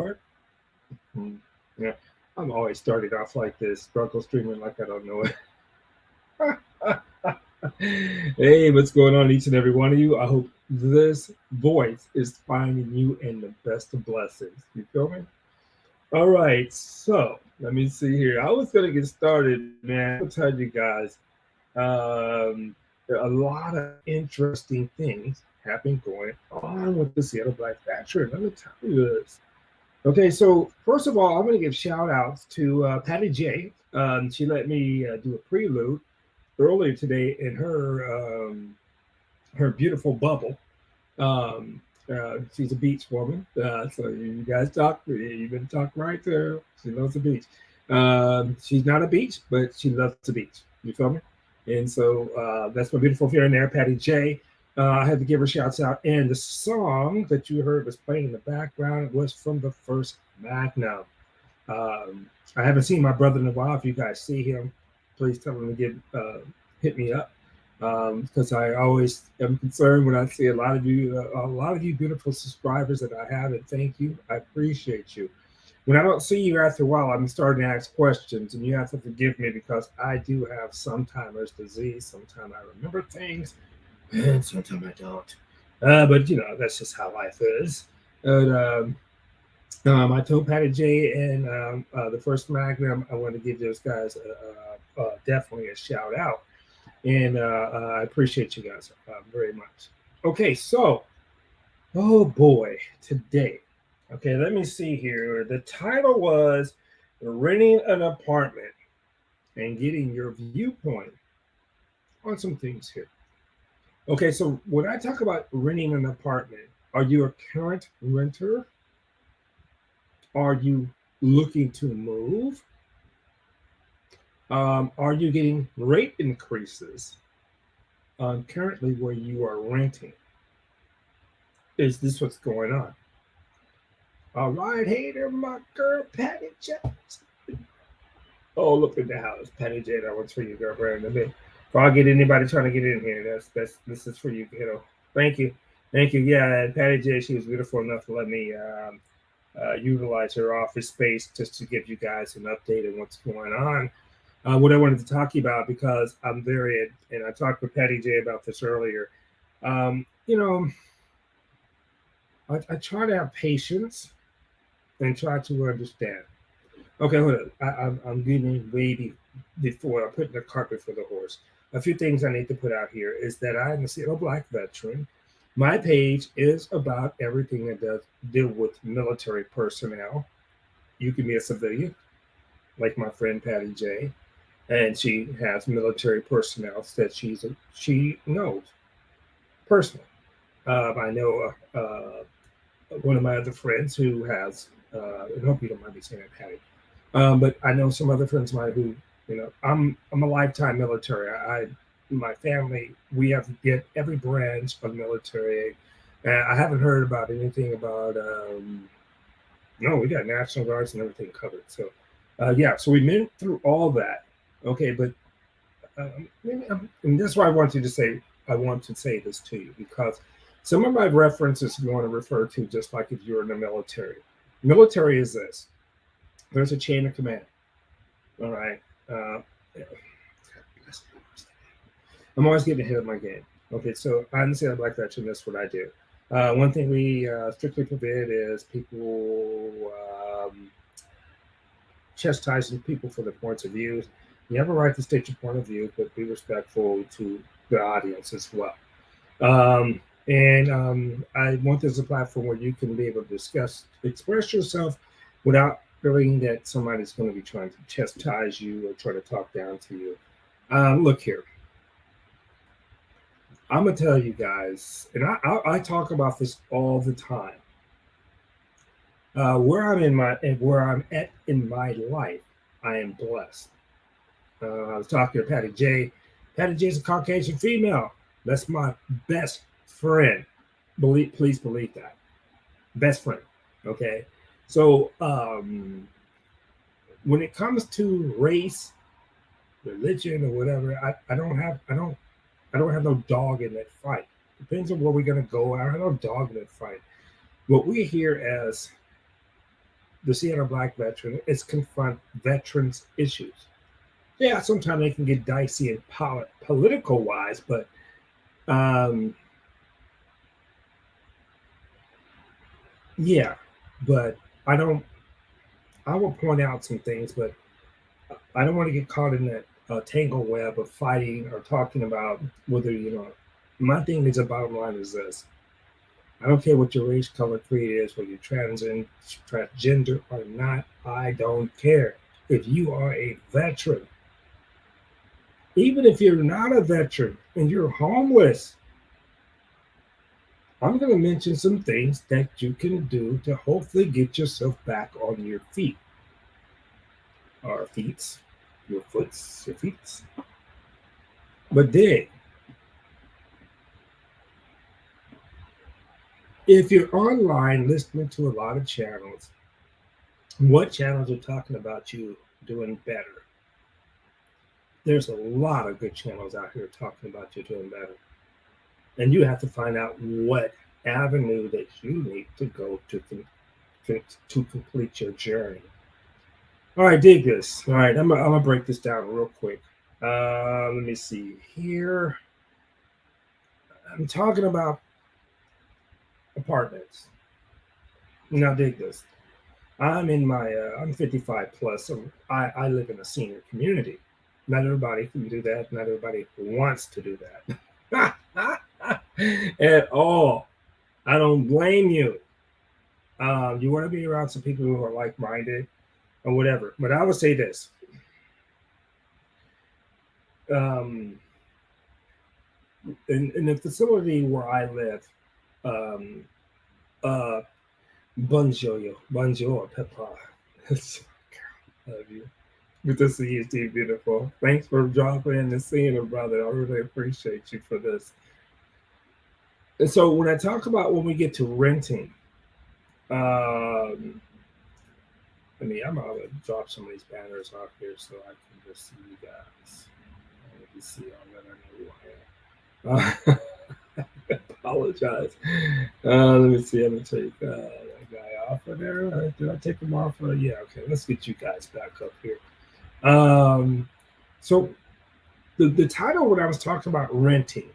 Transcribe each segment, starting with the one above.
Start? Hmm. Yeah, I'm always starting off like this, struggle streaming like I don't know it. Hey, what's going on, each and every one of you? I hope this voice is finding you in the best of blessings. You feel me? All right, so let me see here. I was gonna get started, man. I'm gonna tell you guys, there are a lot of interesting things happening going on with the Seattle Black Thatcher. Let me tell you this. Okay, so first of all, I'm going to give shout outs to Patty J. She let me do a prelude earlier today in her beautiful bubble. She's a beach woman, so you guys talk. You've been talking right there. She loves the beach. She's not a beach, but she loves the beach. You feel me? And so that's my beautiful friend there, Patty J. I had to give her shouts out. And the song that you heard was playing in the background was from the first Magnum. I haven't seen my brother in a while. If you guys see him, please tell him to hit me up because I always am concerned when I see a lot of you beautiful subscribers that I have, and thank you. I appreciate you. When I don't see you after a while, I'm starting to ask questions, and you have to forgive me because I do have sometimes disease. Sometimes I remember things, and sometimes I don't. But that's just how life is. And, I told Patty J and the first Magnum, I want to give those guys definitely a shout out. And I appreciate you guys very much. Okay, so, oh boy, today. Okay, let me see here. The title was Renting an Apartment and Getting Your Viewpoint on some things here. Okay, so when I talk about renting an apartment, are you a current renter? Are you looking to move? Are you getting rate increases currently where you are renting? Is this what's going on? All right, hey there, my girl, Patty Jones. Oh, look at the house, Patty J. That one's for you, girlfriend. If I get anybody trying to get in here, that's this is for you, kiddo. Thank you, thank you. Yeah, and Patty J. She was beautiful enough to let me utilize her office space just to give you guys an update on what's going on. What I wanted to talk to you about because I'm very, and I talked with Patty J about this earlier. Um, you know, I try to have patience and try to understand. Okay, hold on. I'm getting way before I'm putting the cart before the horse. A few things I need to put out here is that I'm a Seattle Black veteran. My page is about everything that does deal with military personnel. You can be a civilian, like my friend Patty J, and she has military personnel that she knows personally. I know one of my other friends who has, I hope you don't mind me saying that, Patty. But I know some other friends of mine who, I'm a lifetime military. My family, we have to get every branch of military. And I haven't heard about anything about. No, we got National Guards and everything covered. So, yeah, so we went through all that. Okay, but and that's why I want you to say. I want to say this to you because some of my references you want to refer to just like if you're in the military. Military is this. There's a chain of command. All right. I'm always getting ahead of my game. Okay, so I understand Black veteran. That's what I do. One thing we strictly forbid is people chastising people for their points of view. You have a right to state your point of view, but be respectful to the audience as well. And I want this as a platform where you can be able to express yourself without feeling that somebody's going to be trying to chastise you or try to talk down to you. Look here, I'm gonna tell you guys, and I talk about this all the time. Where I'm at in my life, I am blessed. I was talking to Patty J. Patty J is a Caucasian female. That's my best friend. Please believe that. Best friend. Okay. So when it comes to race, religion, or whatever, I don't have no dog in that fight. Depends on where we're gonna go. I don't have no dog in that fight. What we hear as the Seattle Black veteran is confront veterans issues. Yeah, sometimes they can get dicey and political wise, but um, yeah, but I don't. I will point out some things, but I don't want to get caught in that tangle web of fighting or talking about whether My thing is, the bottom line is this: I don't care what your race, color, creed is, whether you're transgender or not. I don't care. If you are a veteran, even if you're not a veteran and you're homeless, I'm going to mention some things that you can do to hopefully get yourself back on your feet. Or feet, your foots, your feet. But then, if you're online listening to a lot of channels, what channels are talking about you doing better? There's a lot of good channels out here talking about you doing better. And you have to find out what avenue that you need to go to complete your journey. All right, dig this. All right, I'm gonna break this down real quick. Let me see here. I'm talking about apartments. Now, dig this. I'm 55 plus, so I live in a senior community. Not everybody can do that. Not everybody wants to do that at all. I don't blame you. You want to be around some people who are like-minded or whatever. But I would say this. In the facility where I live, bonjour, Peppa. Love you. Good to see you, Steve. Beautiful. Thanks for dropping in and seeing it, brother. I really appreciate you for this. And so when I talk about when we get to renting, I'm gonna drop some of these banners off here so I can just see you guys. Let me see all that. I know who I am. Apologize. Let me see. I'm gonna take that guy off of there. Did I take him off? Yeah. Okay. Let's get you guys back up here. So the title when I was talking about renting.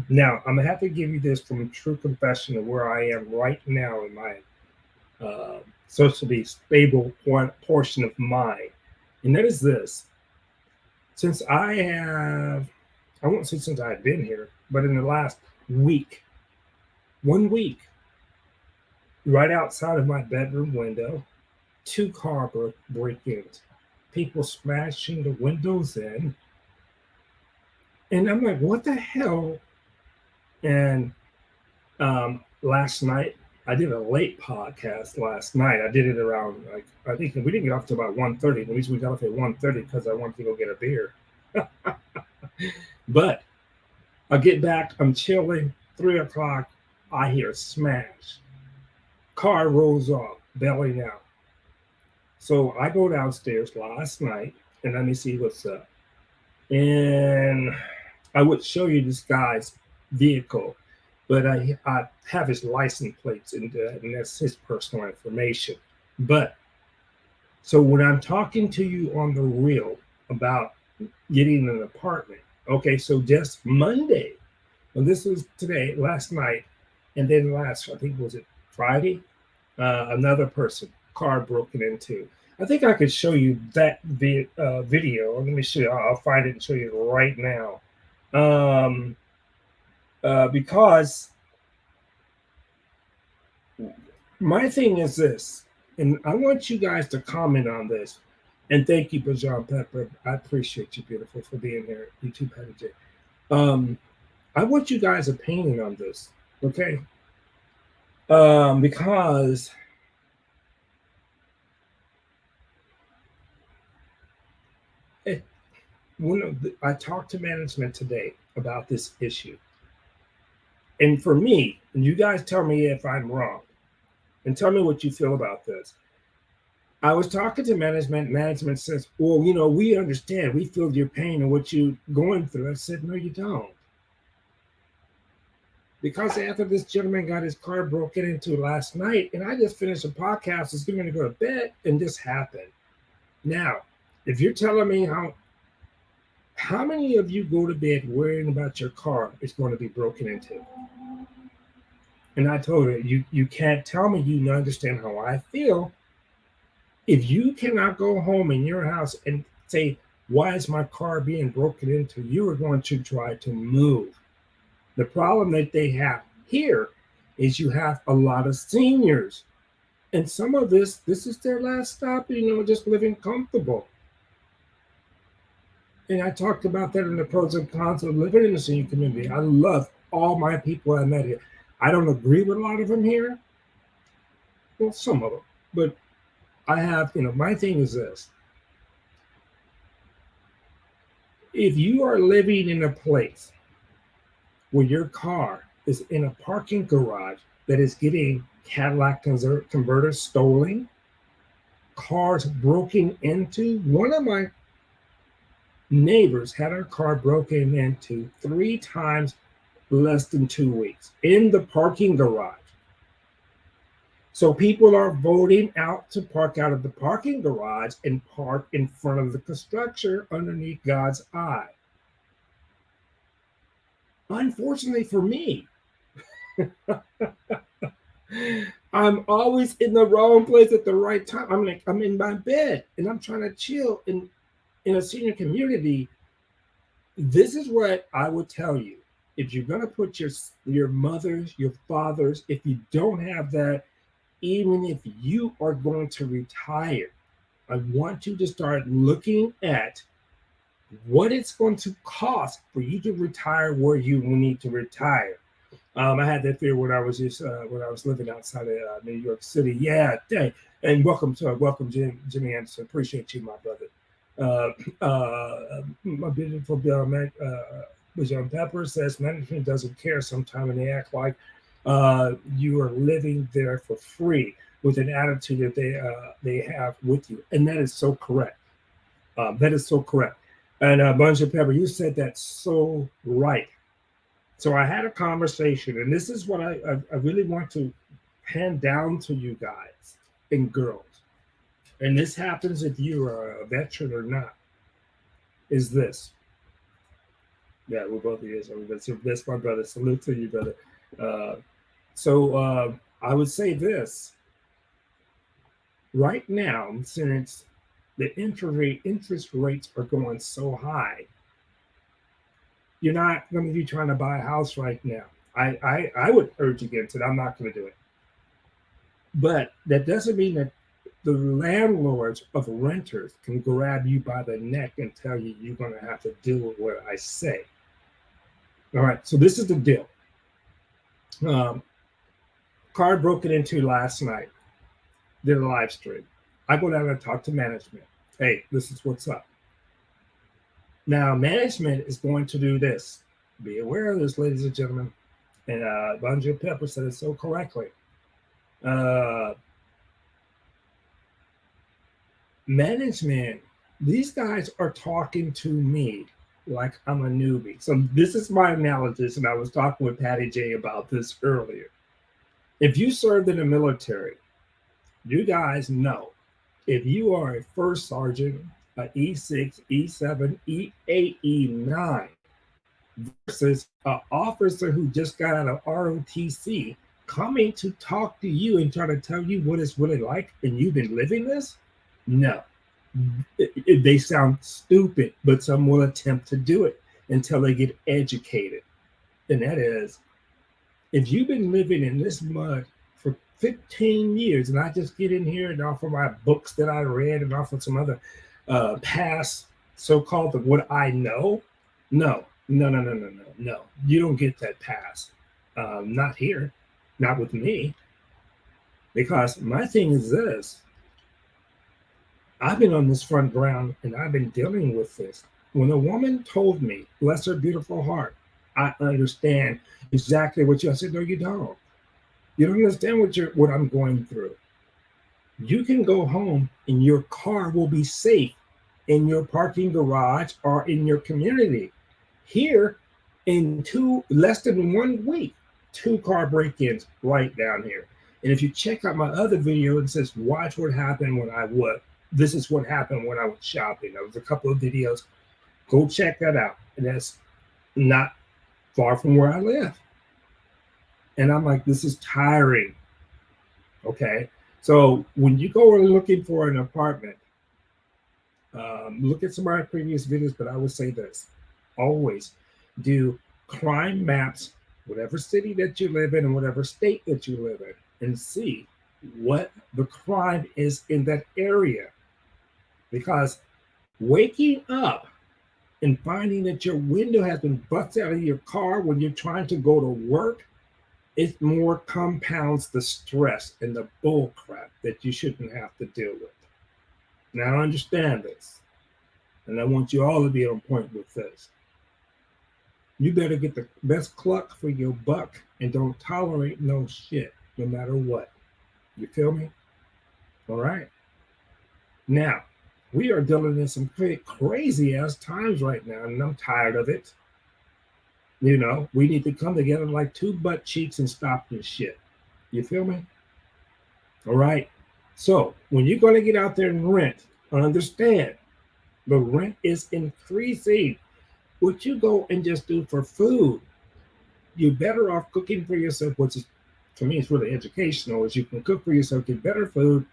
Now I'm gonna have to give you this from true confession of where I am right now in my socially stable portion of mine, and that is this. Since I won't say since I've been here, but in the last week, 1 week, right outside of my bedroom window, 2 car break-ins, people smashing the windows in, and I'm like, what the hell? And last night, I did a late podcast last night. I did it around, like, I think we didn't get off to about 1:30. At least we got off at 1:30 because I wanted to go get a beer. But I get back, I'm chilling, 3 o'clock, I hear a smash. Car rolls off, bailing out. So I go downstairs last night and let me see what's up. And I would show you this guy's vehicle, but I have his license plates and that's his personal information. But so when I'm talking to you on the real about getting an apartment, okay, so just Monday, and this was today, last night, and then I think was it Friday, another person, car broken into. I think I could show you that video. Let me show you. I'll find it and show you right now. Because my thing is this, and I want you guys to comment on this. And thank you, Bajan Pepper. I appreciate you, beautiful, for being here. YouTube Patty I want you guys' opinion on this, okay? Because when I talked to management today about this issue, and for me, and you guys tell me if I'm wrong, and tell me what you feel about this. I was talking to management. Management says, well, we understand. We feel your pain and what you're going through. I said, no, you don't. because after this gentleman got his car broken into last night, and I just finished a podcast, was going to go to bed, and this happened. Now, if you're telling me how many of you go to bed worrying about your car is going to be broken into? And I told her, you can't tell me you understand how I feel if you cannot go home in your house and say, why is my car being broken into? You are going to try to move. The problem that they have here is you have a lot of seniors. And some of this is their last stop, just living comfortable. And I talked about that in the pros and cons of living in the senior community. I love all my people I met here. I don't agree with a lot of them here. Well, some of them. But I have, my thing is this. If you are living in a place where your car is in a parking garage that is getting Cadillac converters stolen, cars broken into, one of my neighbors had her car broken into 3 times less than 2 weeks in the parking garage. So people are voting out to park out of the parking garage and park in front of the construction underneath God's eye. Unfortunately for me, I'm always in the wrong place at the right time. I'm in my bed and I'm trying to chill in a senior community. This is what I would tell you. If you're going to put your mothers, your fathers, if you don't have that, even if you are going to retire, I want you to start looking at what it's going to cost for you to retire where you need to retire. I had that fear when I was living outside of New York City. Yeah, dang. And welcome, Jimmy Anderson. Appreciate you, my brother. My beautiful Bill John Pepper says management doesn't care sometimes, and they act like you are living there for free with an attitude that they have with you, and that is so correct. That is so correct. And Bunch of Pepper, you said that so right. So I had a conversation, and this is what I really want to hand down to you guys and girls. And this happens if you are a veteran or not. Is this? Yeah, we're both here. So that's my brother. Salute to you, brother. So I would say this. Right now, since the interest rates are going so high, you're not going to be trying to buy a house right now. I would urge against it. I'm not going to do it. But that doesn't mean that the landlords of renters can grab you by the neck and tell you you're going to have to do what I say. All right, so this is the deal. Car broken into last night. Did a live stream. I go down and talk to management. Hey, this is what's up. Now, management is going to do this. Be aware of this, ladies and gentlemen. And Bunch of Pepper said it so correctly. Management, these guys are talking to me like I'm a newbie. So this is my analysis, and I was talking with Patty J about this earlier. If you served in the military, you guys know if you are a first sergeant, an E6, E7, E8, E9 versus an officer who just got out of ROTC coming to talk to you and try to tell you what it's really like and you've been living this, no. They sound stupid, but some will attempt to do it until they get educated. And that is, if you've been living in this mud for 15 years, and I just get in here and offer my books that I read and offer some other past so-called of what I know, no. You don't get that pass. Not here, not with me. Because my thing is this. I've been on this front ground and I've been dealing with this. When a woman told me, bless her beautiful heart, I understand exactly what you. I said, no, you don't. You don't understand what I'm going through. You can go home and your car will be safe in your parking garage or in your community. Here, in less than 1 week, 2 car break-ins right down here. And if you check out my other video, it says, watch what happened when I was, this is what happened when I was shopping. There was a couple of videos. Go check that out. And that's not far from where I live. And I'm like, this is tiring. Okay. So when you go looking for an apartment, look at some of my previous videos, but I would say this, always do crime maps, whatever city that you live in and whatever state that you live in, and see what the crime is in that area. Because waking up and finding that your window has been busted out of your car when you're trying to go to work, it more compounds the stress and the bull crap that you shouldn't have to deal with. Now understand this, and I want you all to be on point with this. You better get the best cluck for your buck and don't tolerate no shit, no matter what. You feel me? All right. Now, we are dealing in some crazy ass times right now, and I'm tired of it. You know, we need to come together like 2 butt cheeks and stop this shit. You feel me? All right. So when you're going to get out there and rent, understand the rent is increasing. What you go and just do for food, you're better off cooking for yourself, which is, to me, it's really educational, is you can cook for yourself, get better food.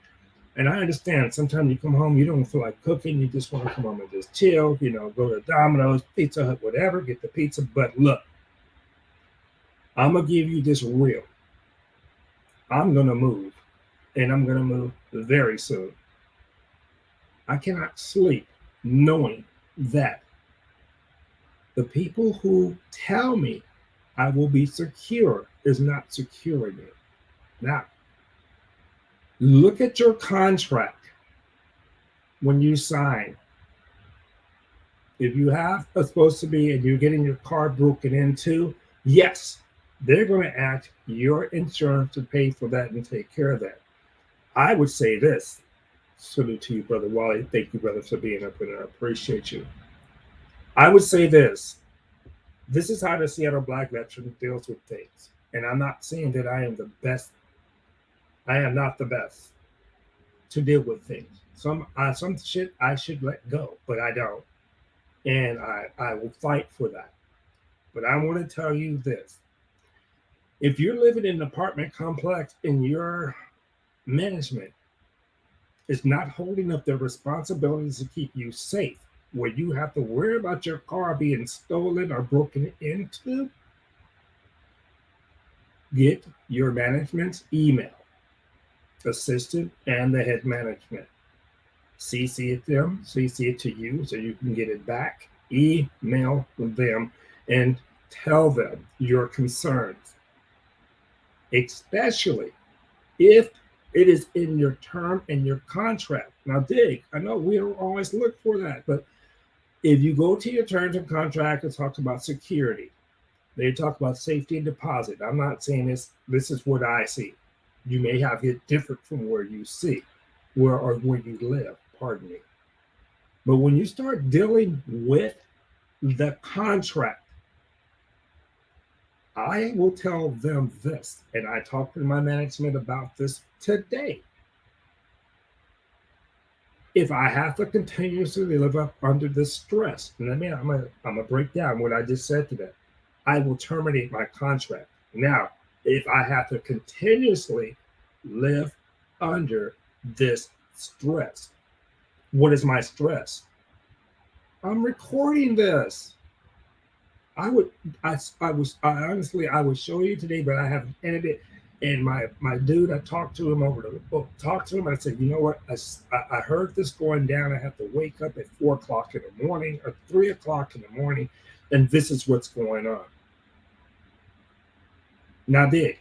And I understand sometimes you come home, you don't feel like cooking, you just want to come home and just chill, you know, go to Domino's, Pizza Hut, whatever, get the pizza. But look, I'm going to give you this real. I'm going to move, and I'm going to move very soon. I cannot sleep knowing that the people who tell me I will be secure is not securing it. Now, look at your contract when you sign. If you have a supposed to be and you're getting your car broken into, yes, they're going to ask your insurance to pay for that and take care of that. I would say this. Salute to you, Brother Wally. Thank you, brother, for being up and I appreciate you. I would say this. This is how the Seattle Black veteran deals with things. And I'm not saying that I am the best. I am not the best to deal with things. Some shit I should let go, but I don't. And I will fight for that. But I want to tell you this. If you're living in an apartment complex and your management is not holding up their responsibilities to keep you safe, where you have to worry about your car being stolen or broken into, get your management's email, assistant and the head management. CC it them, CC it to you so you can get it back. Email them and tell them your concerns, especially if it is in your term and your contract. Now, dig, I know we don't always look for that, but if you go to your terms and contract, it talks about security. They talk about safety and deposit. I'm not saying this is what I see. You may have it different from where you see, where you live, pardon me. But when you start dealing with the contract, I will tell them this, and I talked to my management about this today. If I have to continuously live up under this stress, and I'm gonna break down what I just said to them, I will terminate my contract. Now, if I have to continuously live under this stress, what is my stress? I'm recording this. I would show you today, but I haven't edited it. And my dude, I talked to him over the book. Talked to him. I said, you know what? I heard this going down. I have to wake up at 4 o'clock in the morning or 3 o'clock in the morning, and this is what's going on. Now, dig.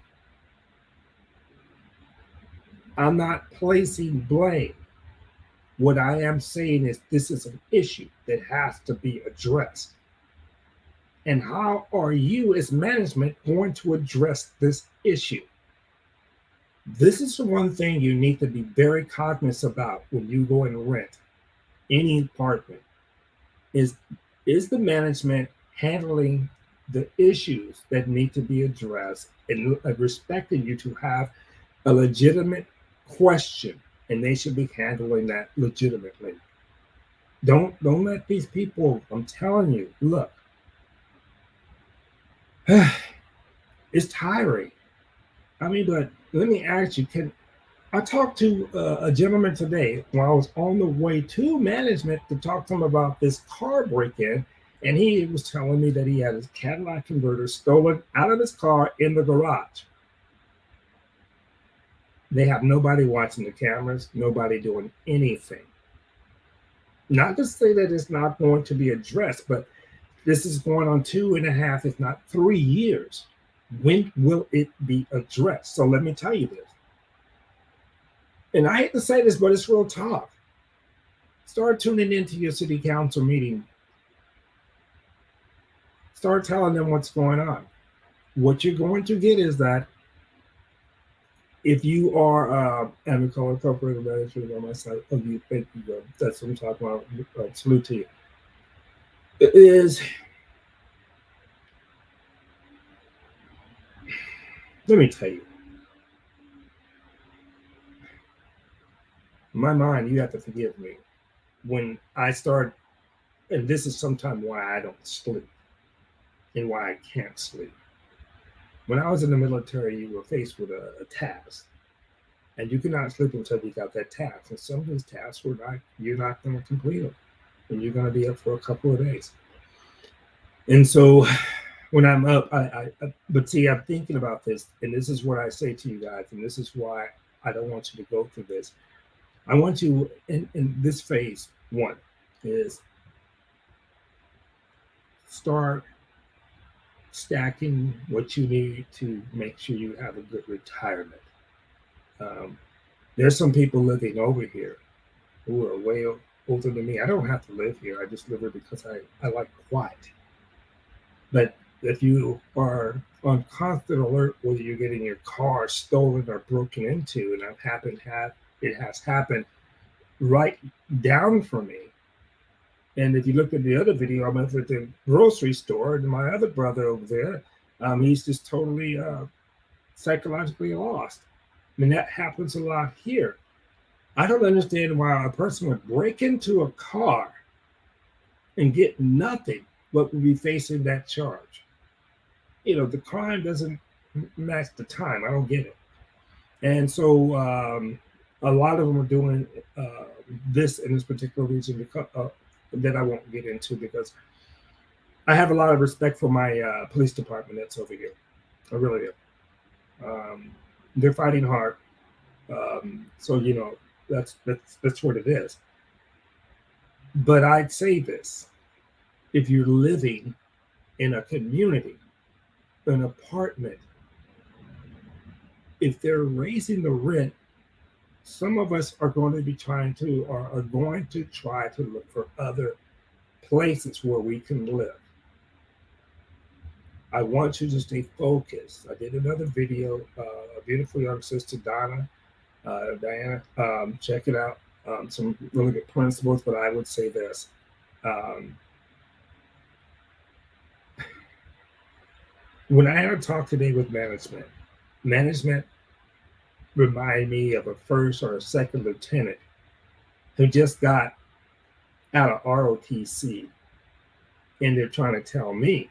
I'm not placing blame. What I am saying is this is an issue that has to be addressed. And how are you as management going to address this issue? This is the one thing you need to be very cognizant about when you go and rent any apartment. Is the management handling the issues that need to be addressed and respecting you to have a legitimate question, and they should be handling that legitimately. Don't let these people, I'm telling you, look, it's tiring. I mean, but let me ask you, can I talked to a gentleman today while I was on the way to management to talk to him about this car break-in, and he was telling me that he had his Cadillac converter stolen out of his car in the garage. They have nobody watching the cameras, nobody doing anything. Not to say that it's not going to be addressed, but this is going on 2.5, if not 3 years. When will it be addressed? So let me tell you this. And I hate to say this, but it's real talk. Start tuning into your city council meeting. Start telling them what's going on. What you're going to get is that if you are, and we call it corporate manager on my side, you think that's what I'm talking about. Salute to you. It is, let me tell you, my mind, you have to forgive me. When I start, and this is sometimes why I don't sleep and why I can't sleep. When I was in the military, you were faced with a task, and you could not sleep until you got that task. And some of these tasks were not, you're not going to complete them, and you're going to be up for a couple of days. And so when I'm up, but see, I'm thinking about this, and this is what I say to you guys, and this is why I don't want you to go through this. I want you in this phase one is start stacking what you need to make sure you have a good retirement. There's some people living over here who are way older than me. I don't have to live here. I just live here because I like quiet. But if you are on constant alert, whether you're getting your car stolen or broken into, and it has happened right down from me. And if you look at the other video, I'm at the grocery store, and my other brother over there, he's just totally psychologically lost. I mean, that happens a lot here. I don't understand why a person would break into a car and get nothing, but would be facing that charge. You know, the crime doesn't match the time. I don't get it. And so a lot of them are doing this in this particular region because, that I won't get into, because I have a lot of respect for my police department that's over here. I really do. They're fighting hard. So, you know, that's what it is. But I'd say this: if you're living in a community, an apartment, if they're raising the rent, some of us are going to be trying to, or are going to try to look for other places where we can live. I want you to stay focused. I did another video, a beautiful young sister, Diana, check it out. Some really good principles, but I would say this. When I had a talk today with management reminded me of a first or a second lieutenant who just got out of ROTC, and they're trying to tell me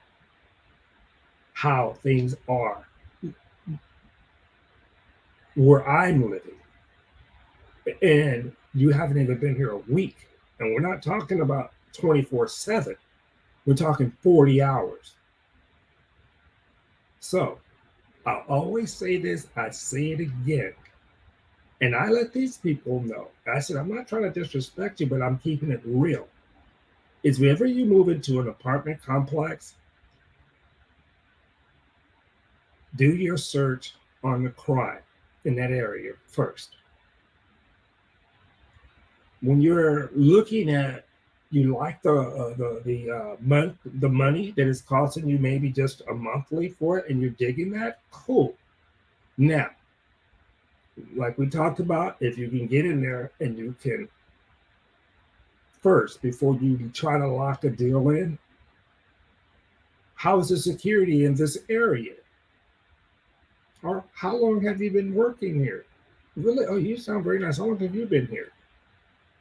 how things are where I'm living. And you haven't even been here a week. And we're not talking about 24/7. We're talking 40 hours. So I always say this, I say it again. And I let these people know. I said, I'm not trying to disrespect you, but I'm keeping it real. Is whenever you move into an apartment complex, do your search on the crime in that area first. When you're looking at, you like the money that is costing you maybe just a monthly for it, and you're digging that, cool. Now, like we talked about, if you can get in there and you can first, before you try to lock a deal in, How is the security in this area? Or how long have you been working here? Really? Oh, you sound very nice. How long have you been here?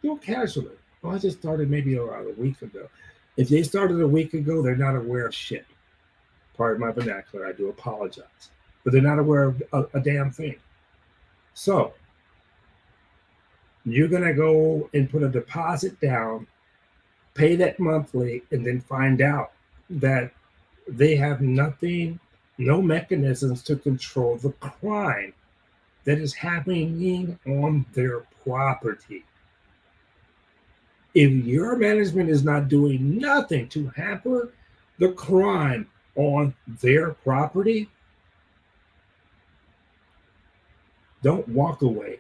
Do it casually. Oh, I just started maybe around a week ago. If they started a week ago, they're not aware of shit. Pardon my vernacular. I do apologize. But they're not aware of a damn thing. So you're going to go and put a deposit down, pay that monthly, and then find out that they have nothing, no mechanisms to control the crime that is happening on their property. If your management is not doing nothing to hamper the crime on their property, don't walk away.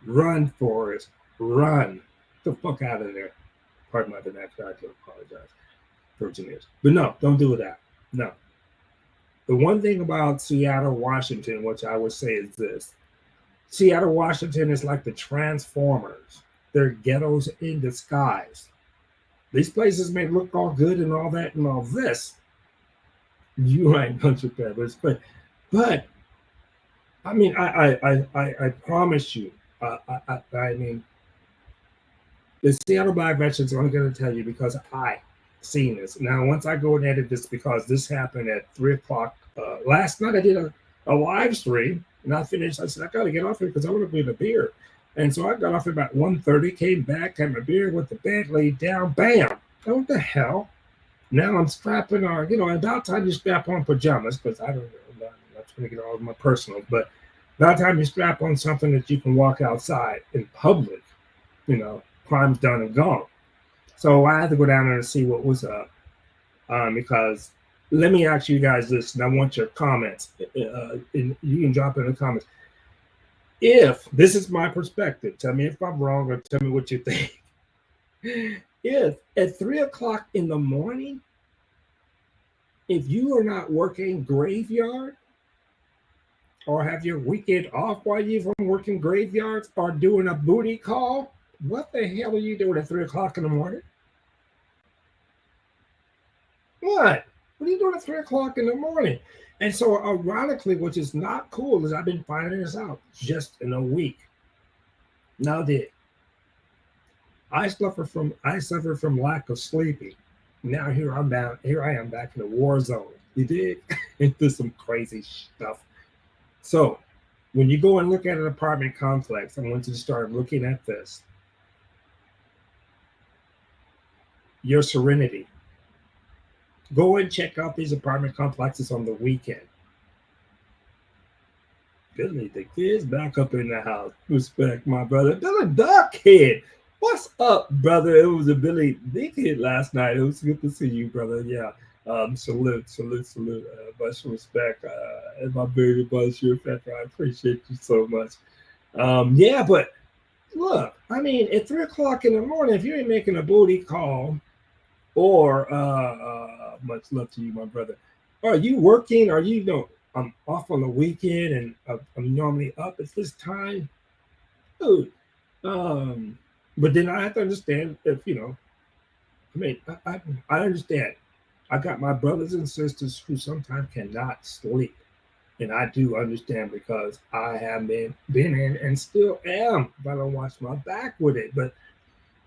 Run, Forrest. Run the fuck out of there. Pardon my vernacular. I do apologize for engineers. But no, don't do that. No. The one thing about Seattle, Washington, which I would say is this. Seattle, Washington is like the Transformers. They're ghettos in disguise. These places may look all good and all that and all this. You ain't bunch of peppers. But I mean, I promise you, I mean, the Seattle Black Veterans, I'm going to tell you because I seen this. Now, once I go and edit this, because this happened at 3 o'clock last night, I did a live stream and I finished. I said, I got to get off here because I want to get a beer. And so I got off at about 1:30, came back, had my beer, went to bed, laid down, bam. Oh, what the hell? Now I'm strapping on, about time you strap on pajamas, because I don't know, I'm not trying to get all of my personal, but about time you strap on something that you can walk outside in public, crime's done and gone. So I had to go down there and see what was up, because let me ask you guys this, and I want your comments. And you can drop in the comments. If this is my perspective, tell me if I'm wrong or tell me what you think. If at 3 o'clock in the morning, if you are not working graveyard or have your weekend off while you're working graveyards or doing a booty call, what the hell are you doing at 3 o'clock in the morning? What? What are you doing at 3 o'clock in the morning? And so, ironically, which is not cool, is I've been finding this out just in a week. Now, I suffer from lack of sleeping. Now here I am back in the war zone. You dig? Into some crazy stuff. So, when you go and look at an apartment complex, I want you to start looking at this. Your serenity. Go and check out these apartment complexes on the weekend. Billy the Kid's back up in the house. Respect, my brother. Billy the Kid. What's up, brother? It was a Billy the Kid last night. It was good to see you, brother. Yeah. Salute. Much respect. And my baby buzz, your pepper. I appreciate you so much. Yeah, but look, I mean, at 3 o'clock in the morning, if you ain't making a booty call, or much love to you, my brother. Are you working? Are you, I'm off on the weekend and I'm normally up at this time? Dude. But then I have to understand if, I understand. I got my brothers and sisters who sometimes cannot sleep. And I do understand because I have been in and still am, if I don't watch my back with it. But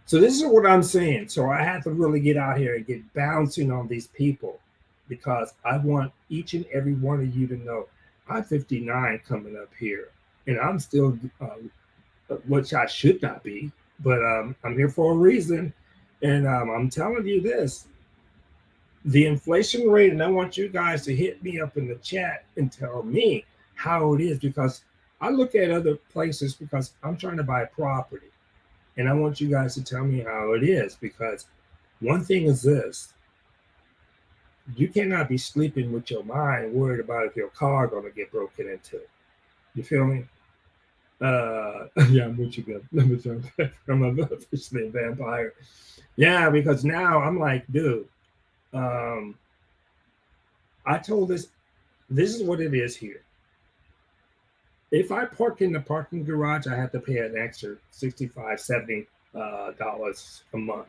so this is what I'm saying. So I have to really get out here and get bouncing on these people because I want each and every one of you to know I'm 59 coming up here and I'm still, which I should not be, but I'm here for a reason. And I'm telling you this, the inflation rate, and I want you guys to hit me up in the chat and tell me how it is because I look at other places because I'm trying to buy property. And I want you guys to tell me how it is because one thing is this. You cannot be sleeping with your mind worried about if your car going to get broken into. You feel me? Yeah, I'm with you, I'm officially a vampire. Yeah, because now I'm like, dude, I told this is what it is here. If I park in the parking garage, I have to pay an extra $65, $70 a month.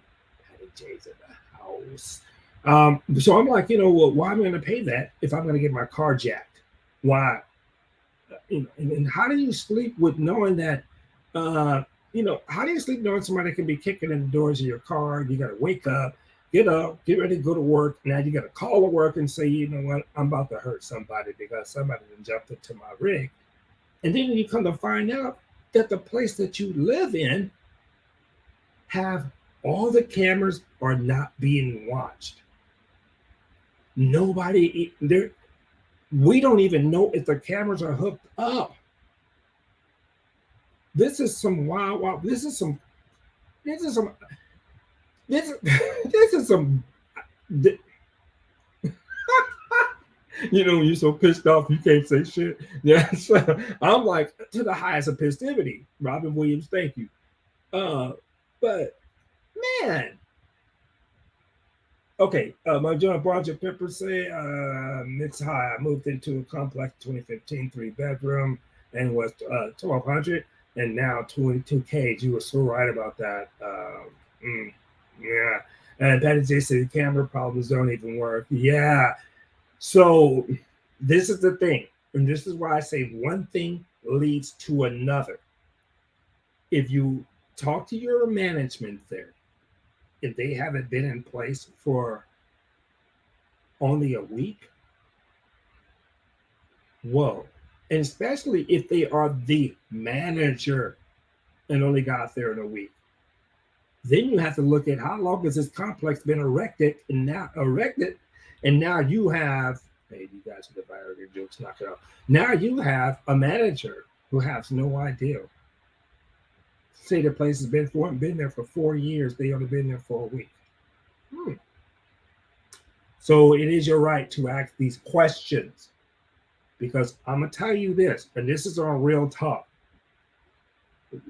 Patty J's in the house. So I'm like, well, why am I going to pay that if I'm going to get my car jacked? Why? And how do you sleep with knowing that? How do you sleep knowing somebody can be kicking in the doors of your car? You got to wake up, get ready to go to work. Now you got to call to work and say, you know what, I'm about to hurt somebody because somebody done jumped into my rig. And then you come to find out that the place that you live in have all the cameras are not being watched. Nobody there. We don't even know if the cameras are hooked up. This is some wow. This is some. This is some. This is some. You're so pissed off you can't say shit. Yeah, so I'm like to the highest of festivity. Robin Williams, thank you. But man, okay. My John Project Pepper say it's high. I moved into a complex 2015, 3-bedroom, and was 1,200, and now 22K. You were so right about that. Yeah. And Patty J said the camera problems don't even work. Yeah. So this is the thing, and this is why I say one thing leads to another. If you talk to your management there, if they haven't been in place for only a week, whoa. And especially if they are the manager and only got there in a week. Then you have to look at how long has this complex been erected, and now you have, hey, you guys with the Viagra jokes, knock it out. Now you have a manager who has no idea. Say the place has been there for 4 years. They only been there for a week. So it is your right to ask these questions, because I'm gonna tell you this, and this is on real talk.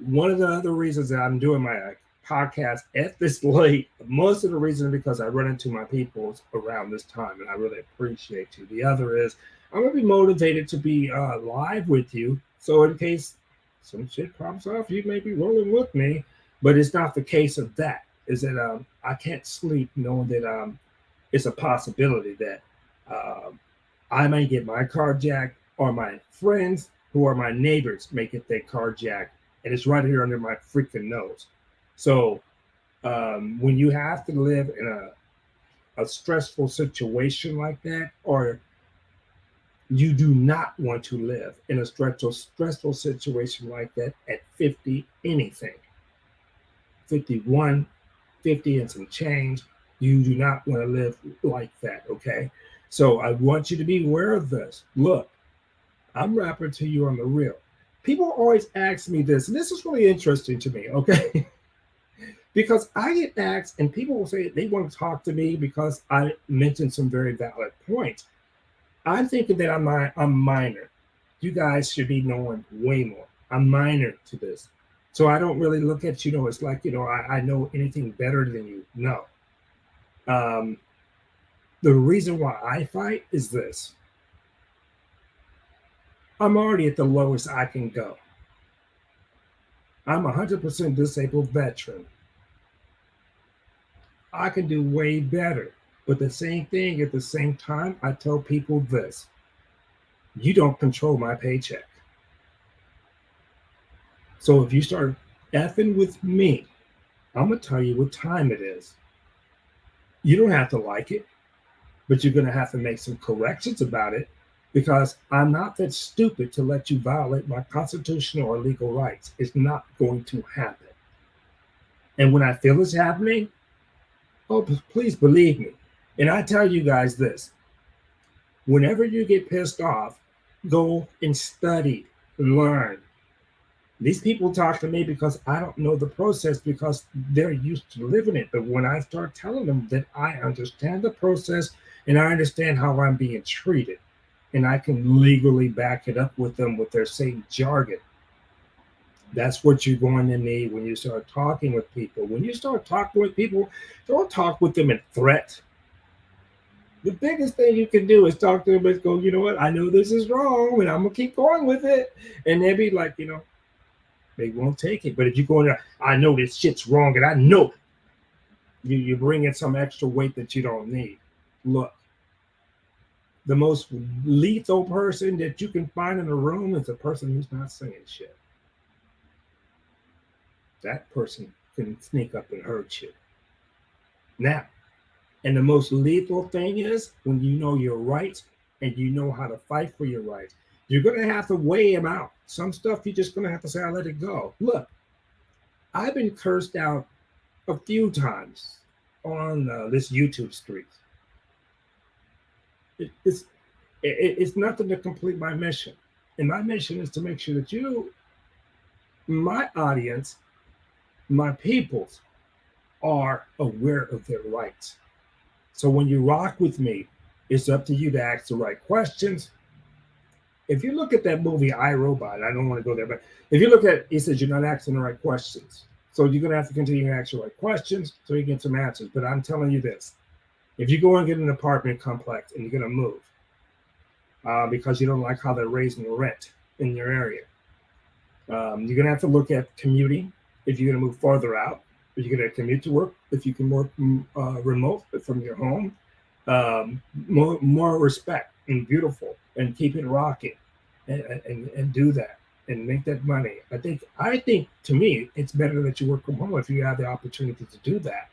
One of the other reasons that I'm doing my podcast at this late, most of the reason is because I run into my people around this time, and I really appreciate you. The other is I'm gonna be motivated to be live with you, so in case some shit pops off, you may be rolling with me. But it's not the case of that. Is that I can't sleep knowing that it's a possibility that I may get my car jacked, or my friends who are my neighbors may get their car jacked, and it's right here under my freaking nose. So when you have to live in a stressful situation like that, or you do not want to live in a stressful situation like that at 50 anything, 51, 50 and some change, you do not want to live like that, okay? So I want you to be aware of this. Look, I'm rapping to you on the real. People always ask me this, and this is really interesting to me, okay? Because I get asked, and people will say they want to talk to me because I mentioned some very valid points. I'm thinking that I'm minor. You guys should be knowing way more. I'm minor to this. So I don't really look at, it's like, I know anything better than you. No. The reason why I fight is this. I'm already at the lowest I can go. I'm 100% disabled veteran. I can do way better. But the same thing, at the same time, I tell people this. You don't control my paycheck. So if you start effing with me, I'm going to tell you what time it is. You don't have to like it, but you're going to have to make some corrections about it, because I'm not that stupid to let you violate my constitutional or legal rights. It's not going to happen. And when I feel it's happening, oh, please believe me. And I tell you guys this. Whenever you get pissed off, go and study, learn. These people talk to me because I don't know the process, because they're used to living it. But when I start telling them that I understand the process and I understand how I'm being treated, and I can legally back it up with them with their same jargon, that's what you're going to need when you start talking with people. When you start talking with people, don't talk with them in threat. The biggest thing you can do is talk to them and go, you know what, I know this is wrong, and I'm going to keep going with it. And they'll be like, they won't take it. But if you go in there, I know this shit's wrong, and I know you bring in some extra weight that you don't need. Look, the most lethal person that you can find in a room is a person who's not saying shit. That person can sneak up and hurt you. Now, and the most lethal thing is when you know your rights and you know how to fight for your rights. You're going to have to weigh them out. Some stuff you're just going to have to say, I let it go. Look, I've been cursed out a few times on this YouTube street. It's nothing to complete my mission. And my mission is to make sure that you, my audience, my peoples, are aware of their rights. So when you rock with me, it's up to you to ask the right questions. If you look at that movie, I, Robot, I don't want to go there, but if you look at it, it says you're not asking the right questions. So you're going to have to continue to ask the right questions so you get some answers. But I'm telling you this, if you go and get an apartment complex and you're going to move because you don't like how they're raising the rent in your area, you're going to have to look at commuting if you're going to move farther out. If you're going to commute to work, if you can work remote from your home, more respect and beautiful, and keep it rocking, and do that and make that money. I think to me, it's better that you work from home if you have the opportunity to do that.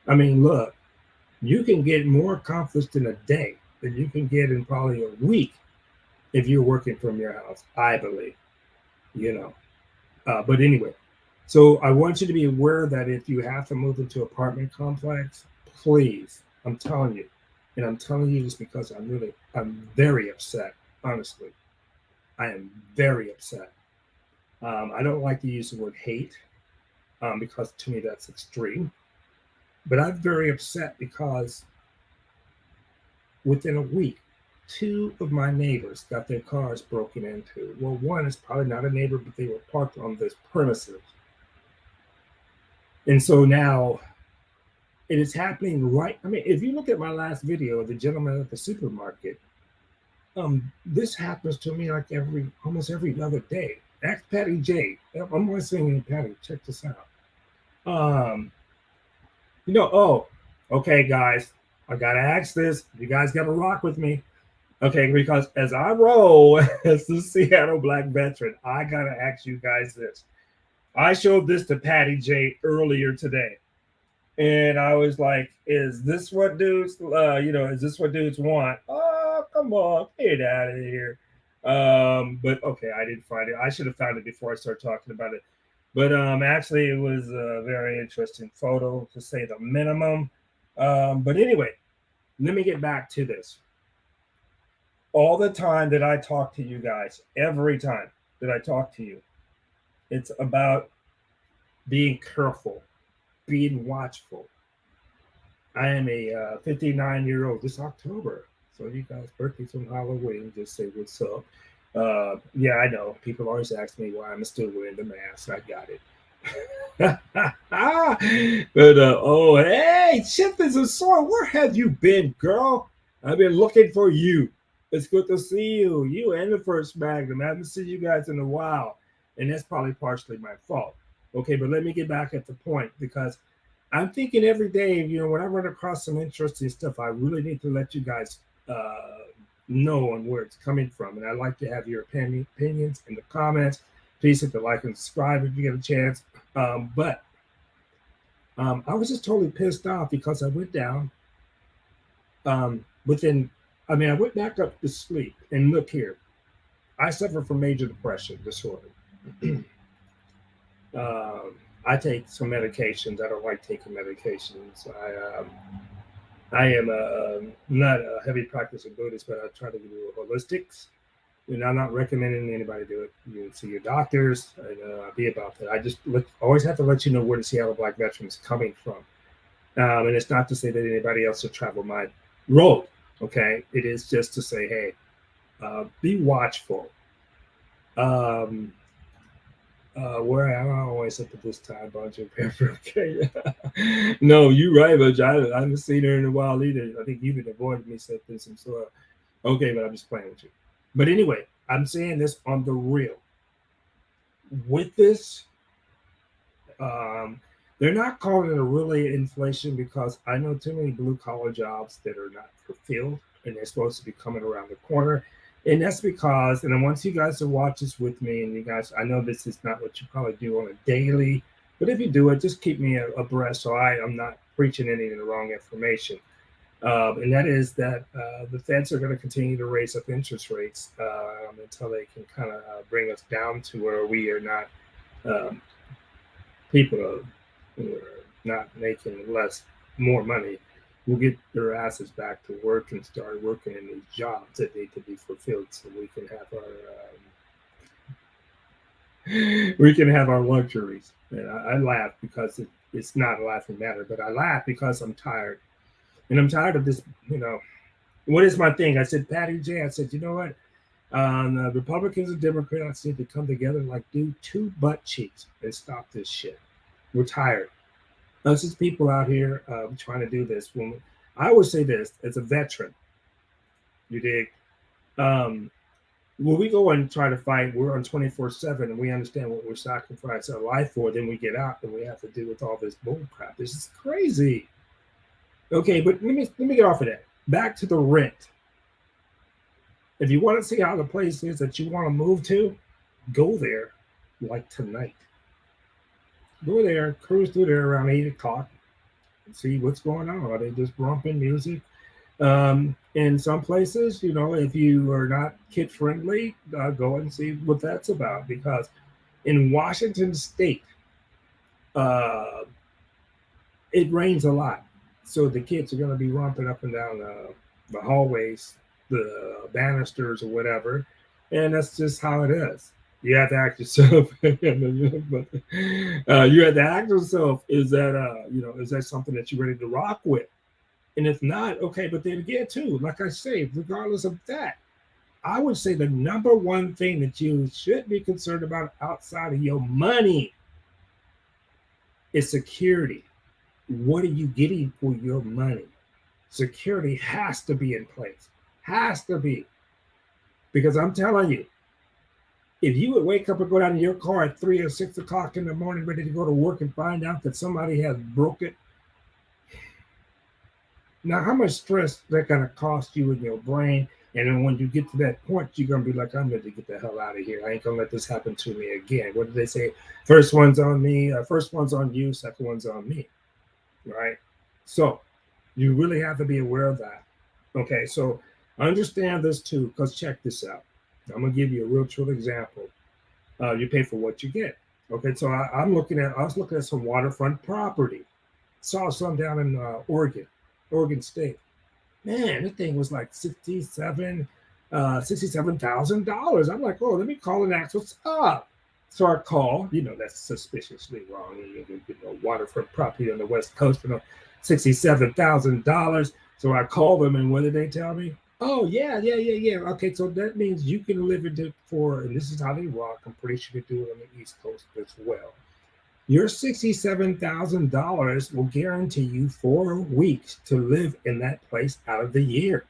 I mean, look, you can get more accomplished in a day than you can get in probably a week if you're working from your house, I believe, But anyway, so I want you to be aware that if you have to move into an apartment complex, please, I'm telling you, and I'm telling you this because I'm very upset, honestly. I am very upset. I don't like to use the word hate because to me that's extreme. But I'm very upset because within a week, 2 of my neighbors got their cars broken into. Well, one is probably not a neighbor, but they were parked on this premises. And so now it is happening right. I mean, if you look at my last video of the gentleman at the supermarket, this happens to me like almost every other day. Ask Patty J. I'm always saying, Patty, check this out. Okay, guys, I gotta ask this. You guys gotta rock with me. Okay, because as I roll as the Seattle Black veteran, I gotta ask you guys this. I showed this to Patty J earlier today. And I was like, is this what dudes, is this what dudes want? Oh, come on, get out of here. But okay, I didn't find it. I should have found it before I started talking about it. But actually, it was a very interesting photo, to say the minimum. But anyway, let me get back to this. All the time that I talk to you guys, every time that I talk to you, it's about being careful, being watchful. I am a 59-year-old this October. So you guys' birthday's on Halloween. Just say what's up. Yeah, I know. People always ask me why I'm still wearing the mask. I got it. But oh, hey, Chip is a sword. Where have you been, girl? I've been looking for you. It's good to see you. You and the First Magnum. I haven't seen you guys in a while, and that's probably partially my fault. Okay, but let me get back at the point, because I'm thinking every day, when I run across some interesting stuff, I really need to let you guys know on where it's coming from. And I'd like to have your opinions in the comments. Please hit the like and subscribe if you get a chance. But I was just totally pissed off because I went down I went back up to sleep. And look here, I suffer from major depression disorder. I take some medications. I don't like taking medications. I am not a heavy practicing Buddhist, but I try to do holistics. And I'm not recommending anybody do it. You see your doctors and be about that. I just always have to let you know where the Seattle Black veteran is coming from. And it's not to say that anybody else should travel my road. Okay, it is just to say, hey, be watchful. Where am I always up at this time, bunch of pepper? Okay. No, you're right, but I haven't seen her in a while either. I think you've been avoiding me something, some sort. Okay, but I'm just playing with you. But anyway, I'm saying this on the real. With this, They're not calling it a really inflation because I know too many blue collar jobs that are not fulfilled and they're supposed to be coming around the corner. And that's because, and then once you guys to watch this with me, and you guys, I know this is not what you probably do on a daily, but if you do it, just keep me abreast so I'm not preaching any of the wrong information. And that is that the Feds are going to continue to raise up interest rates until they can kind of bring us down to where we are not um, people who are not making more money will get their asses back to work and start working in these jobs that need to be fulfilled so we can have our luxuries. And I laugh because it's not a laughing matter, but I laugh because I'm tired. And I'm tired of this, what is my thing? I said, Patty J, I said, you know what? The Republicans and Democrats need to come together like do two butt cheeks and stop this shit. We're tired. Us as people out here trying to do this. I would say this as a veteran, you dig? When we go and try to fight, we're on 24/7 and we understand what we're sacrificing our life for. Then we get out and we have to deal with all this bull crap. This is crazy. Okay, but let me get off of that. Back to the rent. If you want to see how the place is that you want to move to, go there like tonight. Go there, cruise through there around 8 o'clock, and see what's going on. Are they just bumping music? In some places, if you are not kid friendly, go and see what that's about. Because in Washington State, it rains a lot. So the kids are going to be romping up and down the hallways, the banisters or whatever. And that's just how it is. You have to ask yourself, but you have to ask yourself, is that something that you're ready to rock with? And if not, okay, but then again, too, like I say, regardless of that, I would say the number one thing that you should be concerned about outside of your money is security. What are you getting for your money? Security has to be in place. Has to be. Because I'm telling you, if you would wake up and go down to your car at 3 or 6 o'clock in the morning ready to go to work and find out that somebody has broke it, now how much stress that going to cost you in your brain? And then when you get to that point, you're going to be like, I'm ready to get the hell out of here. I ain't going to let this happen to me again. What did they say? First one's on me, first one's on you, second one's on me. Right? So you really have to be aware of that. Okay, so understand this too, because check this out. I'm going to give you a real true example. You pay for what you get. Okay, so I was looking at some waterfront property. Saw some down in Oregon State. Man, this thing was like $67,000. I'm like, oh, let me call and ask what's up. So I call, that's suspiciously wrong. Waterfront property on the West Coast for $67,000. So I call them, and what did they tell me? Oh, yeah. Okay, so that means you can live in it and this is how they rock. I'm pretty sure they do it on the East Coast as well. Your $67,000 will guarantee you 4 weeks to live in that place out of the year.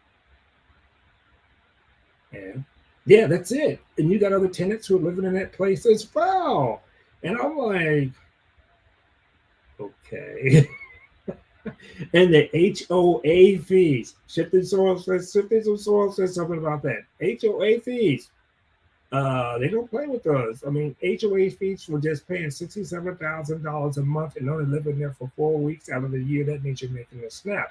And yeah, that's it. And you got other tenants who are living in that place as well. And I'm like, okay. And the HOA fees. Shifting Soil says something about that. HOA fees. They don't play with those. I mean, HOA fees for just paying $67,000 a month and only living there for 4 weeks out of the year. That means you're making a snap.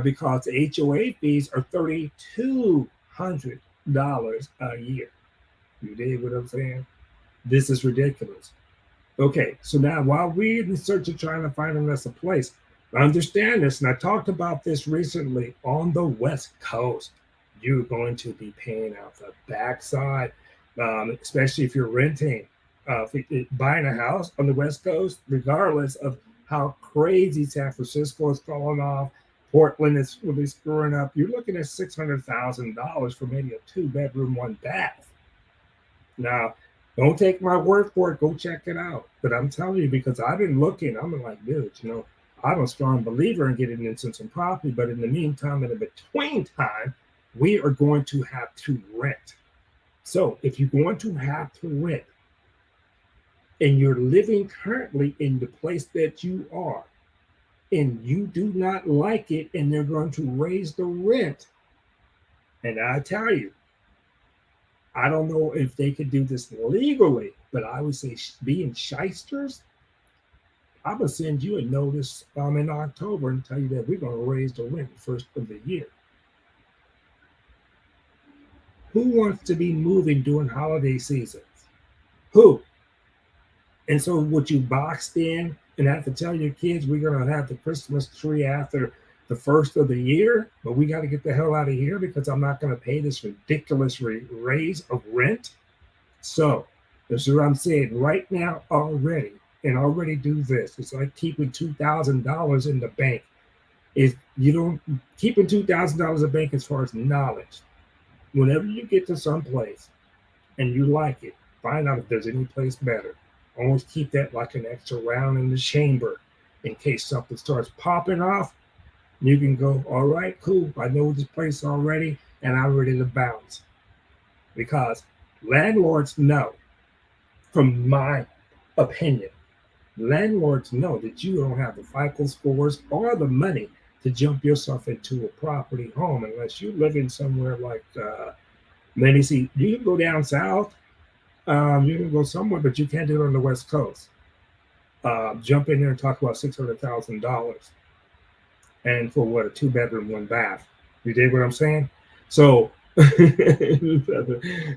Because the HOA fees are $3,200 a year. You dig what I'm saying? This is ridiculous. Okay, so now while we're in search of trying to find us a place, understand this, and I talked about this recently on the West Coast. You're going to be paying out the backside, especially if you're renting. Buying a house on the West Coast, regardless of how crazy San Francisco is falling off, Portland is really screwing up, you're looking at $600,000 for maybe a 2-bedroom, 1 bath. Now, don't take my word for it. Go check it out. But I'm telling you, because I've been looking, I'm like, dude, I'm a strong believer in getting into some property. But in the meantime, in the between time, we are going to have to rent. So if you're going to have to rent, and you're living currently in the place that you are, and you do not like it, and they're going to raise the rent. And I tell you, I don't know if they could do this legally, but I would say being shysters, I'm gonna send you a notice in October and tell you that we're gonna raise the rent first of the year. Who wants to be moving during holiday seasons? Who? And so would you boxed in and have to tell your kids we're gonna have the Christmas tree after the first of the year, but we got to get the hell out of here because I'm not going to pay this ridiculous raise of rent? So this is what I'm saying right now already, and already do this. It's like keeping $2,000 in the bank. If you don't keeping $2,000 in the bank as far as knowledge, whenever you get to some place and you like it, find out if there's any place better. Always keep that like an extra round in the chamber in case something starts popping off. You can go, all right, cool. I know this place already, and I'm ready to bounce. Because landlords know, from my opinion, landlords know that you don't have the FICO scores or the money to jump yourself into a property home unless you're living somewhere like, let me see, you can go down south, you can go somewhere, but you can't do it on the West Coast. Jump in there and talk about $600,000, and for what, a 2-bedroom, 1-bath. You dig what I'm saying? So,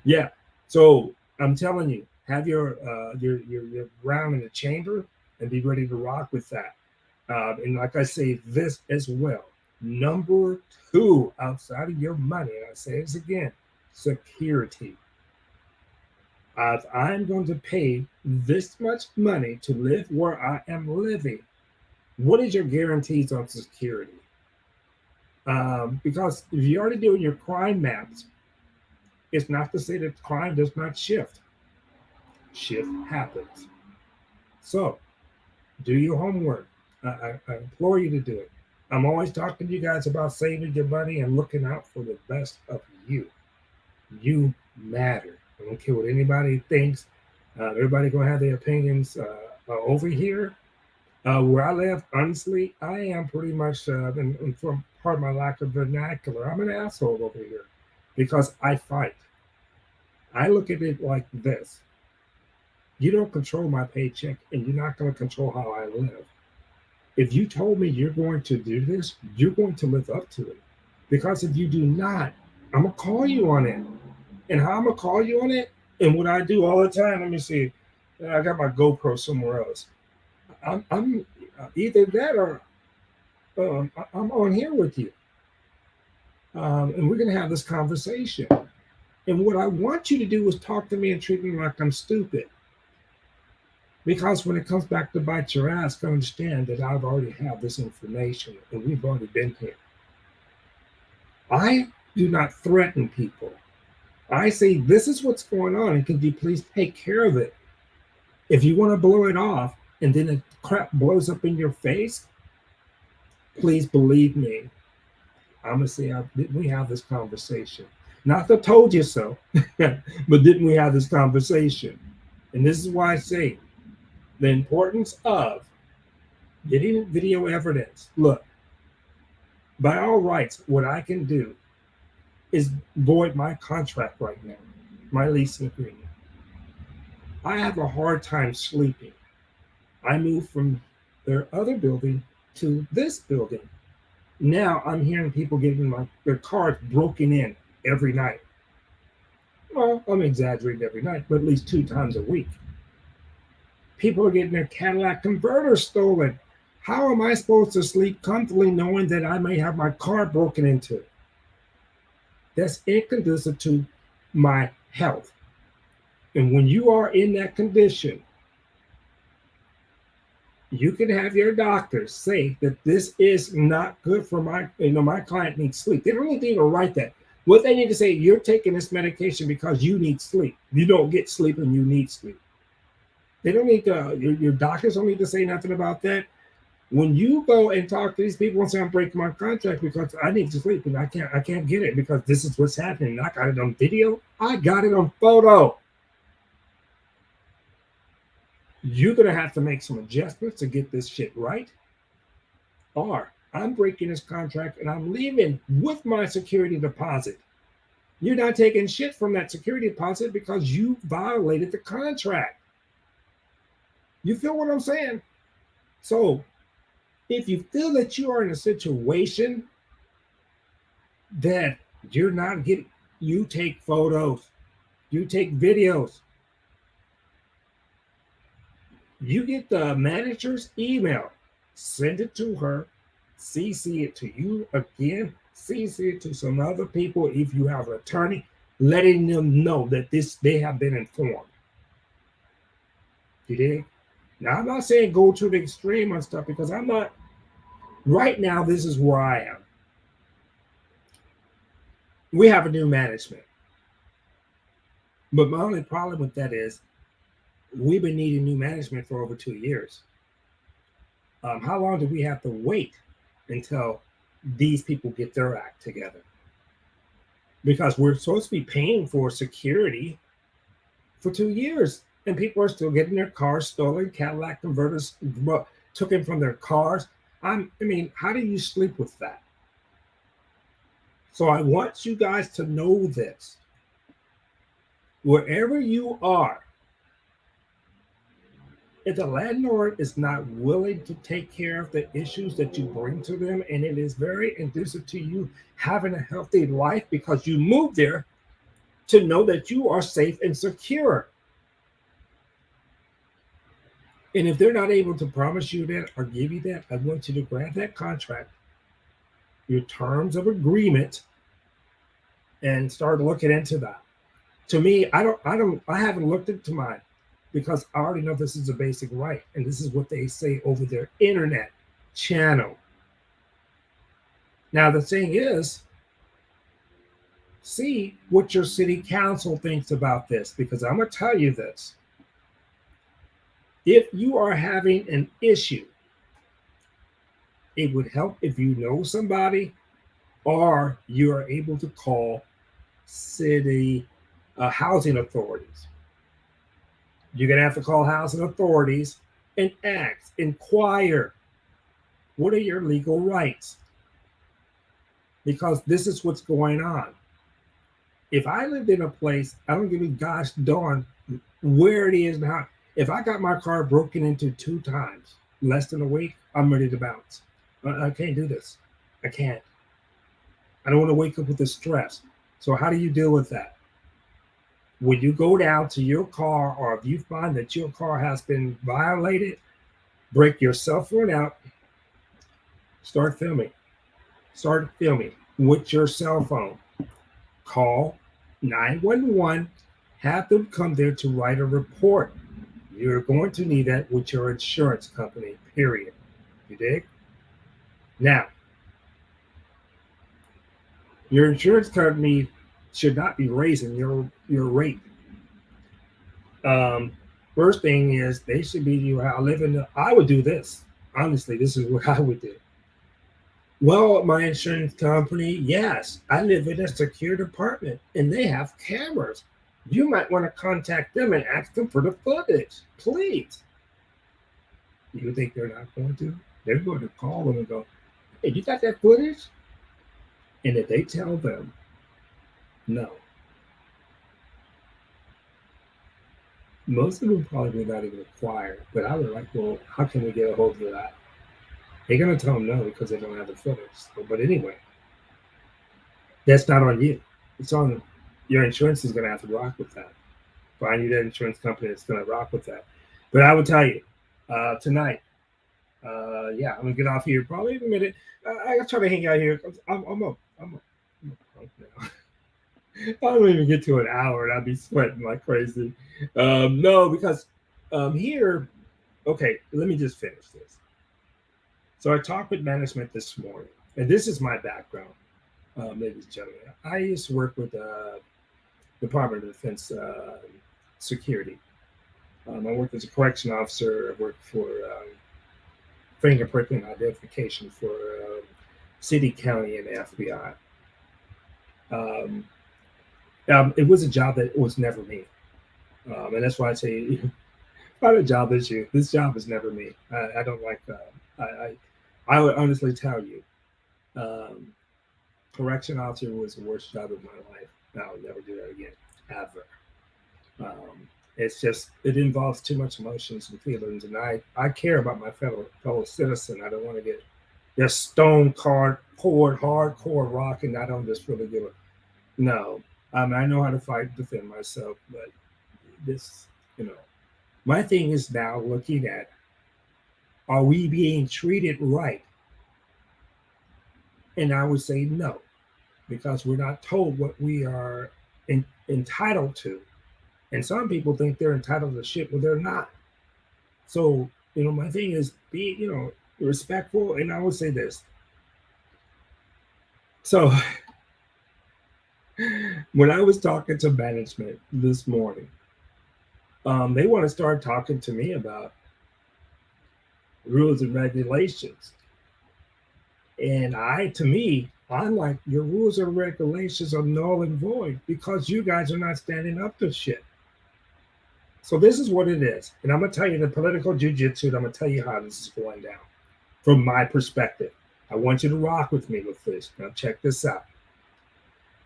yeah. So I'm telling you, have your round in the chamber and be ready to rock with that. And like I say, this as well. Number 2, outside of your money, and I say this again, security. If I'm going to pay this much money to live where I am living, what is your guarantees on security? Because if you're already doing your crime maps, it's not to say that crime does not shift. Shift happens. So do your homework. I implore you to do it. I'm always talking to you guys about saving your money and looking out for the best of you. You matter. I don't care what anybody thinks. Everybody gonna have their opinions over here. Where I live, honestly, I am pretty much, and from part of my lack of vernacular, I'm an asshole over here because I fight. I look at it like this: you don't control my paycheck, and you're not going to control how I live. If you told me you're going to do this, you're going to live up to it. Because if you do not, I'm gonna call you on it. And how I'm gonna call you on it, and what I do all the time. Let me see. I got my GoPro somewhere else. I'm either that or I'm on here with you, and we're gonna have this conversation. And what I want you to do is talk to me and treat me like I'm stupid. Because when it comes back to bite your ass, understand that I've already have this information and we've already been here. I do not threaten people. I say, this is what's going on, and can you please take care of it? If you want to blow it off and then the crap blows up in your face, please believe me. I'm going to say, didn't we have this conversation? Not that I told you so, but didn't we have this conversation? And this is why I say the importance of getting video evidence. Look, by all rights, what I can do is void my contract right now, my leasing agreement. I have a hard time sleeping. I moved from their other building to this building. Now I'm hearing people getting their cars broken in every night. Well, I'm exaggerating every night, but at least 2 times a week. People are getting their Cadillac converters stolen. How am I supposed to sleep comfortably knowing that I may have my car broken into? That's inconducive to my health. And when you are in that condition, you can have your doctor say that this is not good for my client needs sleep. They don't need to write that. What they need to say, you're taking this medication because you need sleep. You don't get sleep and you need sleep. They don't need to, your doctors don't need to say nothing about that. When you go and talk to these people and say, I'm breaking my contract because I need to sleep and I can't get it because this is what's happening. I got it on video. I got it on photo. You're going to have to make some adjustments to get this shit right, or I'm breaking this contract and I'm leaving with my security deposit. You're not taking shit from that security deposit because you violated the contract. You feel what I'm saying? So if you feel that you are in a situation that you're not getting, you take photos, you take videos, you get the manager's email, send it to her, CC it to you again, CC it to some other people if you have an attorney, letting them know that they have been informed. You dig? Now I'm not saying go to the extreme on stuff because I'm not right now. This is where I am. We have a new management. But my only problem with that is we've been needing new management for over 2 years. How long do we have to wait until these people get their act together? Because we're supposed to be paying for security for 2 years, and people are still getting their cars stolen. Cadillac converters took them from their cars. I mean, how do you sleep with that? So I want you guys to know this. Wherever you are, if the landlord is not willing to take care of the issues that you bring to them, and it is very conducive to you having a healthy life because you moved there to know that you are safe and secure. And if they're not able to promise you that or give you that, I want you to grab that contract, your terms of agreement, and start looking into that. To me, I haven't looked into mine because I already know this is a basic right, and this is what they say over their internet channel. Now the thing is, see what your city council thinks about this, because I'm going to tell you this. If you are having an issue, it would help if you know somebody or you are able to call city housing authorities. You're going to have to call housing authorities and ask, inquire, what are your legal rights? Because this is what's going on. If I lived in a place, I don't give a gosh darn where it is now. If I got my car broken into 2 times, less than a week, I'm ready to bounce. I can't do this. I can't. I don't want to wake up with the stress. So how do you deal with that? When you go down to your car, or if you find that your car has been violated, break your cell phone out, start filming. Start filming with your cell phone. Call 911, have them come there to write a report. You're going to need that with your insurance company, period. You dig? Now, your insurance company should not be raising your rate. First thing is they should be I would do this. Honestly, this is what I would do. Well, my insurance company, yes, I live in a secure apartment and they have cameras. You might want to contact them and ask them for the footage, please. You think they're not going to? They're going to call them and go, hey, you got that footage? And if they tell them no, most of them probably not even acquire. But I would like, well, how can we get a hold of that? They're going to tell them no because they don't have the footage. But anyway, that's not on you. It's on your insurance is going to have to rock with that. Find you that insurance company that's going to rock with that. But I would tell you tonight, yeah, I'm going to get off here probably in a minute. I try to hang out here. I'm a punk now. I don't even get to an hour and I'd be sweating like crazy. No, because here, okay, let me just finish this. So I talked with management this morning, and this is my background, ladies and gentlemen. I used to work with Department of Defense security. I worked as a correction officer. I worked for fingerprint and identification for city, county, and FBI. It was a job that was never me. And that's why I say Find a job this year. This job is never me. I don't like. I would honestly tell you, um, correction officer was the worst job of my life. I would never do that again, ever. It's just it involves too much emotions and feelings, and I care about my fellow citizen. I don't want to get just stone cold, poured hardcore rock, and I don't just really give a no. I know how to fight, defend myself, but this, you know, my thing is now looking at are we being treated right? And I would say no, because we're not told what we are entitled to. And some people think they're entitled to shit, but they're not. So, my thing is be, respectful. And I would say this. So, when I was talking to management this morning, they want to start talking to me about rules and regulations. And to me, I'm like, your rules and regulations are null and void because you guys are not standing up to shit. So this is what it is. And I'm going to tell you the political jujitsu, and I'm going to tell you how this is going down from my perspective. I want you to rock with me with this. Now check this out.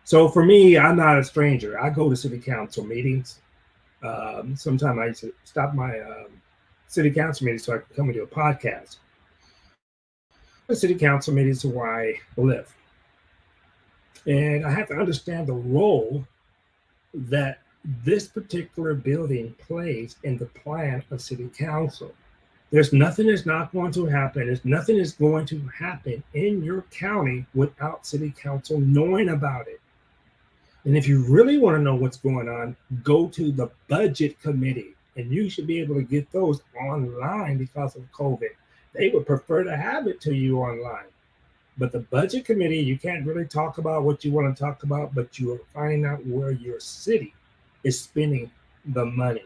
So for me, I'm not a stranger. I go to city council meetings. Sometimes I used to stop my city council meetings so I could come and do a podcast. The city council meetings is where I live. And I have to understand the role that this particular building plays in the plan of city council. There's nothing that's not going to happen. There's nothing that's going to happen in your county without city council knowing about it. And if you really want to know what's going on, go to the budget committee, and you should be able to get those online because of COVID. They would prefer to have it to you online. But the budget committee, you can't really talk about what you want to talk about, but you are finding out where your city is spending the money,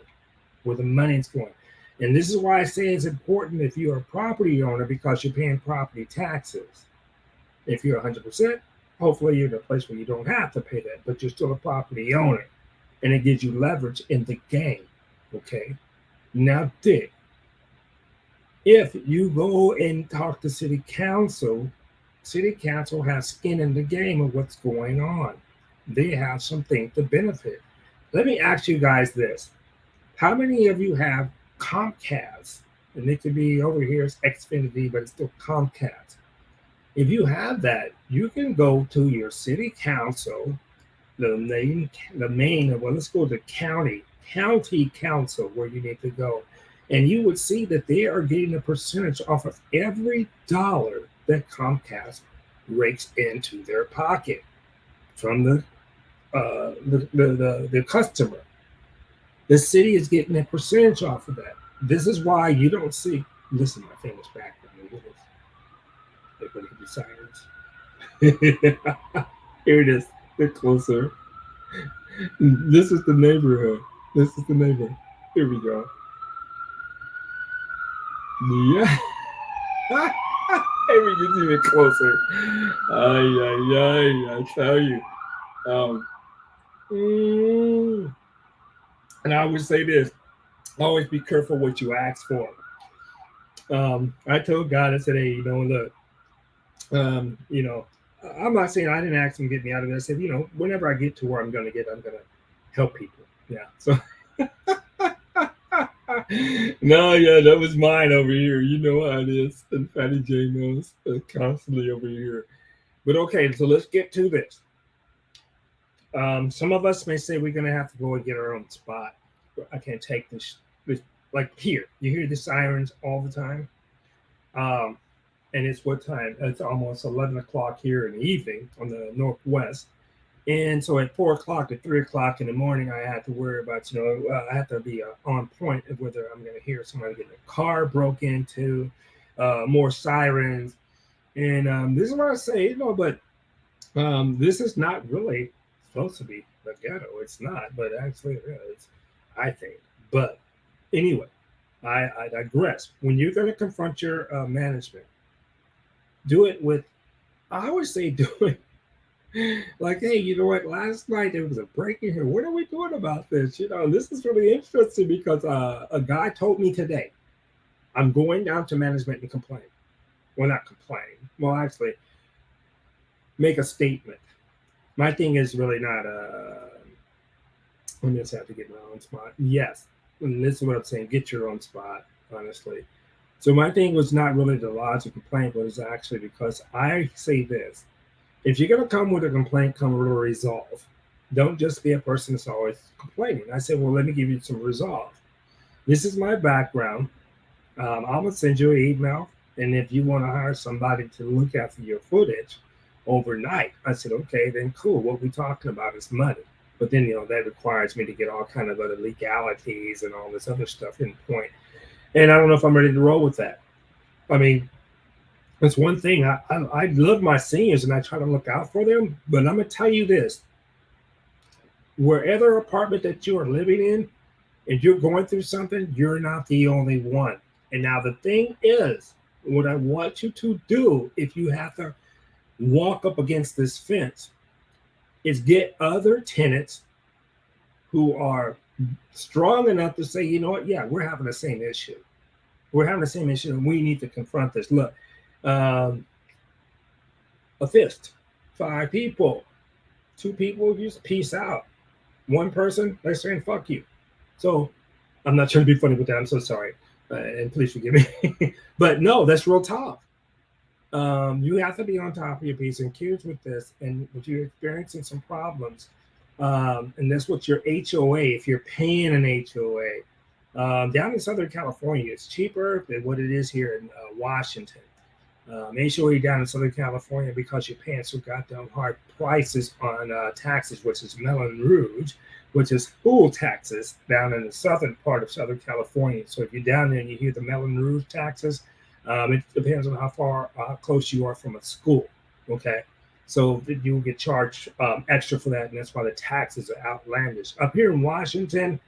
where the money is going. And this is why I say it's important if you're a property owner because you're paying property taxes. If you're 100%, hopefully you're in a place where you don't have to pay that, but you're still a property owner. And it gives you leverage in the game, okay? Now, Dick, if you go and talk to city council has skin in the game of what's going on. They have something to benefit. Let me ask you guys this. How many of you have Comcast? And it could be over here, it's Xfinity, but it's still Comcast. If you have that, you can go to your city council, well, let's go to county council where you need to go. And you would see that they are getting a percentage off of every dollar that Comcast rakes into their pocket from the customer. The city is getting a percentage off of that. This is why you don't see. Listen, my famous background. They're going to be sirens. Here it is. They're closer. This is the neighborhood. This is the neighborhood. Here we go. Yeah. Here we get even closer. I tell you. And I would say this: always be careful what you ask for. I told God, I said, "Hey, look, I'm not saying I didn't ask him to get me out of it. I said, whenever I get to where I'm going to help people." Yeah. So. No, yeah, that was mine over here. You know how it is. And Fatty J knows constantly over here. But okay, so let's get to this. Some of us may say we're going to have to go and get our own spot. I can't take this. Like here, you hear the sirens all the time. And it's what time? It's almost 11 o'clock here in the evening on the Northwest. And so at 4 o'clock to 3 o'clock in the morning, I had to worry about, I have to be on point of whether I'm going to hear somebody getting a car broke into, more sirens. And this is what I say, but this is not really supposed to be the ghetto. It's not, but actually it is, I think. But anyway, I digress. When you're going to confront your management, do it with, I always say do it Like, hey, you know what? Last night there was a break in here. What are we doing about this? This is really interesting because a guy told me today, I'm going down to management and complain. Well, not complain. Well, actually, make a statement. My thing is really not I just have to get my own spot. Yes, and this is what I'm saying. Get your own spot, honestly. So my thing was not really the lodge a complaint, but it's actually because I say this: if you're gonna come with a complaint, come with a resolve. Don't just be a person that's always complaining. I said, well, let me give you some resolve. This is my background. I'm gonna send you an email, and if you want to hire somebody to look after your footage overnight, I said, okay, then cool. What we talking about is money, but then that requires me to get all kind of other legalities and all this other stuff in point. And I don't know if I'm ready to roll with that. I mean, that's one thing. I love my seniors and I try to look out for them, but I'm gonna tell you this: wherever apartment that you are living in, if you're going through something, you're not the only one. And now the thing is, what I want you to do, if you have to walk up against this fence, is get other tenants who are strong enough to say, you know what, yeah, we're having the same issue. We're having the same issue and we need to confront this. Look, um, a fist, 5 people, 2 people, just peace out. One person, they're saying, fuck you. So I'm not trying to be funny with that. I'm so sorry. And please forgive me. But no, that's real tough. You have to be on top of your piece and cues with this. And if you're experiencing some problems, and that's what your HOA, if you're paying an HOA, down in Southern California, it's cheaper than what it is here in Washington. HOA down in Southern California, because you're paying so goddamn hard prices on taxes, which is Melon Rouge, which is school taxes down in the southern part of Southern California. So if you're down there and you hear the Melon Rouge taxes, it depends on how close you are from a school. Okay. So you will get charged extra for that. And that's why the taxes are outlandish. Up here in Washington,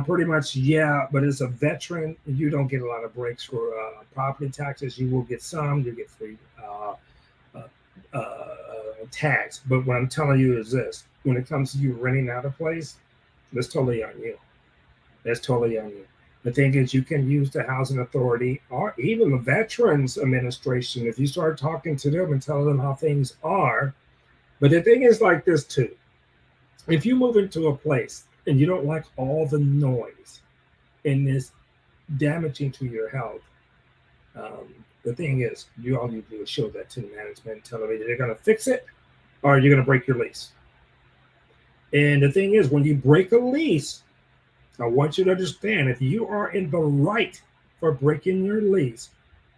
pretty much, yeah, but as a veteran, you don't get a lot of breaks for property taxes. You will get some, you get free uh, tax. But what I'm telling you is this: when it comes to you renting out a place, that's totally on you. That's totally on you. The thing is, you can use the housing authority or even the Veterans Administration if you start talking to them and telling them how things are. But the thing is like this too: if you move into a place and you don't like all the noise and it's damaging to your health, the thing is, all you do is show that to the management and tell them either they're going to fix it or you're going to break your lease. And the thing is, when you break a lease, I want you to understand, if you are in the right for breaking your lease,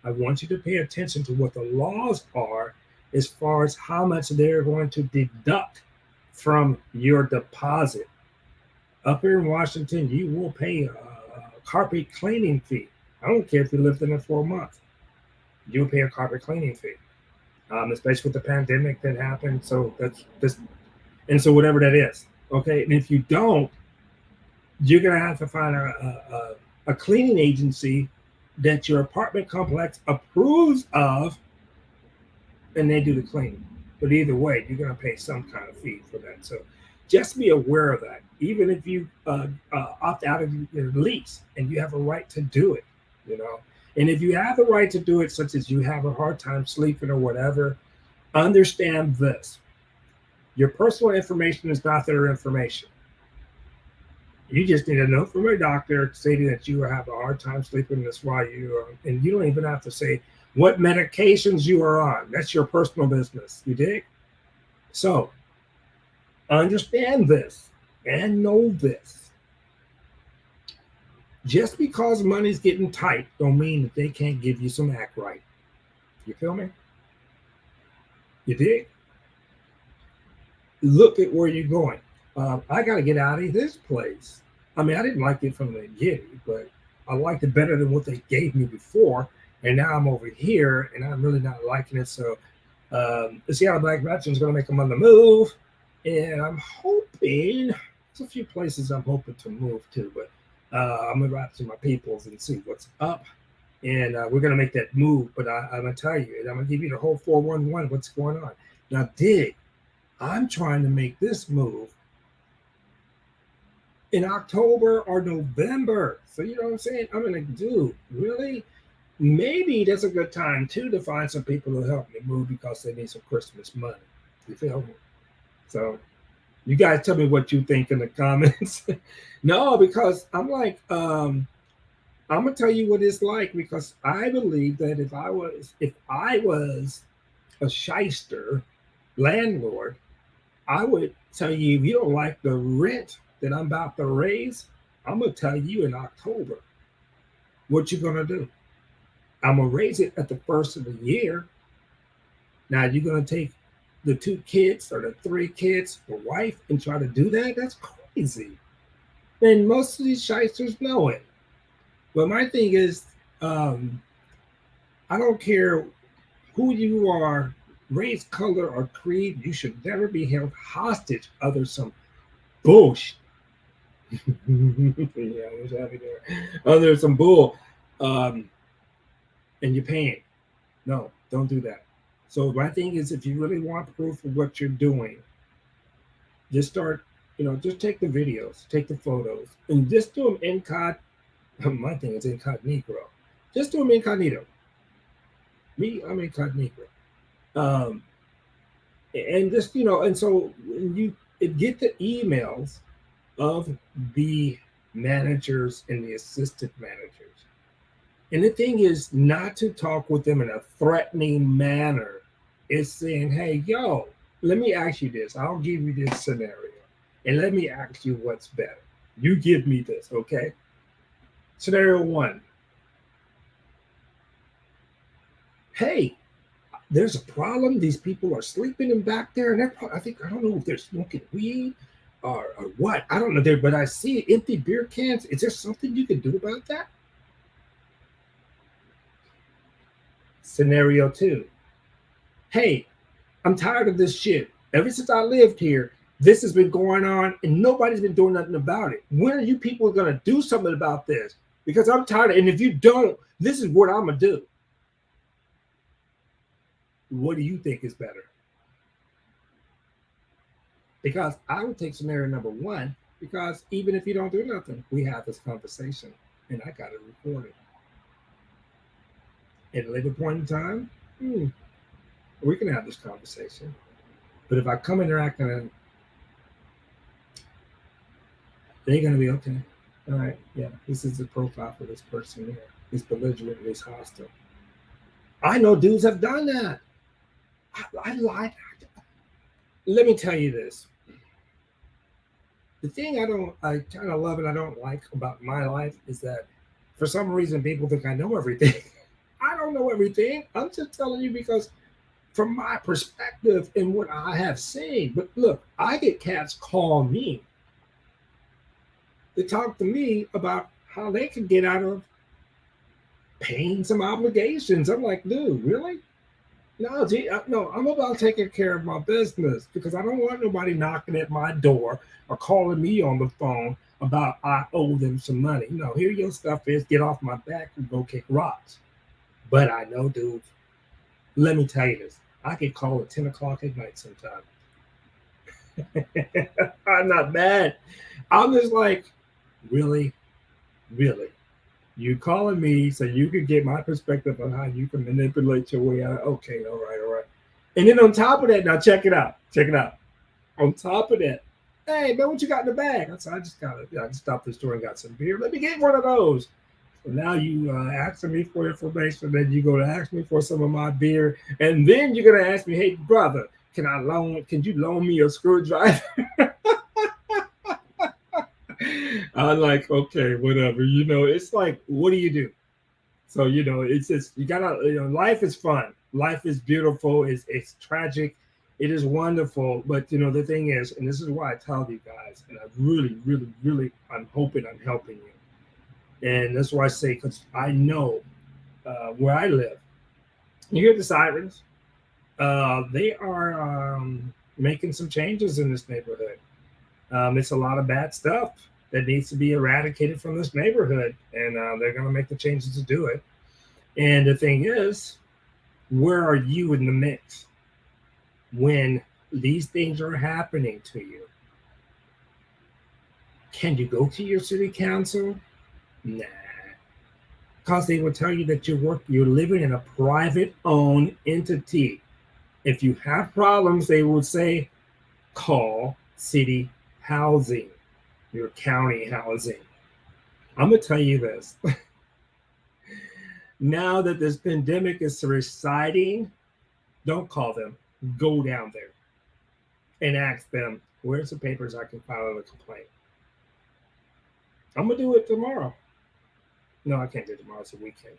I want you to pay attention to what the laws are as far as how much they're going to deduct from your deposit. Up here in Washington, you will pay a carpet cleaning fee. I don't care if you lived in it for a month. You'll pay a carpet cleaning fee, especially with the pandemic that happened. So that's this, and so whatever that is, okay. And if you don't, you're gonna have to find a cleaning agency that your apartment complex approves of, and they do the cleaning. But either way, you're gonna pay some kind of fee for that. So just be aware of that. Even if you opt out of your lease and you have a right to do it, you know. And if you have the right to do it, such as you have a hard time sleeping or whatever, understand this: your personal information is not their information. You just need a note from a doctor stating that you have a hard time sleeping. That's why you are, and you don't even have to say what medications you are on. That's your personal business. You dig? So understand this and know this. Just because money's getting tight don't mean that they can't give you some act right. You feel me? You dig? Look at where you're going. I got to get out of this place. I mean, I didn't like it from the beginning, but I liked it better than what they gave me before. And now I'm over here, and I'm really not liking it. So the Seattle Black Veterans going to make them on the move. And I'm hoping, there's a few places I'm hoping to move to, but I'm going to wrap to my peoples and see what's up. And we're going to make that move. But I'm going to tell you, and I'm going to give you the whole 411, what's going on. Now, dig. I'm trying to make this move in October or November. So you know what I'm saying? I'm like, dude, really? Maybe that's a good time too to find some people to help me move because they need some Christmas money. You feel me? So you guys tell me what you think in the comments. No, because I'm like, I'm gonna tell you what it's like because I believe that if I was a shyster landlord, I would tell you if you don't like the rent that I'm about to raise, I'm gonna tell you in October what you're gonna do. I'm gonna raise it at the first of the year. Now you're gonna take the two kids or the three kids, the wife, and try to do that? That's crazy. And most of these shysters know it. But my thing is, um, I don't care who you are, race, color, or creed, you should never be held hostage under some bullshit. Yeah, I was happy there. Under some bull. Um, and you're paying. No, don't do that. So my thing is, if you really want proof of what you're doing, just start. Just take the videos, take the photos, and just do them incog. My thing is incognito. Just do them incognito. Me, I'm incognito. Um, and just and so you get the emails of the managers and the assistant managers. And the thing is not to talk with them in a threatening manner. It's saying, hey, yo, let me ask you this. I'll give you this scenario. And let me ask you what's better. You give me this, okay? Scenario one. Hey, there's a problem. These people are sleeping in back there, and I don't know if they're smoking weed or what. I don't know there, but I see empty beer cans. Is there something you can do about that? Scenario two. Hey, I'm tired of this shit. Ever since I lived here, this has been going on, and nobody's been doing nothing about it. When are you people gonna do something about this? Because I'm tired of it. And if you don't, this is what I'm gonna do. What do you think is better? Because I would take scenario number one, because even if you don't do nothing, we have this conversation and I got it recorded. At a later point in time, we can have this conversation. But if I come in there acting, they're going to be okay. All right, yeah, this is the profile for this person here. He's belligerent, he's hostile. I know dudes have done that. I lied. Let me tell you this. The thing I kind of love and I don't like about my life is that for some reason people think I know everything. I don't know everything. I'm just telling you because from my perspective and what I have seen. But look, I get cats call me. They talk to me about how they can get out of paying some obligations. I'm like, dude, really? No, no, I'm about taking care of my business because I don't want nobody knocking at my door or calling me on the phone about I owe them some money. No, here your stuff is. Get off my back and go kick rocks. But I know, dude, let me tell you this. I get called at 10 o'clock at night sometimes. I'm not mad. I'm just like, really? Really? You calling me so you can get my perspective on how you can manipulate your way out. Okay, all right, all right. And then on top of that, now check it out. Check it out. On top of that, hey man, what you got in the bag? I said, I just stopped the store and got some beer. Let me get one of those. So now you asking me for information, then you go to ask me for some of my beer, and then you're gonna ask me, hey brother, can you loan me a screwdriver? I'm like, okay, whatever. It's like, what do you do? So it's just you gotta. Life is fun. Life is beautiful. It's tragic. It is wonderful. But the thing is, and this is why I tell you guys, and I really, really, really, I'm hoping I'm helping you. And that's why I say, because I know where I live. You hear the sirens. They are making some changes in this neighborhood. It's a lot of bad stuff that needs to be eradicated from this neighborhood, and they're going to make the changes to do it. And the thing is, where are you in the mix when these things are happening to you. Can you go to your city council? Nah, because they will tell you that you're living in a private owned entity. If you have problems, they will say, call city housing, your county housing. I'm going to tell you this. Now that this pandemic is receding, don't call them. Go down there and ask them, where's the papers I can file a complaint? I'm going to do it tomorrow. No, I can't do it tomorrow. It's a weekend.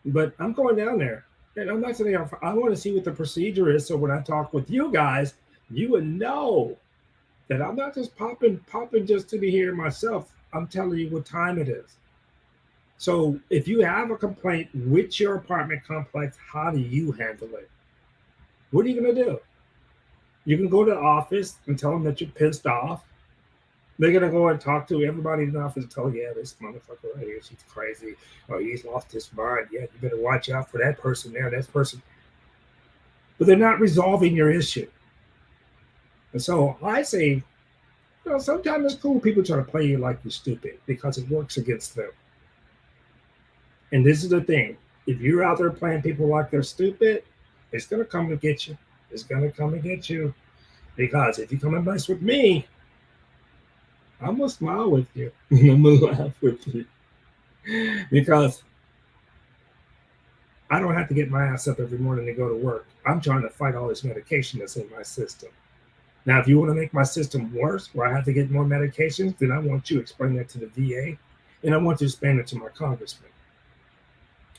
But I'm going down there. And I'm not saying I want to see what the procedure is. So when I talk with you guys, you would know that I'm not just popping just to be here myself. I'm telling you what time it is. So if you have a complaint with your apartment complex, how do you handle it? What are you going to do? You can go to the office and tell them that you're pissed off. They're going to go and talk to everybody in the office and tell, yeah, this motherfucker right here, she's crazy. Or he's lost his mind. Yeah, you better watch out for that person there, that person. But they're not resolving your issue. And so I say, sometimes it's cool people try to play you like you're stupid because it works against them. And this is the thing. If you're out there playing people like they're stupid, it's going to come and get you. It's going to come and get you. Because if you come and mess with me, I'm going to smile with you. I'm going to laugh with you. Because I don't have to get my ass up every morning to go to work. I'm trying to fight all this medication that's in my system. Now, if you want to make my system worse, where I have to get more medications, then I want you to explain that to the VA. And I want you to explain it to my congressman.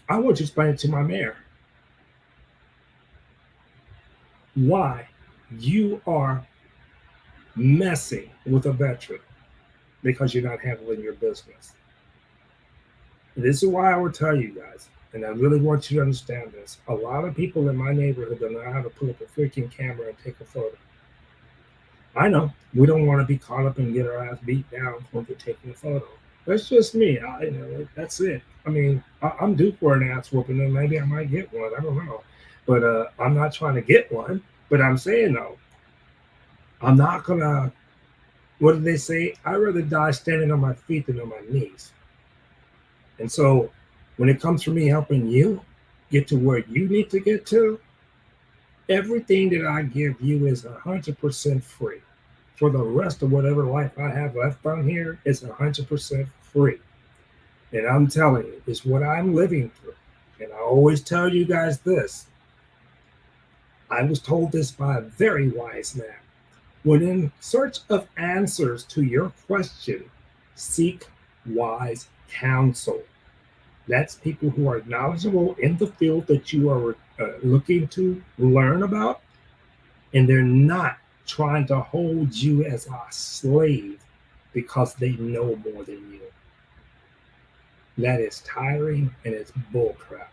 I want you to explain it to my mayor. Why you are messing with a veteran because you're not handling your business. And this is why I will tell you guys, and I really want you to understand this. A lot of people in my neighborhood don't know how to pull up a freaking camera and take a photo. I know we don't want to be caught up and get our ass beat down when we're taking a photo. That's just me. That's it. I mean, I'm due for an ass whooping, and maybe I might get one. I don't know. But I'm not trying to get one. But I'm saying, though, I'm not going to, what did they say? I'd rather die standing on my feet than on my knees. And so when it comes to me helping you get to where you need to get to, everything that I give you is 100% free. For the rest of whatever life I have left on here, it's 100% free. And I'm telling you, it's what I'm living through. And I always tell you guys this. I was told this by a very wise man. When in search of answers to your question, seek wise counsel. That's people who are knowledgeable in the field that you are looking to learn about, and they're not trying to hold you as a slave because they know more than you. That is tiring and it's bullcrap.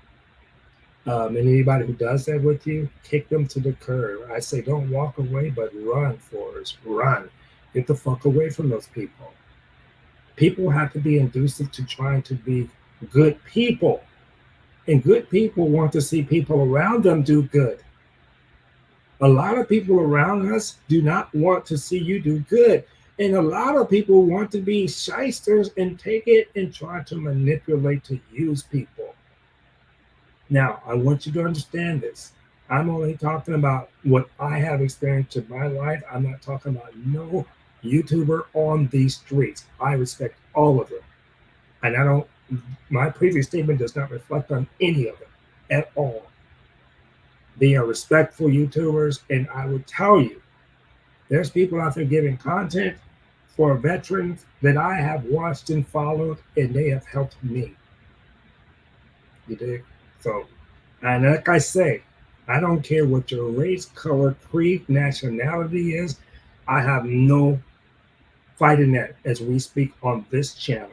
And anybody who does that with you, kick them to the curb. I say, don't walk away, but run, Forrest. Run. Get the fuck away from those people. People have to be inducive to trying to be good people. And good people want to see people around them do good. A lot of people around us do not want to see you do good. And a lot of people want to be shysters and take it and try to manipulate to use people. Now, I want you to understand this. I'm only talking about what I have experienced in my life. I'm not talking about no YouTuber on these streets. I respect all of them. And my previous statement does not reflect on any of them at all. They are respectful YouTubers, and I would tell you, there's people out there giving content for veterans that I have watched and followed, and they have helped me. You dig? So, and like I say, I don't care what your race, color, creed, nationality is. I have no fight in that as we speak on this channel.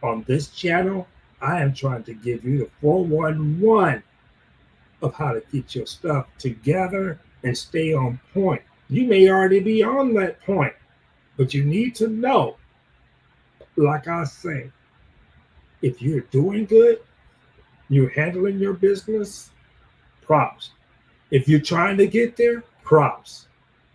On this channel, I am trying to give you the 411 of how to get your stuff together and stay on point. You may already be on that point, but you need to know, like I say, if you're doing good, you're handling your business, props. If you're trying to get there, props.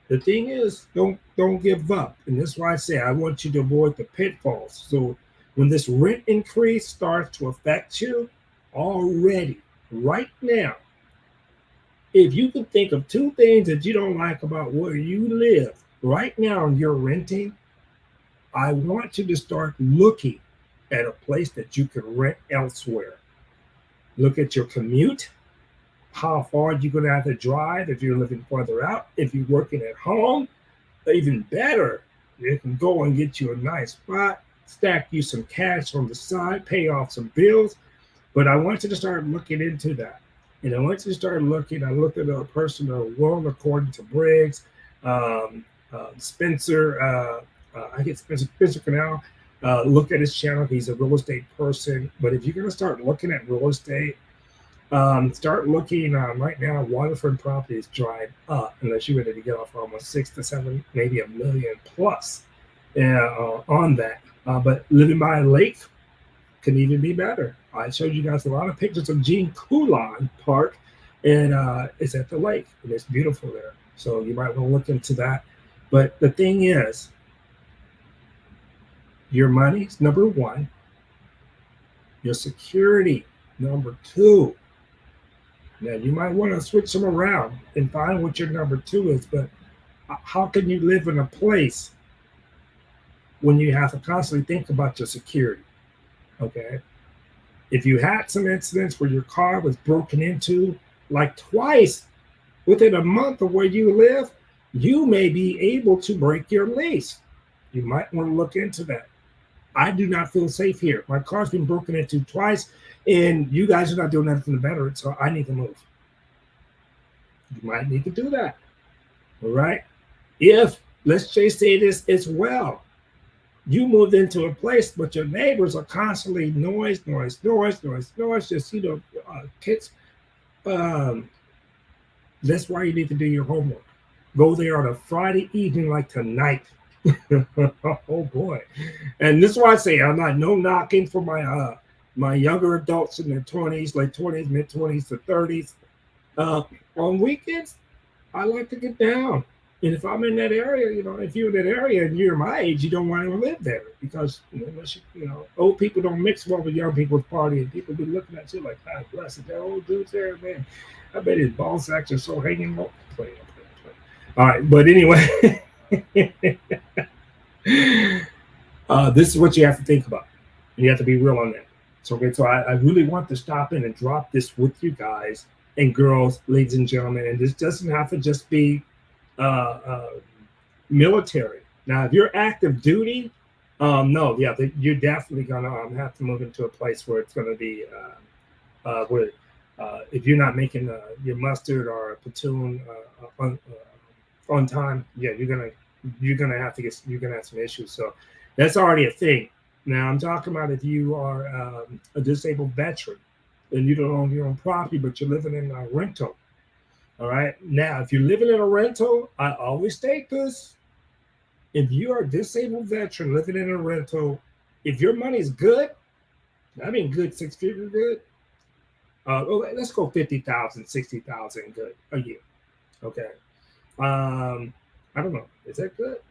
The thing is, don't give up. And that's why I say I want you to avoid the pitfalls. So when this rent increase starts to affect you already, right now, if you can think of two things that you don't like about where you live right now and you're renting, I want you to start looking at a place that you can rent elsewhere. Look at your commute, how far you're going to have to drive if you're living further out. If you're working at home, even better, you can go and get you a nice spot, stack you some cash on the side, pay off some bills. But I want you to start looking into that. And I want you to start looking. I looked at a personal world according to Briggs, Spencer. I get Spencer Canal. Look at his channel. He's a real estate person. But if you're going to start looking at real estate, start looking right now. Waterfront properties dried up unless you're ready to get off almost 6 to 7, maybe a million plus on that. But living by a lake can even be better. I showed you guys a lot of pictures of Gene Coulon Park, and it's at the lake, and it's beautiful there. So you might want to look into that. But the thing is, your money's number one, your security number two. Now you might want to switch them around and find what your number two is, but how can you live in a place when you have to constantly think about your security? Okay. If you had some incidents where your car was broken into like twice within a month of where you live, you may be able to break your lease. You might want to look into that. I do not feel safe here. My car's been broken into twice, and you guys are not doing anything to better it, so I need to move. You might need to do that. All right. If, let's just say this as well, you moved into a place, but your neighbors are constantly noise, just, kids. That's why you need to do your homework. Go there on a Friday evening like tonight. Oh boy. And this is why I say I'm not no knocking for my my younger adults in their 20s, late 20s, mid 20s to 30s. On weekends, I like to get down. And if I'm in that area, if you're in that area and you're my age, you don't want to live there because old people don't mix well with young people's party, and people be looking at you like, God bless it, that old dude's there, man. I bet his ball sacks are so hanging low. Play. All right, but anyway, this is what you have to think about, and you have to be real on that. So, okay, so I really want to stop in and drop this with you guys and girls, ladies and gentlemen, and this doesn't have to just be military. Now, if you're active duty, no, yeah, you're definitely gonna have to move into a place where it's gonna be where if you're not making your mustard or a platoon on time, yeah, you're gonna have some issues. So that's already a thing. Now I'm talking about if you are a disabled veteran and you don't own your own property, but you're living in a rental. All right. Now, if you're living in a rental, I always state this. If you are a disabled veteran living in a rental, if your money's good, I mean good, 6 figure good. Let's go 50,000, 60,000 good a year. Okay. I don't know. Is that good?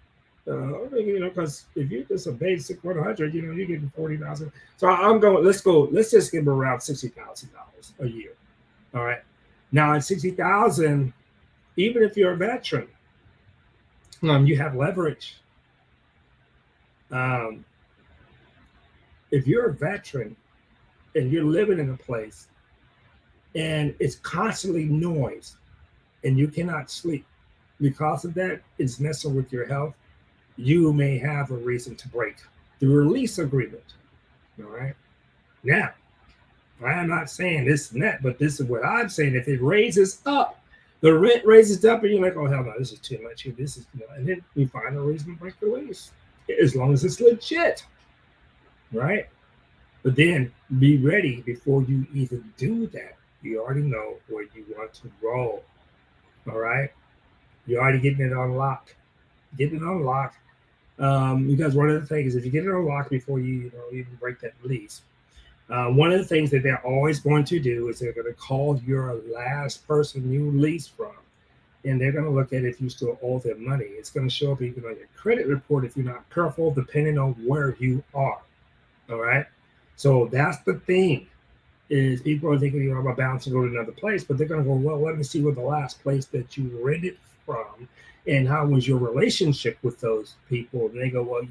Because if you just a basic 100, you're getting 40,000. So I'm going. Let's just give them around $60,000 a year. All right. Now at 60,000, even if you're a veteran, you have leverage. If you're a veteran and you're living in a place and it's constantly noise and you cannot sleep because of that, it's messing with your health, you may have a reason to break the release agreement. All right. Now, I am not saying this and that, but this is what I'm saying. If it raises up, the rent raises up, and you're like, oh, hell no, this is too much here. This is, and then you find a reason to break the lease, as long as it's legit, right? But then be ready before you even do that. You already know where you want to roll, all right? You're already getting it unlocked. Because one of the things, if you get it unlocked before you even break that lease, one of the things that they're always going to do is they're going to call your last person you lease from and they're going to look at if you still owe them money. It's going to show up even on your credit report if you're not careful, depending on where you are. All right. So that's the thing is people are thinking, I'm about to go to another place, but they're going to go, well, let me see what the last place that you rented from and how was your relationship with those people. And they go, well,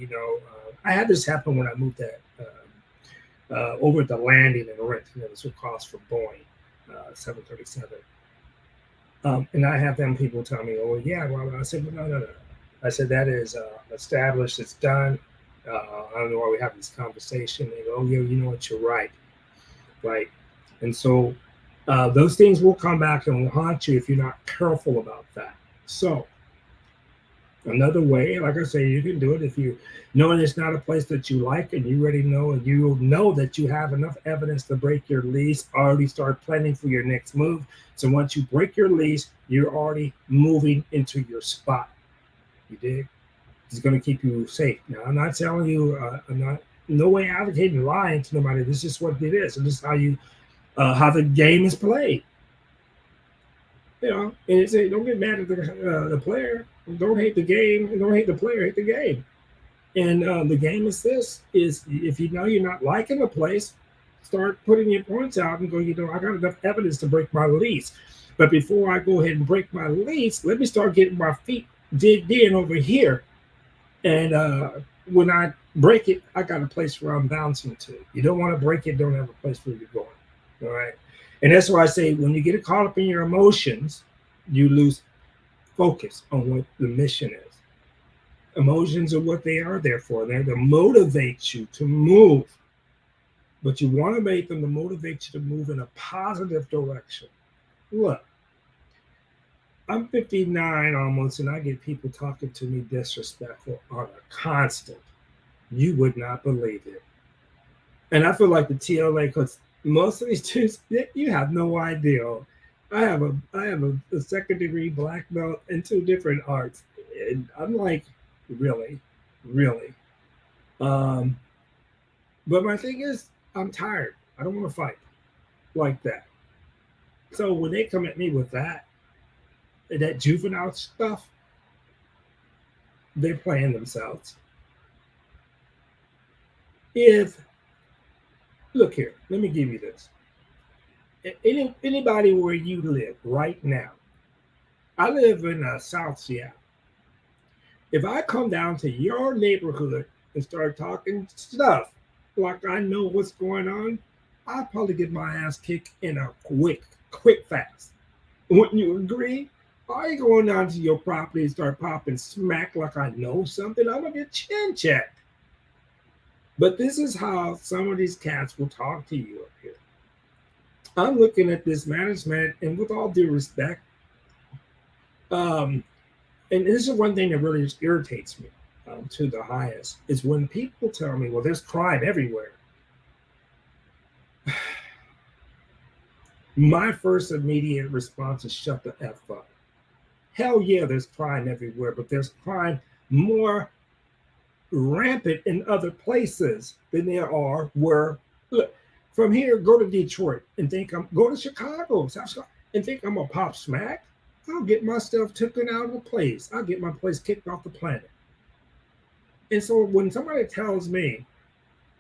I had this happen when I moved at over at the landing in Renton. It was across from Boeing 737. And I have them people tell me, oh, yeah, well, I said, well, no. I said, that is established, it's done. I don't know why we have this conversation. They go, oh, yeah, you know what, you're right. Right. And so those things will come back and will haunt you if you're not careful about that. So another way, like I say, you can do it if you know it's not a place that you like and you already know and you know that you have enough evidence to break your lease, already start planning for your next move. So once you break your lease, you're already moving into your spot. You dig? It's going to keep you safe. Now, I'm not telling you, I'm not no way advocating lying to nobody. This is what it is. And this is how the game is played. And it's don't get mad at the player. Don't hate the game. And don't hate the player. Hate the game. And the game is this: is if you know you're not liking a place, start putting your points out and go. I got enough evidence to break my lease. But before I go ahead and break my lease, let me start getting my feet digged in over here. And when I break it, I got a place where I'm bouncing to. You don't want to break it, don't have a place where you're going. All right. And that's why I say when you get caught up in your emotions, you lose focus on what the mission is. Emotions are what they are there for. They're to motivate you to move. But you want to make them to motivate you to move in a positive direction. Look, I'm 59 almost, and I get people talking to me disrespectful on a constant. You would not believe it. And I feel like the TLA, because most of these dudes, you have no idea. I have a second degree black belt in 2 different arts. And I'm like, really? But my thing is, I'm tired. I don't want to fight like that. So when they come at me with that juvenile stuff, they're playing themselves. Look here, let me give you this. Anybody where you live right now, I live in South Seattle. If I come down to your neighborhood and start talking stuff like I know what's going on, I'll probably get my ass kicked in a quick fast. Wouldn't you agree? Are you going down to your property and start popping smack like I know something? I'm gonna get chin checked. But this is how some of these cats will talk to you up here. I'm looking at this management, and with all due respect, and this is one thing that really just irritates me to the highest, is when people tell me, well, there's crime everywhere. My first immediate response is shut the F up. Hell yeah, there's crime everywhere, but there's crime more rampant in other places than there are where, look, from here, go to Detroit and go to Chicago, and think I'm gonna pop smack. I'll get my stuff taken out of the place. I'll get my place kicked off the planet. And so when somebody tells me,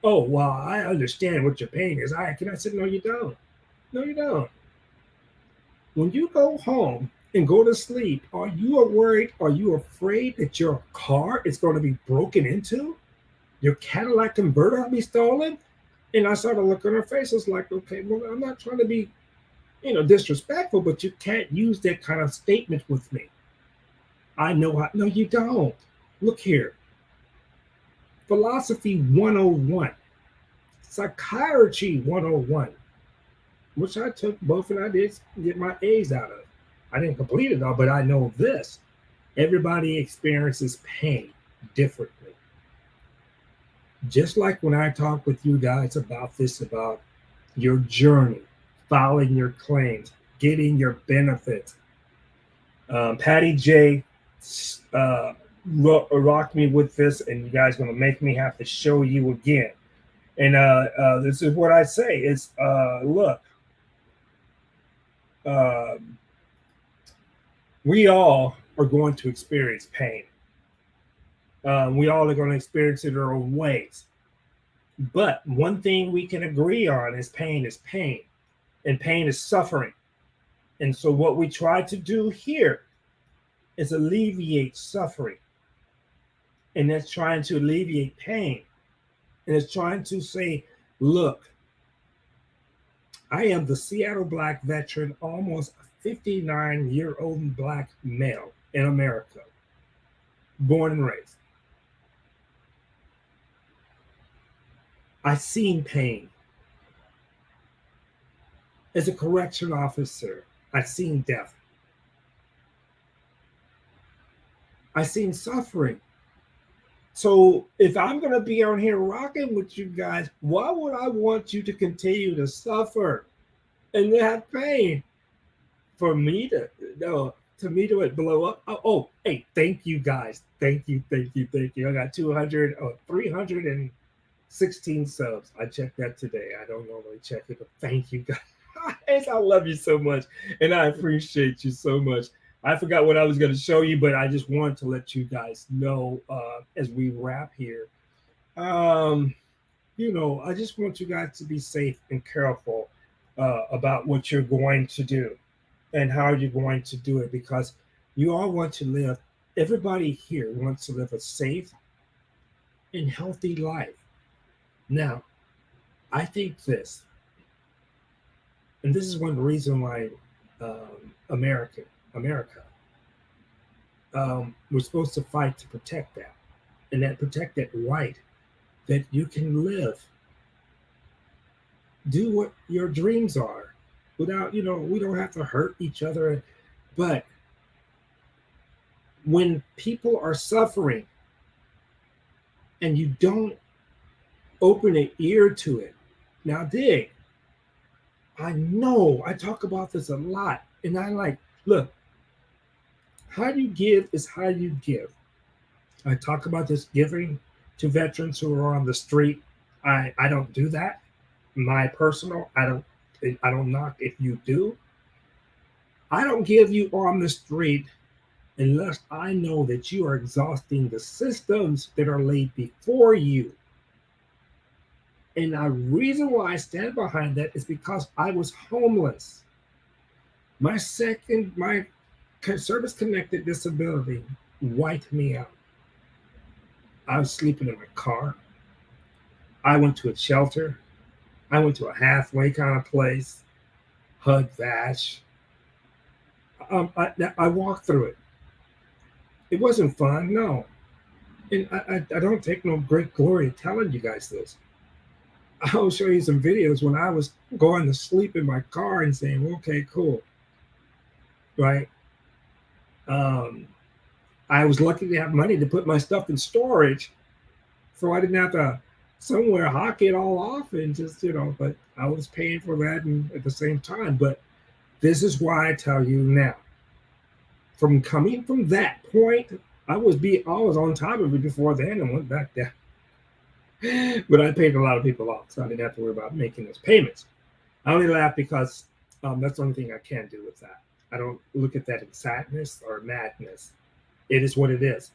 oh, well, I understand what your pain is, I said, no, you don't. No, you don't. When you go home and go to sleep, are you worried? Are you afraid that your car is going to be broken into? Your Cadillac converter will be stolen? And I started looking at her face. I was like, okay, well, I'm not trying to be, disrespectful, but you can't use that kind of statement with me. I know no, you don't. Look here. Philosophy 101. Psychiatry 101. Which I took both and I did get my A's out of. I didn't complete it all, but I know this. Everybody experiences pain differently. Just like when I talk with you guys about your journey, filing your claims, getting your benefits. Patty J rocked me with this, and you guys going to make me have to show you again. And this is what I say is, look, we all are going to experience pain. We all are going to experience it in our own ways. But one thing we can agree on is pain, and pain is suffering. And so, what we try to do here is alleviate suffering, and that's trying to alleviate pain, and it's trying to say, look, I am the Seattle Black veteran, almost 59-year-old Black male in America, born and raised. I've seen pain. As a correction officer, I've seen death. I've seen suffering. So if I'm going to be on here rocking with you guys, why would I want you to continue to suffer and have pain? For me to blow up. Oh, hey, thank you guys. Thank you. I got 316 subs. I checked that today. I don't normally check it, but thank you guys. I love you so much, and I appreciate you so much. I forgot what I was going to show you, but I just wanted to let you guys know as we wrap here. I just want you guys to be safe and careful about what you're going to do and how you're going to do it, because you all want to live, everybody here wants to live a safe and healthy life. Now, I think this, and this is one reason why America, we're supposed to fight to protect that, and that protect that right that you can live, do what your dreams are without, we don't have to hurt each other. But when people are suffering and you don't open an ear to it, now dig, I know I talk about this a lot, and look, how you give is how you give. I talk about this giving to veterans who are on the street. I don't do that. My personal, I don't knock if you do. I don't give you on the street unless I know that you are exhausting the systems that are laid before you. And the reason why I stand behind that is because I was homeless. My service-connected disability wiped me out. I was sleeping in my car. I went to a shelter. I went to a halfway kind of place, HUD Vash. I walked through it. It wasn't fun, no. And I don't take no great glory telling you guys this. I'll show you some videos when I was going to sleep in my car and saying, okay, cool. Right? I was lucky to have money to put my stuff in storage, so I didn't have to somewhere hawk it all off and just, but I was paying for that and at the same time. But this is why I tell you now, from coming from that point, I was on top of it before then and went back down. But I paid a lot of people off, so I didn't have to worry about making those payments. I only laugh because that's the only thing I can do with that. I don't look at that in sadness or madness. It is what it is.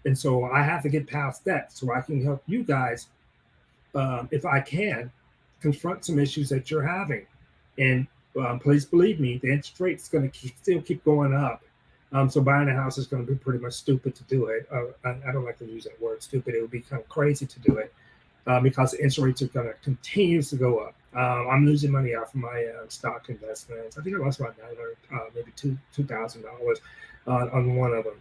And so I have to get past that so I can help you guys, if I can, confront some issues that you're having. And please believe me, the interest rate is going to still keep going up. So buying a house is going to be pretty much stupid to do it. I don't like to use that word, stupid. It would be kind of crazy to do it because the interest rates are going to continue to go up. I'm losing money off of my stock investments. I think I lost about maybe $2,000 on one of them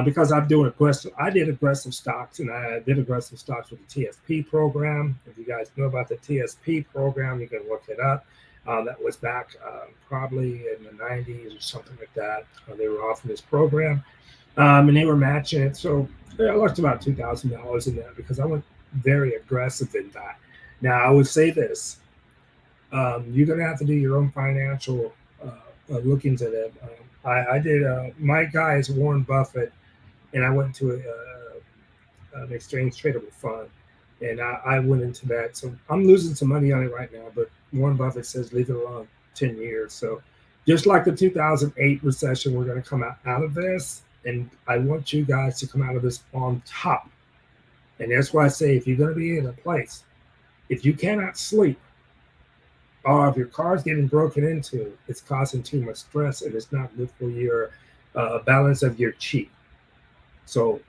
because I'm doing aggressive. I did aggressive stocks, and I did aggressive stocks with the TSP program. If you guys know about the TSP program, you can look it up. That was back probably in the 90s or something like that. They were offering this program, and they were matching it. So I lost about $2,000 in that because I went very aggressive in that. Now, I would say this. You're going to have to do your own financial look into that. I did. My guy is Warren Buffett, and I went to an exchange tradable fund, and I went into that. So I'm losing some money on it right now, but Warren Buffett says leave it alone 10 years. So Just like the 2008 recession, we're going to come out of this. And I want you guys to come out of this on top. And that's why I say, if you're going to be in a place, if you cannot sleep, or if your car's getting broken into, it's causing too much stress and it's not good for your balance of your chi. So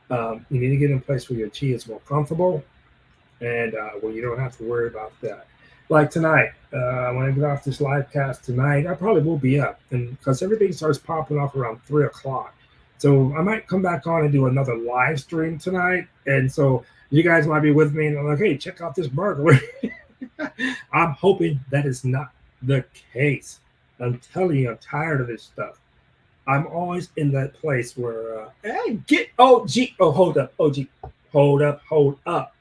you need to get in a place where your chi is more comfortable and where you don't have to worry about that. Like tonight, when I get off this live cast tonight, I probably will be up, and because everything starts popping off around 3 o'clock. So I might come back on and do another live stream tonight. And so you guys might be with me and I'm like, hey, check out this burger. I'm hoping that is not the case. I'm telling you, I'm tired of this stuff. I'm always in that place where, hey, get OG. Oh, hold up, OG. Hold up.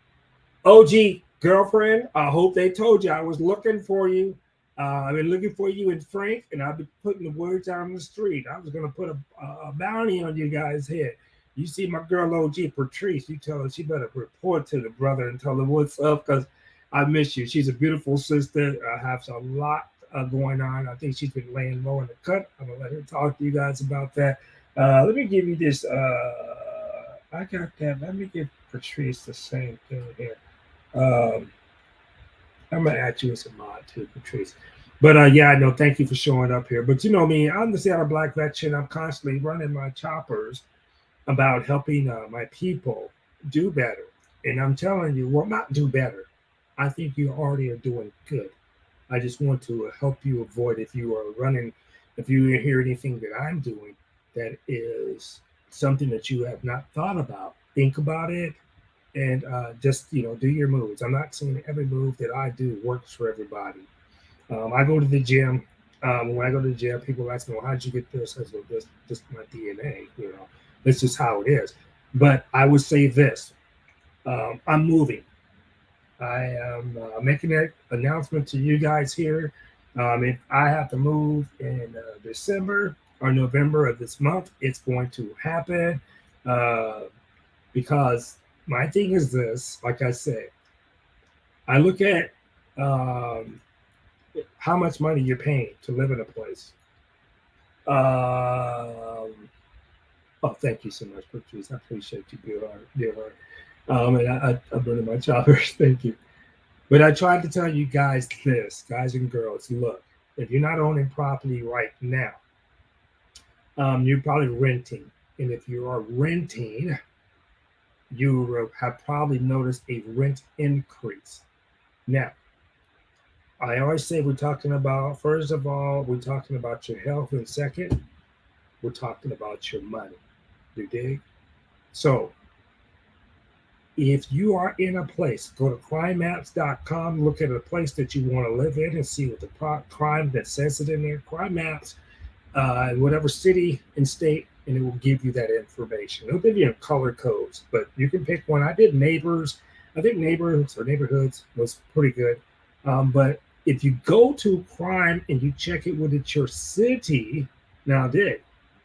OG girlfriend, I hope they told you I was looking for you. I've been looking for you and Frank, and I've been putting the words out on the street. I was going to put a bounty on you guys' head. You see my girl OG Patrice, you tell her she better report to the brother and tell her what's up, because I miss you. She's a beautiful sister. I have a lot going on. I think she's been laying low in the cut. I'm going to let her talk to you guys about that. Let me give you this. I got that. Let me give Patrice the same thing here. I'm gonna add you as a mod too, Patrice. But yeah, I know. Thank you for showing up here. But you know me, I'm the Seattle Black Veteran. I'm constantly running my choppers about helping my people do better. And I'm telling you, well, not do better. I think you already are doing good. I just want to help you avoid, if you are running, if you hear anything that I'm doing that is something that you have not thought about, think about it and just do your moves. I'm not saying every move that I do works for everybody. I go to the gym. When I go to the gym, people ask me, "Well, how'd you get this?" I said, "Just my DNA. It's just how it is." But I would say this: I'm moving. I am making an announcement to you guys here. If I have to move in December or November of this month, it's going to happen because my thing is this. Like I said, I look at how much money you're paying to live in a place. Oh, thank you so much, Patrice. I appreciate you, dear heart. And I'm running my choppers. Thank you. But I tried to tell you guys this, guys and girls. Look, if you're not owning property right now, you're probably renting. And if you are renting, you have probably noticed a rent increase. Now, I always say we're talking about, first of all, we're talking about your health, and second, we're talking about your money. You dig? So, if you are in a place, go to crimemaps.com, look at a place that you want to live in and see what the crime that says it in there. Crime Maps, whatever city and state, and it will give you that information. It'll give you color codes, but you can pick one. I did Neighbors. I think Neighbors or Neighborhoods was pretty good. But if you go to crime and you check it with your city, now I did.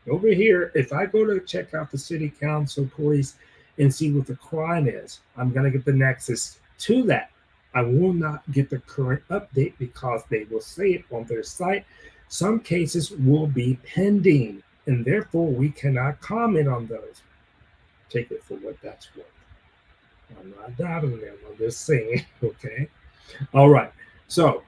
Over here, if I go to check out the city council, police, and see what the crime is, I'm going to get the nexus to that. I will not get the current update because they will say it on their site. Some cases will be pending, and therefore we cannot comment on those. Take it for what that's worth. I'm not doubting them. I'm just saying, okay? All right. So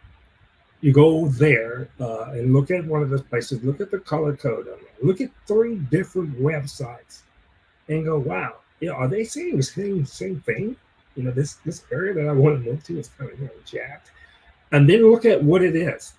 you go there and look at one of those places. Look at the color code on there. Look at 3 different websites and go, wow. Are they saying the same thing? This area that I want to move to is kind of jacked. And then look at what it is.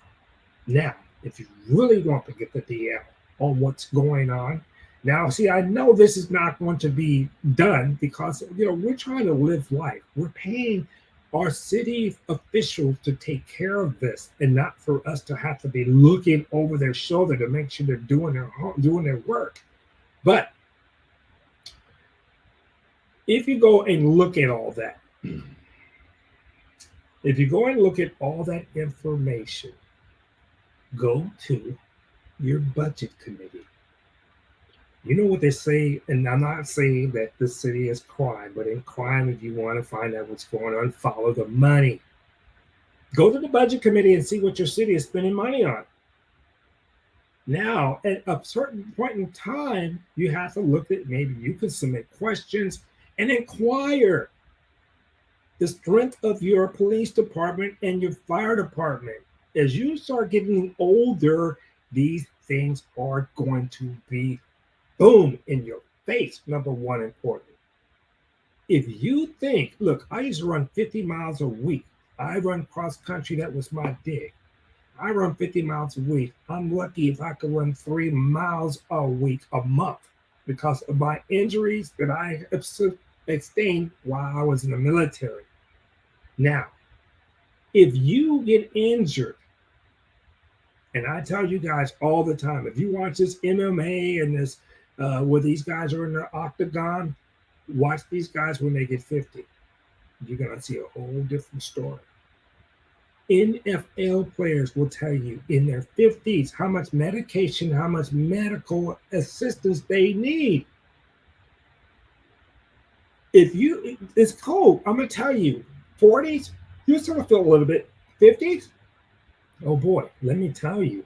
Now, if you really want to get the DL on what's going on, now, see, I know this is not going to be done because, we're trying to live life. We're paying our city officials to take care of this and not for us to have to be looking over their shoulder to make sure they're doing their work. But if you go and look at all that, if you go and look at all that information, go to your budget committee. You know what they say, and I'm not saying that the city is crime, but in crime, if you want to find out what's going on, follow the money. Go to the budget committee and see what your city is spending money on. Now, at a certain point in time, you have to look at maybe you can submit questions and inquire the strength of your police department and your fire department. As you start getting older, these things are going to be boom in your face. Number one, important. If you think, look, I used to run 50 miles a week. I run cross country. That was my dig. I run 50 miles a week. I'm lucky if I could run 3 miles a week a month because of my injuries that I have sustained while I was in the military. Now, if you get injured, and I tell you guys all the time, if you watch this MMA and this where these guys are in the octagon, watch these guys when they get 50. You're gonna see a whole different story. NFL players will tell you in their 50s how much medication, how much medical assistance they need. If you, it's cold. I'm gonna tell you, 40s, you sort of feel a little bit. 50s, oh boy, let me tell you,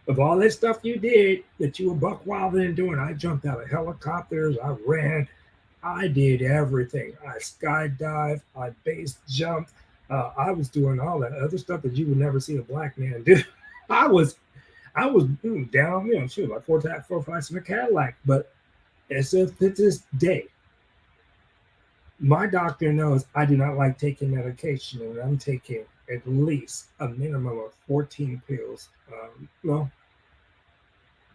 of all that stuff you did that you were buck wild in doing, I jumped out of helicopters, I ran, I did everything. I skydived, I base jumped, I was doing all that other stuff that you would never see a black man do. I was, I was down, shoot, like four flights in a Cadillac. But as if to this day, my doctor knows I do not like taking medication, and I'm taking at least a minimum of 14 pills. Well,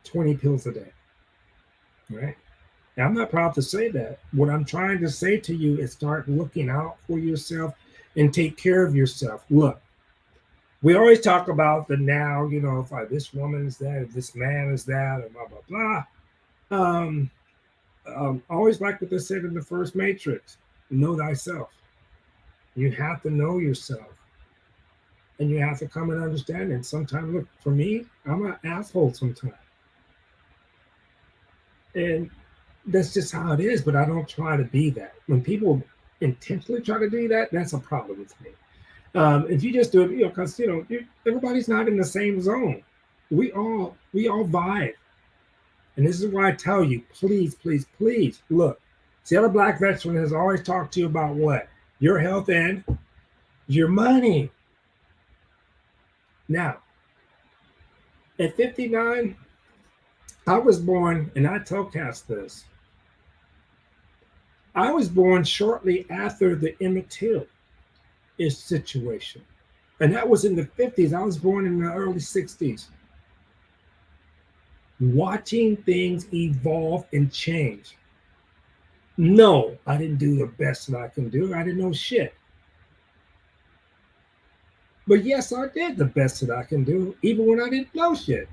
20 pills a day. Right? Now, I'm not proud to say that. What I'm trying to say to you is start looking out for yourself and take care of yourself. Look, we always talk about the now, if this woman is that, if this man is that, and blah, blah, blah. Always like what they said in the first Matrix, know thyself. You have to know yourself. And you have to come and understand it. Sometimes, look, for me, I'm an asshole sometimes. And that's just how it is, but I don't try to be that. When people intentionally try to do that, that's a problem with me. If you just do it, because everybody's not in the same zone. We all vibe, and this is why I tell you, please, please, please, look. Seattle Black Veteran has always talked to you about what? Your health and your money. Now, at 59, I was born, and I tell cats this. I was born shortly after the Emmett Till situation. And that was in the 50s. I was born in the early 60s. Watching things evolve and change. No, I didn't do the best that I can do. I didn't know shit. But yes, I did the best that I can do, even when I didn't know shit.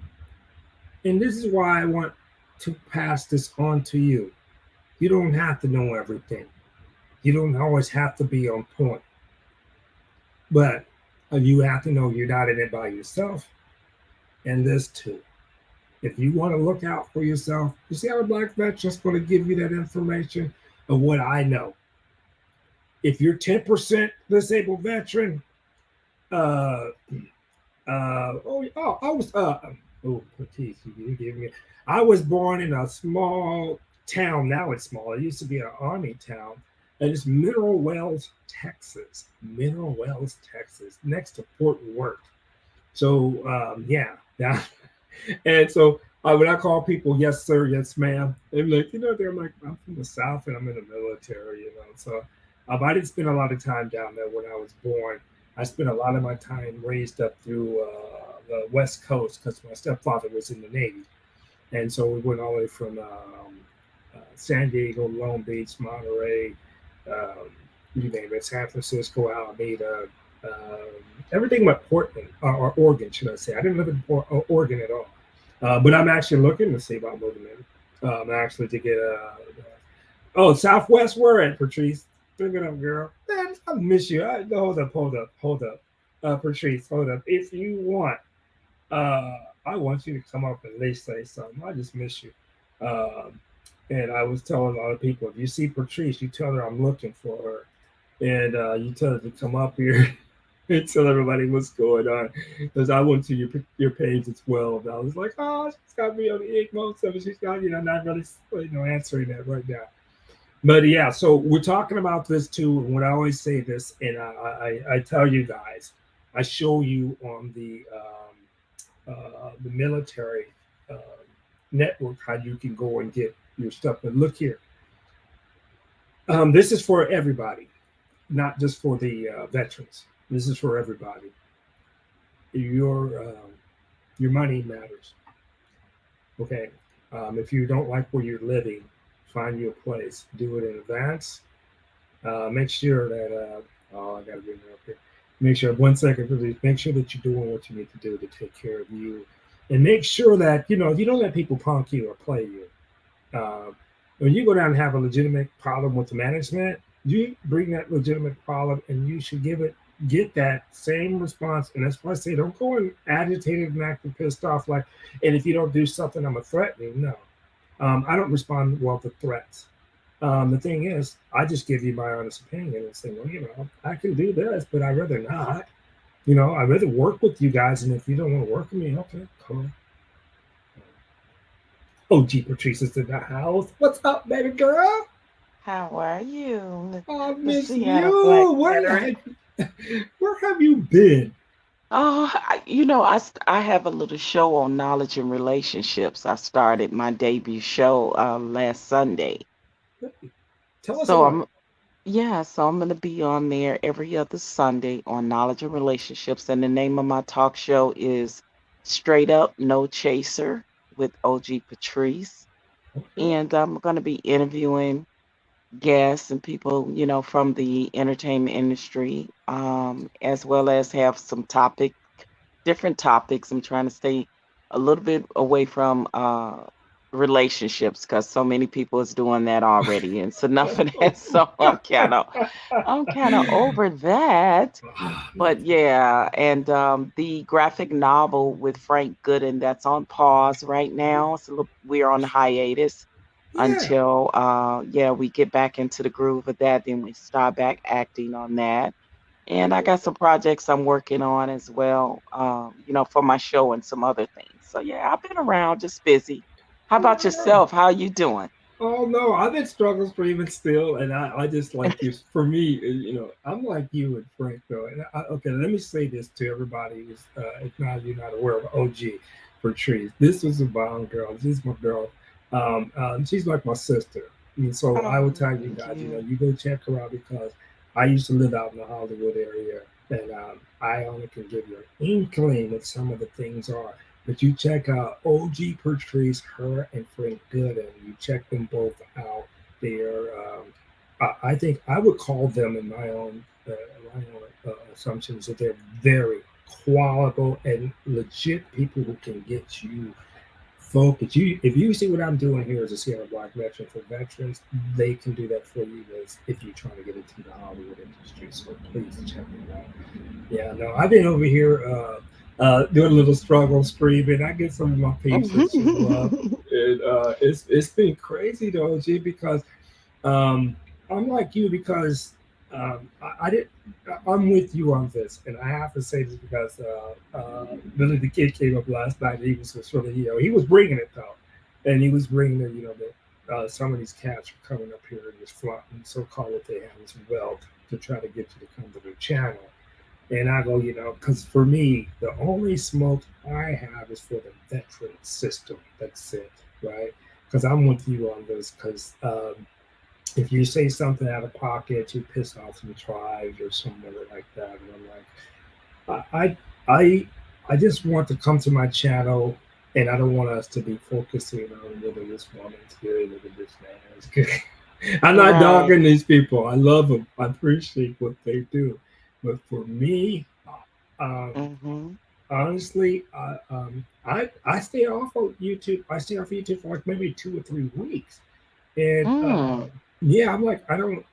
And this is why I want to pass this on to you. You don't have to know everything. You don't always have to be on point. But you have to know you're not in it by yourself. And this too. If you want to look out for yourself, you see how a Black Veteran's going to give you that information of what I know. If you're 10% disabled veteran, I was born in a small town. Now it's small. It used to be an army town. And it's Mineral Wells, Texas. Mineral Wells, Texas, next to Fort Worth. So, yeah. And so when I call people, yes, sir, yes, ma'am, they're like, they're like, I'm from the South and I'm in the military, So I didn't spend a lot of time down there when I was born. I spent a lot of my time raised up through the West Coast because my stepfather was in the Navy. And so we went all the way from San Diego, Long Beach, Monterey, you name it, San Francisco, Alameda, everything but Portland, or Oregon, should I say. I didn't live in Oregon at all. But I'm actually looking to see about moving in. Actually to get Southwest, where at, Patrice? Bring it up, girl. Man, I miss you. Hold up. Patrice, hold up. If you want, I want you to come up and at least say something. I just miss you. And I was telling a lot of people, if you see Patrice, you tell her I'm looking for her. And you tell her to come up here. and tell everybody what's going on. Because I went to your page as well, and I was like, oh, she's got me on the IGMO, so she's got not really answering that right now. But yeah, so we're talking about this too. And what I always say this, and I tell you guys, I show you on the military uh, network how you can go and get your stuff. But look here, this is for everybody, not just for the veterans. This is for everybody. Your money matters. Okay, if you don't like where you're living, find you a place. Do it in advance. Make sure that oh, I gotta bring it up here. Make sure 1 second, please. Make sure that you're doing what you need to do to take care of you, and make sure that you don't let people punk you or play you. Uh, when you go down and have a legitimate problem with the management, you bring that legitimate problem, and you should get that same response. And that's why I say don't go and agitated and acting pissed off like, and if you don't do something, I'm a threatening. No, I don't respond well to threats. The thing is, I just give you my honest opinion and say, well, I can do this, but I'd rather not. I'd rather work with you guys, and if you don't want to work with me, okay, cool. OG Patrice is in the house. What's up, baby girl? How are you, I the miss Seattle Black you. veteran? Where have you been? Oh, I have a little show on knowledge and relationships. I started my debut show last Sunday. Tell us So about it. I'm gonna be on there every other Sunday on knowledge and relationships. And the name of my talk show is Straight Up No Chaser with OG Patrice. Okay. And I'm gonna be interviewing guests and people, from the entertainment industry, as well as have some different topics. I'm trying to stay a little bit away from relationships because so many people is doing that already, and so enough of that. So I'm kind of over that. But yeah, and the graphic novel with Frank Gooden that's on pause right now. We're on hiatus Yeah. until we get back into the groove of that. Then we start back acting on that. And I got some projects I'm working on as well, for my show and some other things. So yeah, I've been around, just busy. How about Yeah. yourself? How you doing? Oh no, I've been struggling for even still, and I just like you. For me, I'm like you and Frank though. And okay, let me say this to everybody who's if not you're not aware of OG for trees. This was a Bond girl. This is my girl. She's like my sister. And so I Oh, would tell you thank guys, you. you go check her out because I used to live out in the Hollywood area, and I only can give you an inkling what some of the things are. But you check out OG Patrice, her and Frank Gooden. You check them both out. They're, I think I would call them in my own assumptions that they're very qualified and legit people who can get you focused. If you see what I'm doing here as a Sierra Black veteran for veterans, they can do that for you as if you're trying to get into the Hollywood industry. So please check it out. Yeah, no, I've been over here doing a little struggle streaming. I get some of my peeps and some love. And it's been crazy though, G, because um, I'm like you because I did. I'm with you on this, and I have to say this because Billy the Kid came up last night. And he was sort of he was bringing it though, and he was bringing it. That some of these cats are coming up here and just flaunting so-called what they have as wealth to try to get you to come to their channel. And I go, because for me, the only smoke I have is for the veteran system. That's it, right? Because I'm with you on this. Because if you say something out of pocket, you piss off some tribes or somebody like that. And I'm like, I just want to come to my channel, and I don't want us to be focusing on whether this woman's good, whether this man is good. I'm not Right. dogging these people. I love them. I appreciate what they do. But for me, um, Mm-hmm. honestly, I stay off of YouTube. I stay off YouTube for like maybe 2 or 3 weeks, and Mm. yeah, I'm like, I'm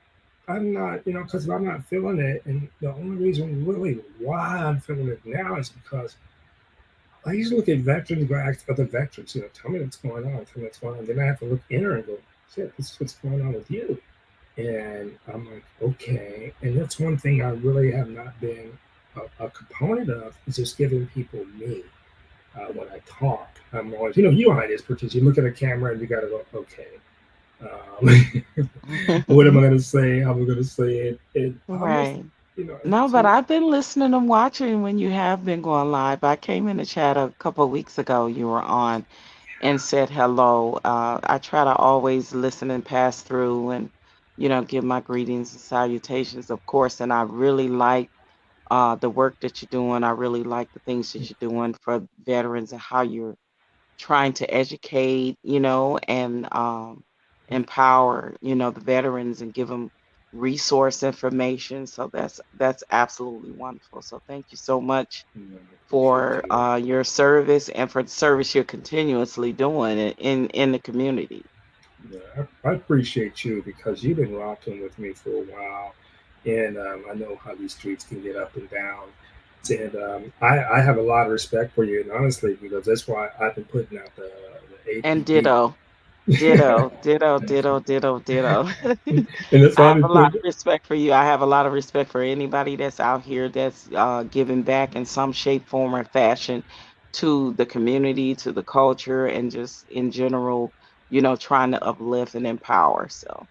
not, because I'm not feeling it. And the only reason really why I'm feeling it now is because I used to look at veterans and go ask other veterans, tell me what's going on, tell me what's going on. Then I have to look inner and go, shit, this is what's going on with you. And I'm like, okay. And that's one thing I really have not been. a component of is just giving people me. When I talk, I'm always, you know how it is, because you look at a camera and you got to go, okay, what am I going to say? How am I going to say it? And almost, Right. No, but to, I've been listening and watching when you have been going live. I came in the chat a couple of weeks ago. You were on and said hello. I try to always listen and pass through and, give my greetings and salutations, of course. And I really like the work that you're doing. I really like the things that you're doing for veterans and how you're trying to educate, and empower, the veterans and give them resource information. So that's absolutely wonderful. So thank you so much I appreciate for you. your service and for the service you're continuously doing in the community. Yeah, I appreciate you because you've been rocking with me for a while, and I know how these streets can get up and down. And I have a lot of respect for you, and honestly, because that's why I've been putting out the And APB. ditto, ditto, ditto, ditto, ditto, ditto. And that's I why I've have been a lot putting. of respect for you. I have a lot of respect for anybody that's out here that's giving back in some shape, form, or fashion to the community, to the culture, and just in general, trying to uplift and empower. So,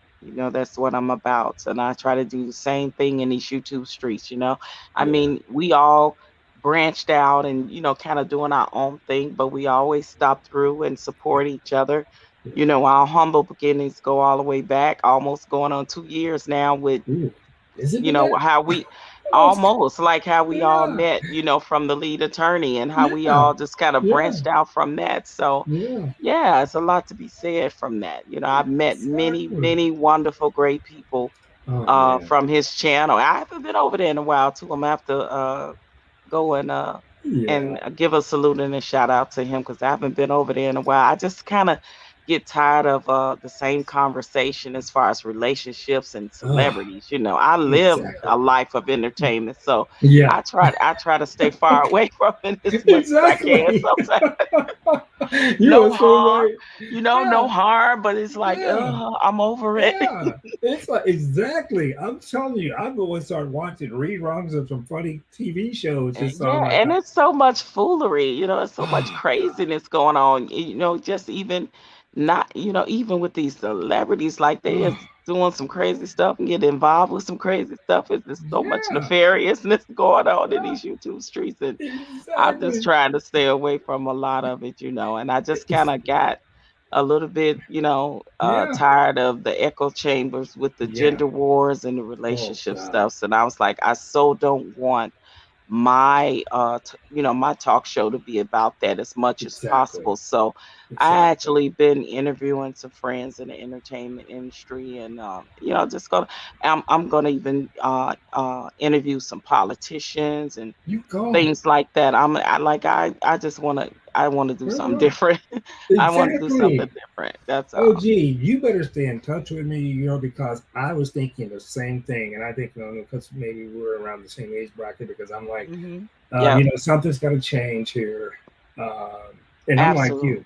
that's what I'm about. And I try to do the same thing in these YouTube streets. I Yeah, mean, we all branched out and, kind of doing our own thing, but we always stop through and support each other. yeah. Our humble beginnings go all the way back, almost going on 2 years now with, Ooh, is it been that? how we Almost. almost like how we all Yeah, met, from the lead attorney and how we yeah, all just kind of yeah, branched out from that. So, yeah. yeah, it's a lot to be said from that. I've met many, Exactly. many wonderful, great people Oh man. from his channel. I haven't been over there in a while too. I'm gonna have to go Yeah, and give a salute and a shout out to him because I haven't been over there in a while. I just kind of get tired of the same conversation as far as relationships and oh, celebrities. I live exactly. a life of entertainment, so Yeah, I try to stay far away from it as much as I can exactly. sometimes. You are No so harm, right. no Yeah, harm, but it's like, yeah, I'm over it. yeah. It's like exactly. I'm telling you, I'm going to start watching reruns of some funny TV shows just so I'm Yeah, like, and it's so much foolery, it's so much oh god, craziness going on, just even not, even with these celebrities, like they oh is doing some crazy stuff and get involved with some crazy stuff. It's just so much yeah, nefariousness going on in yeah, these YouTube streets. And I'm just exactly. trying to stay away from a lot of it, and I just kind of got a little bit, Yeah, tired of the echo chambers with the yeah. gender wars and the Oh relationship god, stuff. And I was like, I so don't want my talk show to be about that as much as exactly, possible. So I exactly. actually been interviewing some friends in the entertainment industry, and just gonna I'm gonna even interview some politicians and You go. things like that. I just want to do something Right. different. I want to do Exactly. something different. That's Oh, all. gee, you better stay in touch with me, because I was thinking the same thing, and I think, because maybe we're around the same age bracket, because I'm like, Hmm. Yep. something's got to change here, um, and I'm like Absolutely. you.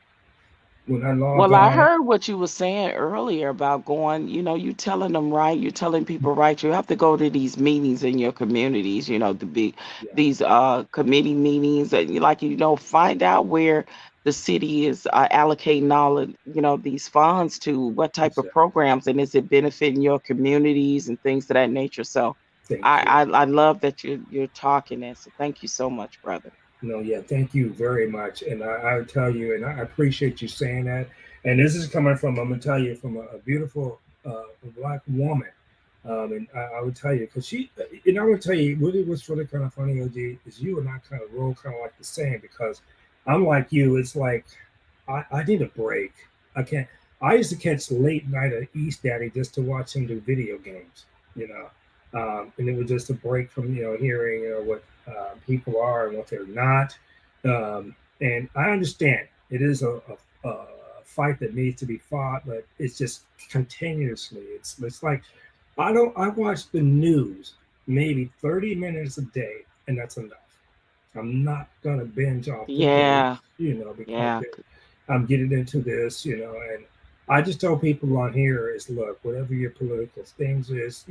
When I log Well, I on, heard what you were saying earlier about going, you telling them right, you're telling people right. You have to go to these meetings in your communities, to be yeah, these committee meetings and find out where the city is allocating all of, these funds to what type of exactly. programs and is it benefiting your communities and things of that nature. So Thank I you. I, I love that you're talking that. So thank you so much, brother. No, yeah, thank you very much, and I would tell you, and I appreciate you saying that. And this is coming from, I'm gonna tell you, from a beautiful black woman. And I would tell you, because and I would tell you, really, what's really kind of funny, OG, is you and I kind of roll kind of like the same, because I'm like you. It's like I need a break. I can't. I used to catch late night at East Daddy just to watch him do video games, and it was just a break from hearing what people are and what they're not. And I understand it is a fight that needs to be fought, but it's just continuously. It's like I watch the news maybe 30 minutes a day, and that's enough. I'm not gonna binge off the news, Yeah, because yeah. I'm getting into this, and I just tell people on here is, look, whatever your political things is,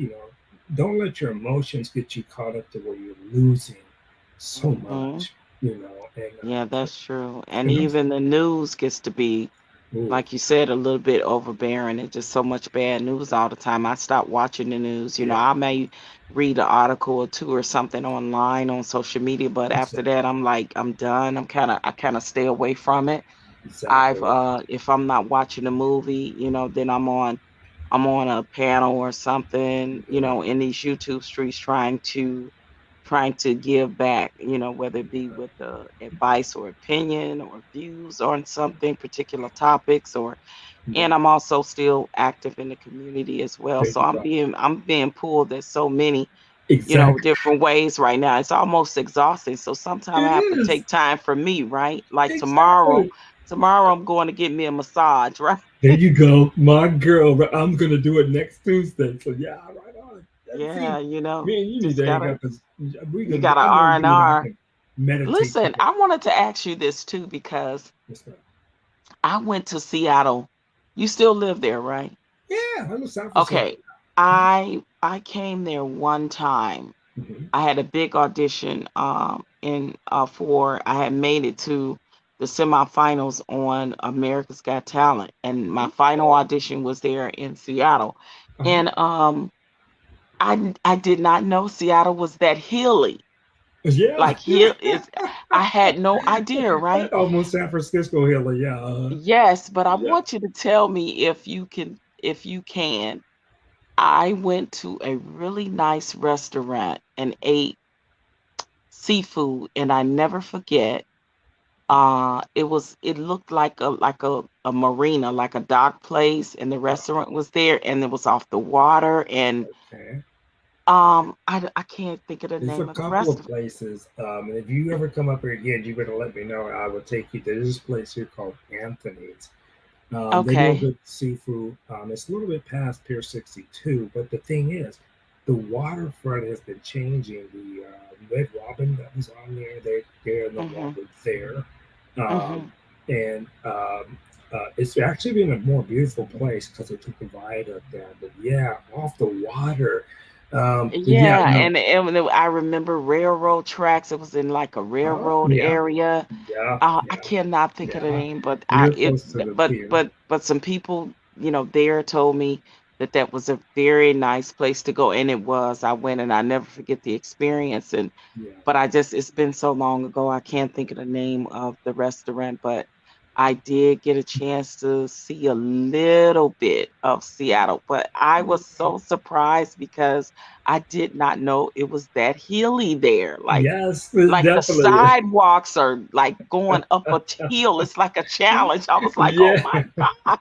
don't let your emotions get you caught up to where you're losing. so Hmm. much, you know, and Yeah, that's true. And and I'm even the news gets to be, ooh, like you said, a little bit overbearing. It's just so much bad news all the time. I stopped watching the news. yeah, I may read an article or two or something online on social media, but after exactly, that, I'm like, I'm done. I kind of stay away from it. exactly. If I'm not watching a movie, then I'm on a panel or something, Mhm. in these YouTube streets trying to give back, whether it be with the advice or opinion or views on something, particular topics, and Right. I'm also still active in the community as well. There So you I'm go. being pulled in so many, Exactly. different ways right now. It's almost exhausting. So sometimes I It have to is. take time for me, right? Like tomorrow, Exactly. I'm going to get me a massage, right? There you go, my girl. But I'm gonna do it next Tuesday. So yeah, right on. Yeah, See, me and you need just to hang gotta up because we you can. gotta I know R and you and I R. can meditate Listen, together. I wanted to ask you this too because Yes, ma'am. I went to Seattle. You still live there, right? Yeah, I'm in San Francisco. Okay. I came there one time. Mhm. I had a big audition in for I had made it to the semifinals on America's Got Talent, and my final Okay. audition was there in Seattle. Uh-huh. And I did not know Seattle was that hilly. Yeah. Like hill is I had no idea, right? Almost San Francisco Hill. Yeah. Yes, but I Yeah. want you to tell me if you can. I went to a really nice restaurant and ate seafood, and I never forget. It looked like a marina, like a dock place, and the Uh, restaurant was there, and it was off the water, and okay. I can't think of the There's a name of the couple of restaurant. places. And if you ever come up here again, you better let me know. I will take you to this place here called Anthony's. They do a Okay. good seafood. It's a little bit past Pier 62, but the thing is, the waterfront has been changing. The Red Robin that was on there, they're no Mhm. longer there. Um, Mhm. and it's actually been a more beautiful place because they took the viaduct down. But yeah, off the water. Yeah, Yeah, no. and I remember railroad tracks. It was in like a railroad Yeah, area. yeah, I yeah, cannot think of the yeah. name, but Real close to the but pier. some people, there told me that that was a very nice place to go, and it was. I went and I never forget the experience, and Yeah. but it's been so long ago, I can't think of the name of the restaurant, but I did get a chance to see a little bit of Seattle, but I was so surprised because I did not know it was that hilly there. Yes, it's Like the definitely. sidewalks are like going up a hill. It's like a challenge. I was like, oh Yeah, my God.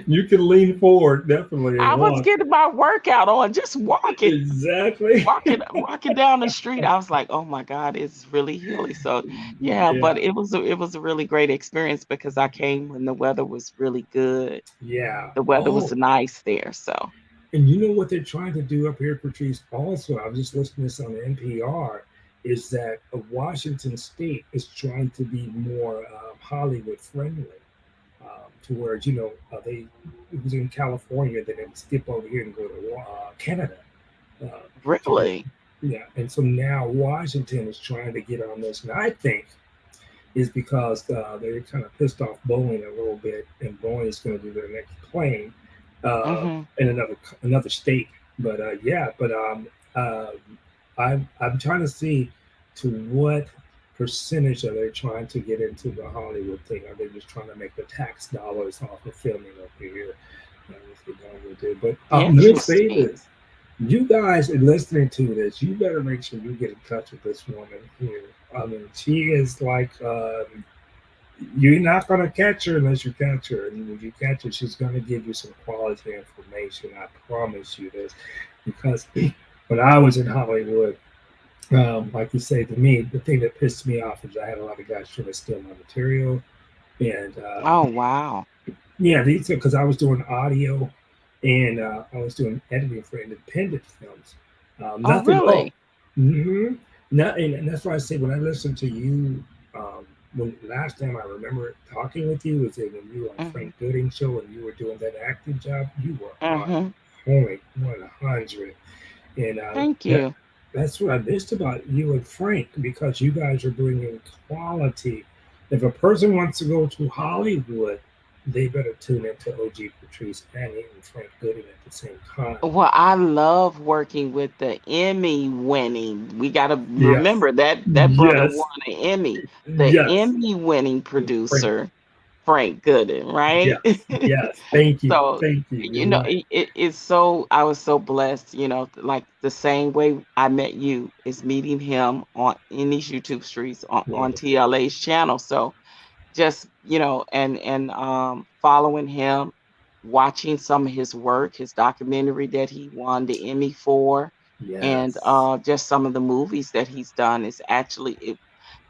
you can lean forward definitely and I was walk. getting my workout on just walking. Exactly. Walking down the street, I was like, "Oh my God, it's really hilly." So, yeah, Yeah, but it was a really great experience because I came when the weather was really good. yeah. The weather was Oh, nice there. So, and you know what they're trying to do up here, Patrice? Also, I was just listening to this on NPR. Is that Washington State is trying to be more Hollywood friendly, to where they it was in California, then they would skip over here and go to Canada. uh, to go. really. Yeah, and so now Washington is trying to get on this, and I think is because they're kind of pissed off Boeing a little bit, and Boeing is going to do their next plane Mhm. in another state. But uh, I'm trying to see to what percentage are they trying to get into the Hollywood thing? Are they just trying to make the tax dollars off of filming over here? That's what they would do. But let me say Interesting. this: you guys are listening to this, you better make sure you get in touch with this woman here. I mean, she is like, you're not going to catch her unless you catch her. And if you catch her, she's going to give you some quality information. I promise you this. Because when I was in Hollywood, like you say to me, the thing that pissed me off is I had a lot of guys trying to steal my material. And Oh, wow. yeah, these because I was doing audio and I was doing editing for independent films. Oh, Nothing. Oh, really? mm-hmm. Not, and that's why I say when I listen to you, when last time I remember talking with you was when you were on Mhm. Frank Gooding show and you were doing that acting job. You were on Mhm. point 100, and Thank that you. that's what I missed about you and Frank because you guys are bringing quality. If a person wants to go to Hollywood, they better tune into OG Patrice and even Frank Gooding at the same time. Well, I love working with the Emmy winning. We got to Yes, remember that brother won yes, an Emmy. The yes, Emmy winning Frank. producer, Frank Gooden, right? Yes, yes. So, Thank you. You're right. it's so, I was so blessed, like the same way I met you is meeting him in these YouTube streets on Wonderful. TLA's channel. So just, and following him, watching some of his work, his documentary that he won the Emmy for, and Yes. just some of the movies that he's done is actually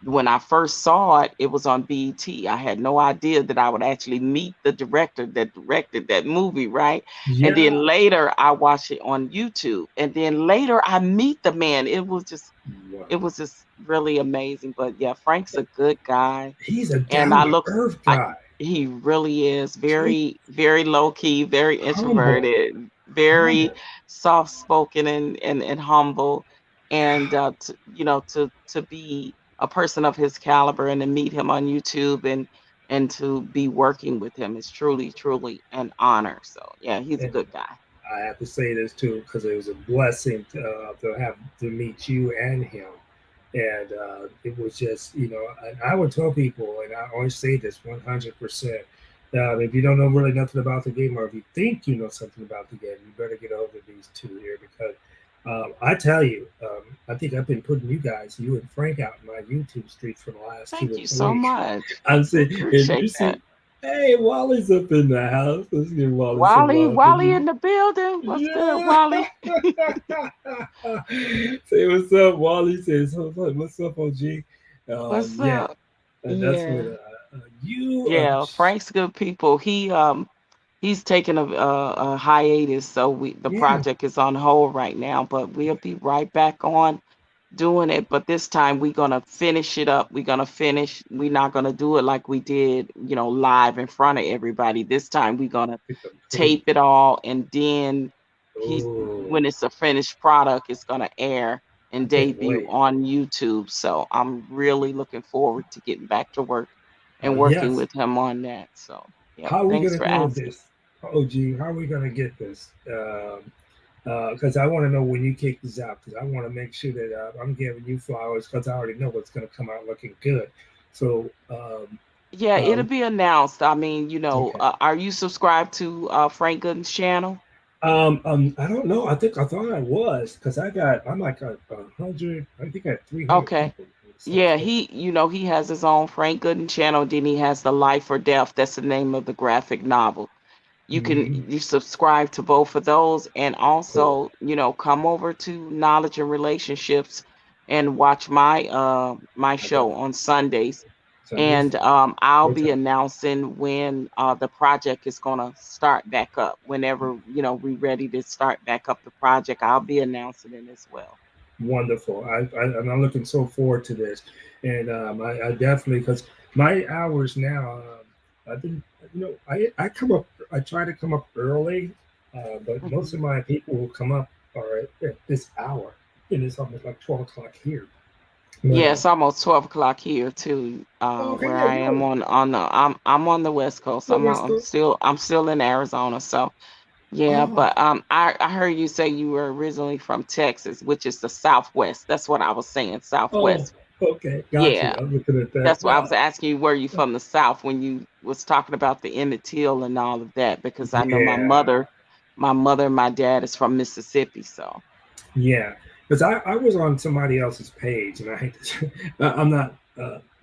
when I first saw it, it was on BET. I had no idea that I would actually meet the director that directed that movie, right? And then Yeah. later I watched it on YouTube. And then later I meet the man. It Wow. was just really amazing. But yeah, Frank's a good guy. He's a And down to earth I guy. he really is He very, very low key, very humble. introverted, very Humble. soft spoken and humble. And to be a person of his caliber and to meet him on YouTube and to be working with him is truly, truly an honor. So yeah, he's a And good guy. I have to say this too because it was a blessing to have to meet you and him. And it was just, and I would tell people, and I always say this 100%. If you don't know really nothing about the game, or if you think you know something about the game, you better get a hold of these two here because I tell you, I think I've been putting you and Frank out in my YouTube streets for the last two Thank or you so three. much. I'm We saying, and you appreciate see, that. hey, Wally's up in the house. Let's give Wally some Wally, love. Wally in the building. What's good, Yeah. Wally? Say what's up, Wally. Says what's up, OG. What's Yeah, up? and that's what Yeah. you. Yeah, Frank's good people. He's taking a hiatus, so the Yeah, project is on hold right now, but we'll be right back on doing it. But this time we're gonna finish it up. We're gonna finish. We're not gonna do it like we did, live in front of everybody. This time we're gonna pick up tape. tape it all, and then he's Oh, when it's a finished product, it's gonna air I and can't debut wait. on YouTube. So I'm really looking forward to getting back to work and working Yes. with him on that. So, yep. How are we Thanks gonna for go with asking. this, OG? How are we gonna get this? Because I want to know when you kick this out. Because I want to make sure that I'm giving you flowers because I already know what's going to come out looking good. So, Yeah, it'll um, be announced. I mean, okay. are you subscribed to Frank Gooden's channel? I don't know. I thought I was because I'm like a hundred. I think I had 300 Okay. people Yeah, subscribed. he has his own Frank Gooden channel. Then he has the Life or Death. That's the name of the graphic novel. Mm-hmm. You subscribe to both of those, and Cool. also come over to Knowledge and Relationships and watch my I show got on Sundays. Sundays. And I'll What be time? announcing when the project is going to start back up. Whenever we're ready to start back up the project, I'll be announcing it as well. Wonderful. And I'm looking so forward to this. And I definitely, because my hours now, I've been, I come up, I try to come up early, but most Mhm. of my people will come up are at this hour. And it's almost like 12 o'clock here. But, Yeah, it's almost 12 o'clock here too, okay, where yeah, I am you're I'm on the West Coast. the West Coast. I'm still in Arizona. So yeah, Oh, but I heard you say you were originally from Texas, which is the Southwest. That's what I was saying, oh, Southwest. okay. Got you. Yeah, I'm looking at that. that's why I No, was asking you, were you from the South when you was talking about the Emmett Till and all of that? Because I know yeah. and my dad is from Mississippi. So Yeah, because I was on somebody else's page, and I hate to, I'm not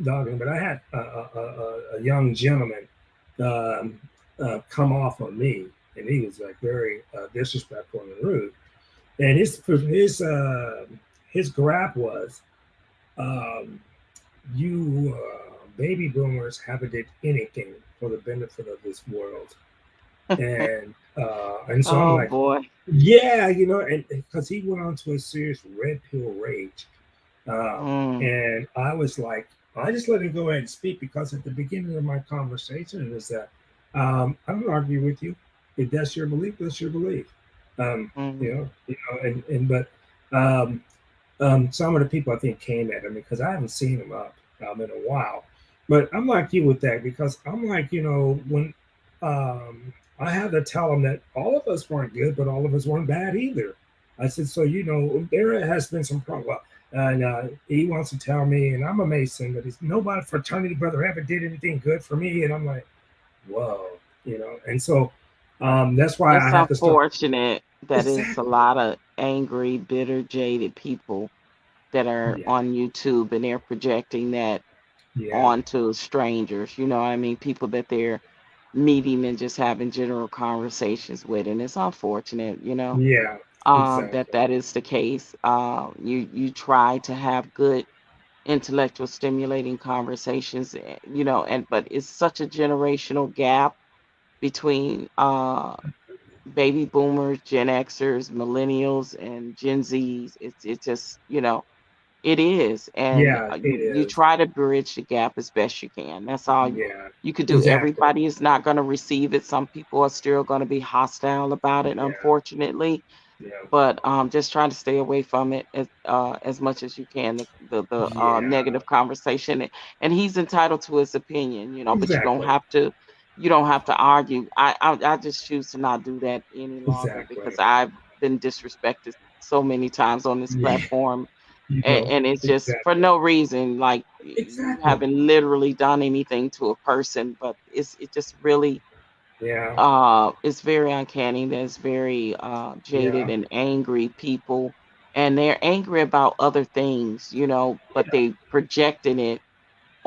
dogging, but I had a young gentleman um, come off on me, and he was like very disrespectful and rude. And his grab was, um, "You baby boomers haven't did anything for the benefit of this world," and so I'm oh like, boy. yeah, and because he went on to a serious red pill rage, Mm, and I was like, I just let him go ahead and speak because at the beginning of my conversation is that I don't argue with you. If that's your belief, that's your belief. Um, mm, and but um, some of the people I think came at him because I haven't seen him up in a while. But I'm like you with that because I'm like, when I had to tell him that all of us weren't good, but all of us weren't bad either. I said, so, there has been some problem. Well, and he wants to tell me, and I'm a Mason, but he's nobody fraternity brother ever did anything good for me. And I'm like, whoa, and so that's why I It's have to start. unfortunate that it's a Exactly. lot of angry, bitter, jaded people that are Yeah. on YouTube and they're projecting that Yeah. onto strangers. You know what I mean? People that they're meeting and just having general conversations with, and it's unfortunate, Yeah. that Exactly. that is the case. You try to have good intellectual stimulating conversations, and but it's such a generational gap between baby boomers, Gen Xers, millennials, and Gen Zs. It's just, it is, and Yeah, it you is. try to bridge the gap as best you can. That's all Yeah, you could do. exactly. Everybody is not going to receive it. Some people are still going to be hostile about it, Yeah, unfortunately. yeah, But just try to stay away from it as much as you can. The yeah, negative conversation, and he's entitled to his opinion, but you don't exactly, have to. You don't have to argue. I just choose to not do that any longer exactly. because I've been disrespected so many times on this Yeah, platform, you and, know, and it's just for exactly, no reason. Like you exactly. haven't literally done anything to a person, but it just really Yeah, it's very uncanny. There's very jaded yeah, and angry people, and they're angry about other things, but yeah. they projecting it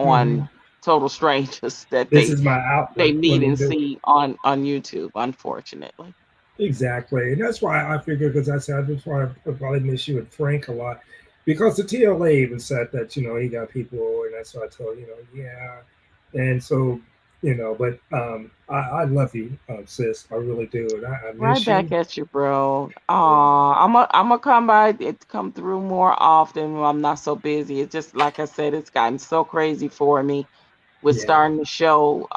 Hmm. on total strangers that This they is my they outlet when meet I'm and doing see on YouTube, unfortunately. exactly, and that's why I figured because I said that's why I probably miss you and Frank a lot because the TLA even said that he got people, and that's why I told yeah, and so but I love you, sis, I really do, and I Right miss back you. at you, bro. Yeah. I'm gonna come through more often when I'm not so busy. It's just like I said, it's gotten so crazy for me with Yeah, starting the show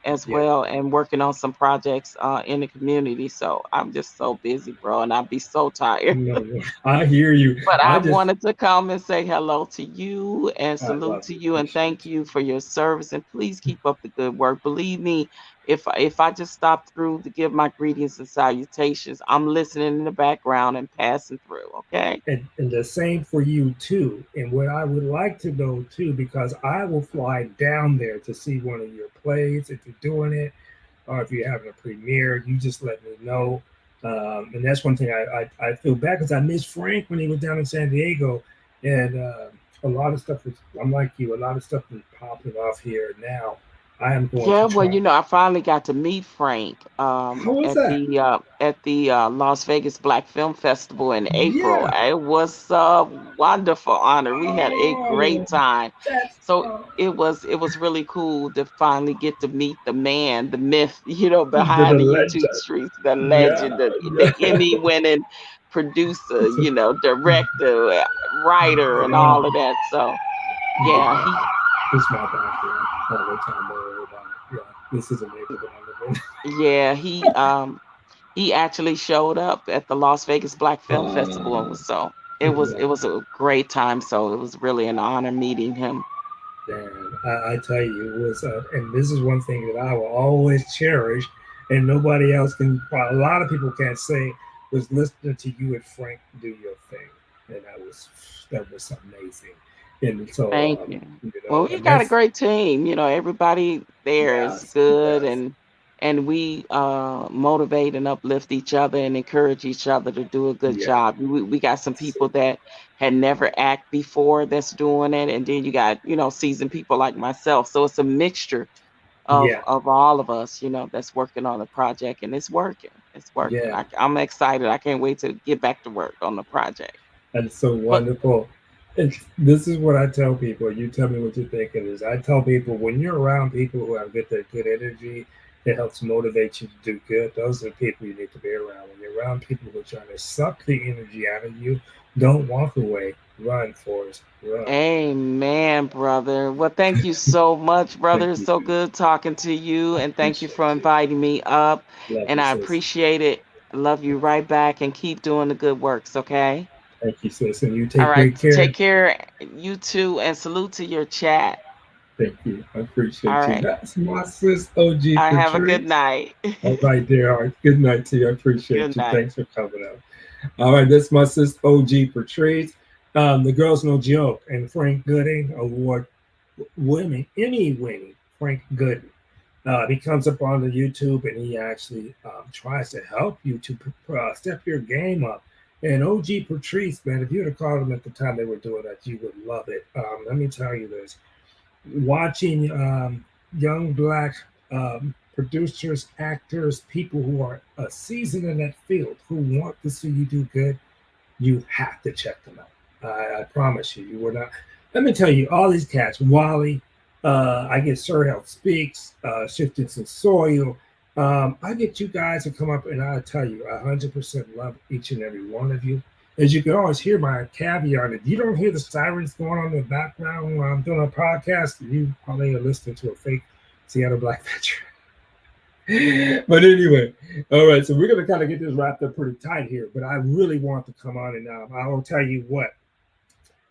as yeah. well and working on some projects in the community. So I'm just so busy, bro, and I'd be so tired. No, no, I hear you. But I I just, wanted to come and say hello to you and I salute love to you. you and Appreciate thank you for your service. And please keep up the good work. Believe me, if I just stop through to give my greetings and salutations, I'm listening in the background and passing through. Okay. you. And the same for you too. And what I would like to know too, because I will fly down there to see one of your plays if you're doing it, or if you're having a premiere, you just let me know. And that's one thing I feel bad because I miss Frank when he was down in San Diego, and a lot of stuff is. I'm like you. A lot of stuff is popping off here now. I am going Yeah, to well, try. I finally got to meet Frank How was that? at the Las Vegas Black Film Festival in April. Yeah. It was a wonderful honor. We had a Oh, great time. that's So it was really cool to finally get to meet the man, the myth, the behind the legend. YouTube streets, the legend, Yeah, the yeah, Emmy winning producer, it's a, director, writer, and yeah. all of that. So yeah, he It's my background all the time. Don't worry about it. Yeah, this is a neighborhood I live yeah, he actually showed up at the Las Vegas Black in. Film Festival, and so it was Yeah, a great time. So it was really an honor meeting him. man, I tell you, it was, and this is one thing that I will always cherish, and nobody else can. Well, a lot of people can't say was listening to you and Frank do your thing, and that was amazing. And so, Thank you. Well, we and got a that's great team. Everybody there is yes, good, yes, and we motivate and uplift each other and encourage each other to do a good yeah, job. We got some people that had never act before that's doing it, and then you got seasoned people like myself. So it's a mixture of yeah, of all of us, that's working on the project, and it's working. It's working. yeah. I'm excited. I can't wait to get back to work on the project. That's so But wonderful. This is what I tell people. You tell me what you think it is. I tell people when you're around people who have that good energy that helps motivate you to do good, those are the people you need to be around. When you're around people who are trying to suck the energy out of you, don't walk away. Run, Forrest. Run. amen, brother. Well, thank you so much, Thank brother. It's you, so sis. good talking to you, I and thank you appreciate for you. inviting me up. Love And you, I sis. appreciate it. I love you right back, and keep doing the good works, okay? Thank you, sis. And you All take right. great care. Take care, you too, and salute to your chat. Thank you. I All appreciate you. right. That's my sis, OG I have a good Patrice. night. All right, dear heart. Good night to you. I Good appreciate you. night. Thanks for coming out. All right, that's my sis, OG Patrice. The Girls No Joke and Frank Gooding award winning, Emmy winning Frank Gooding. He comes up on the YouTube and he actually tries to help you to step your game up. And OG Patrice, man, if you would have called him at the time they were doing that, you would love it. Let me tell you this: watching young black producers, actors, people who are seasoned in that field, who want to see you do good, you have to check them out. I promise you, you will not. Let me tell you, all these cats, Wally, I get Sir Health Speaks, Shifting Some Soil. I get you guys to come up and I'll tell you, 100% love each and every one of you. As you can always hear my caveat, if you don't hear the sirens going on in the background while I'm doing a podcast, you probably are listening to a fake Seattle Black veteran. But anyway, all right. So we're gonna kind of get this wrapped up pretty tight here. But I really want to come on and I will tell you what.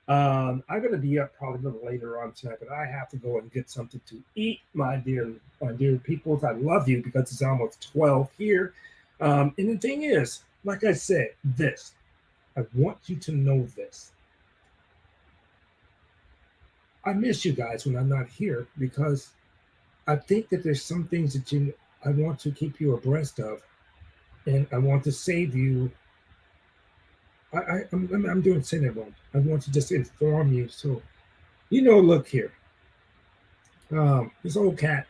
I'm gonna be up probably a little later on tonight, but I have to go and get something to eat, my dear peoples. I love you because it's almost 12 here. And the thing is, like I said, this. I want you to know this. I miss you guys when I'm not here because I think that there's some things that I want to keep you abreast of, and I want to save you. I'm doing saying it wrong. I want to just inform you. So, look here. This old cat,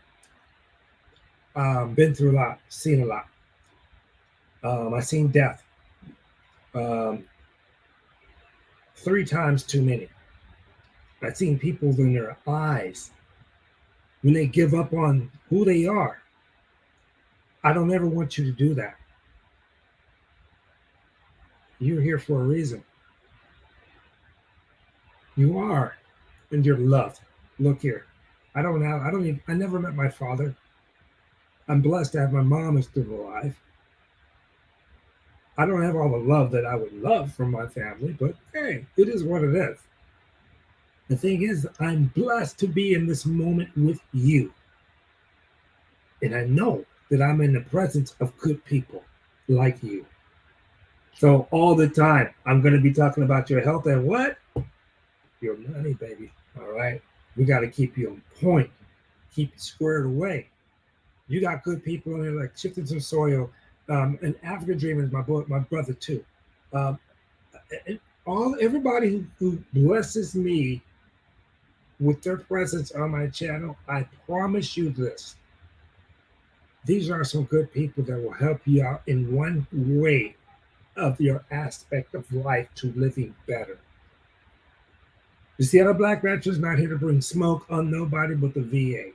been through a lot, seen a lot. I seen death, um, 3 times too many. I seen people in their eyes when they give up on who they are. I don't ever want you to do that. You're here for a reason. You are, and you're loved. Look here. I never met my father. I'm blessed to have my mom is still alive. I don't have all the love that I would love from my family, but hey, it is what it is. The thing is, I'm blessed to be in this moment with you. And I know that I'm in the presence of good people like you. So all the time, I'm going to be talking about your health and what? Your money, baby. All right. We got to keep you on point, keep you squared away. You got good people in there like Shifting Some Soil. And African Dreamer is my brother too. Um, everybody who blesses me with their presence on my channel, I promise you this. These are some good people that will help you out in one way of your aspect of life to living better. The Seattle Black Rancher is not here to bring smoke on nobody but the VA.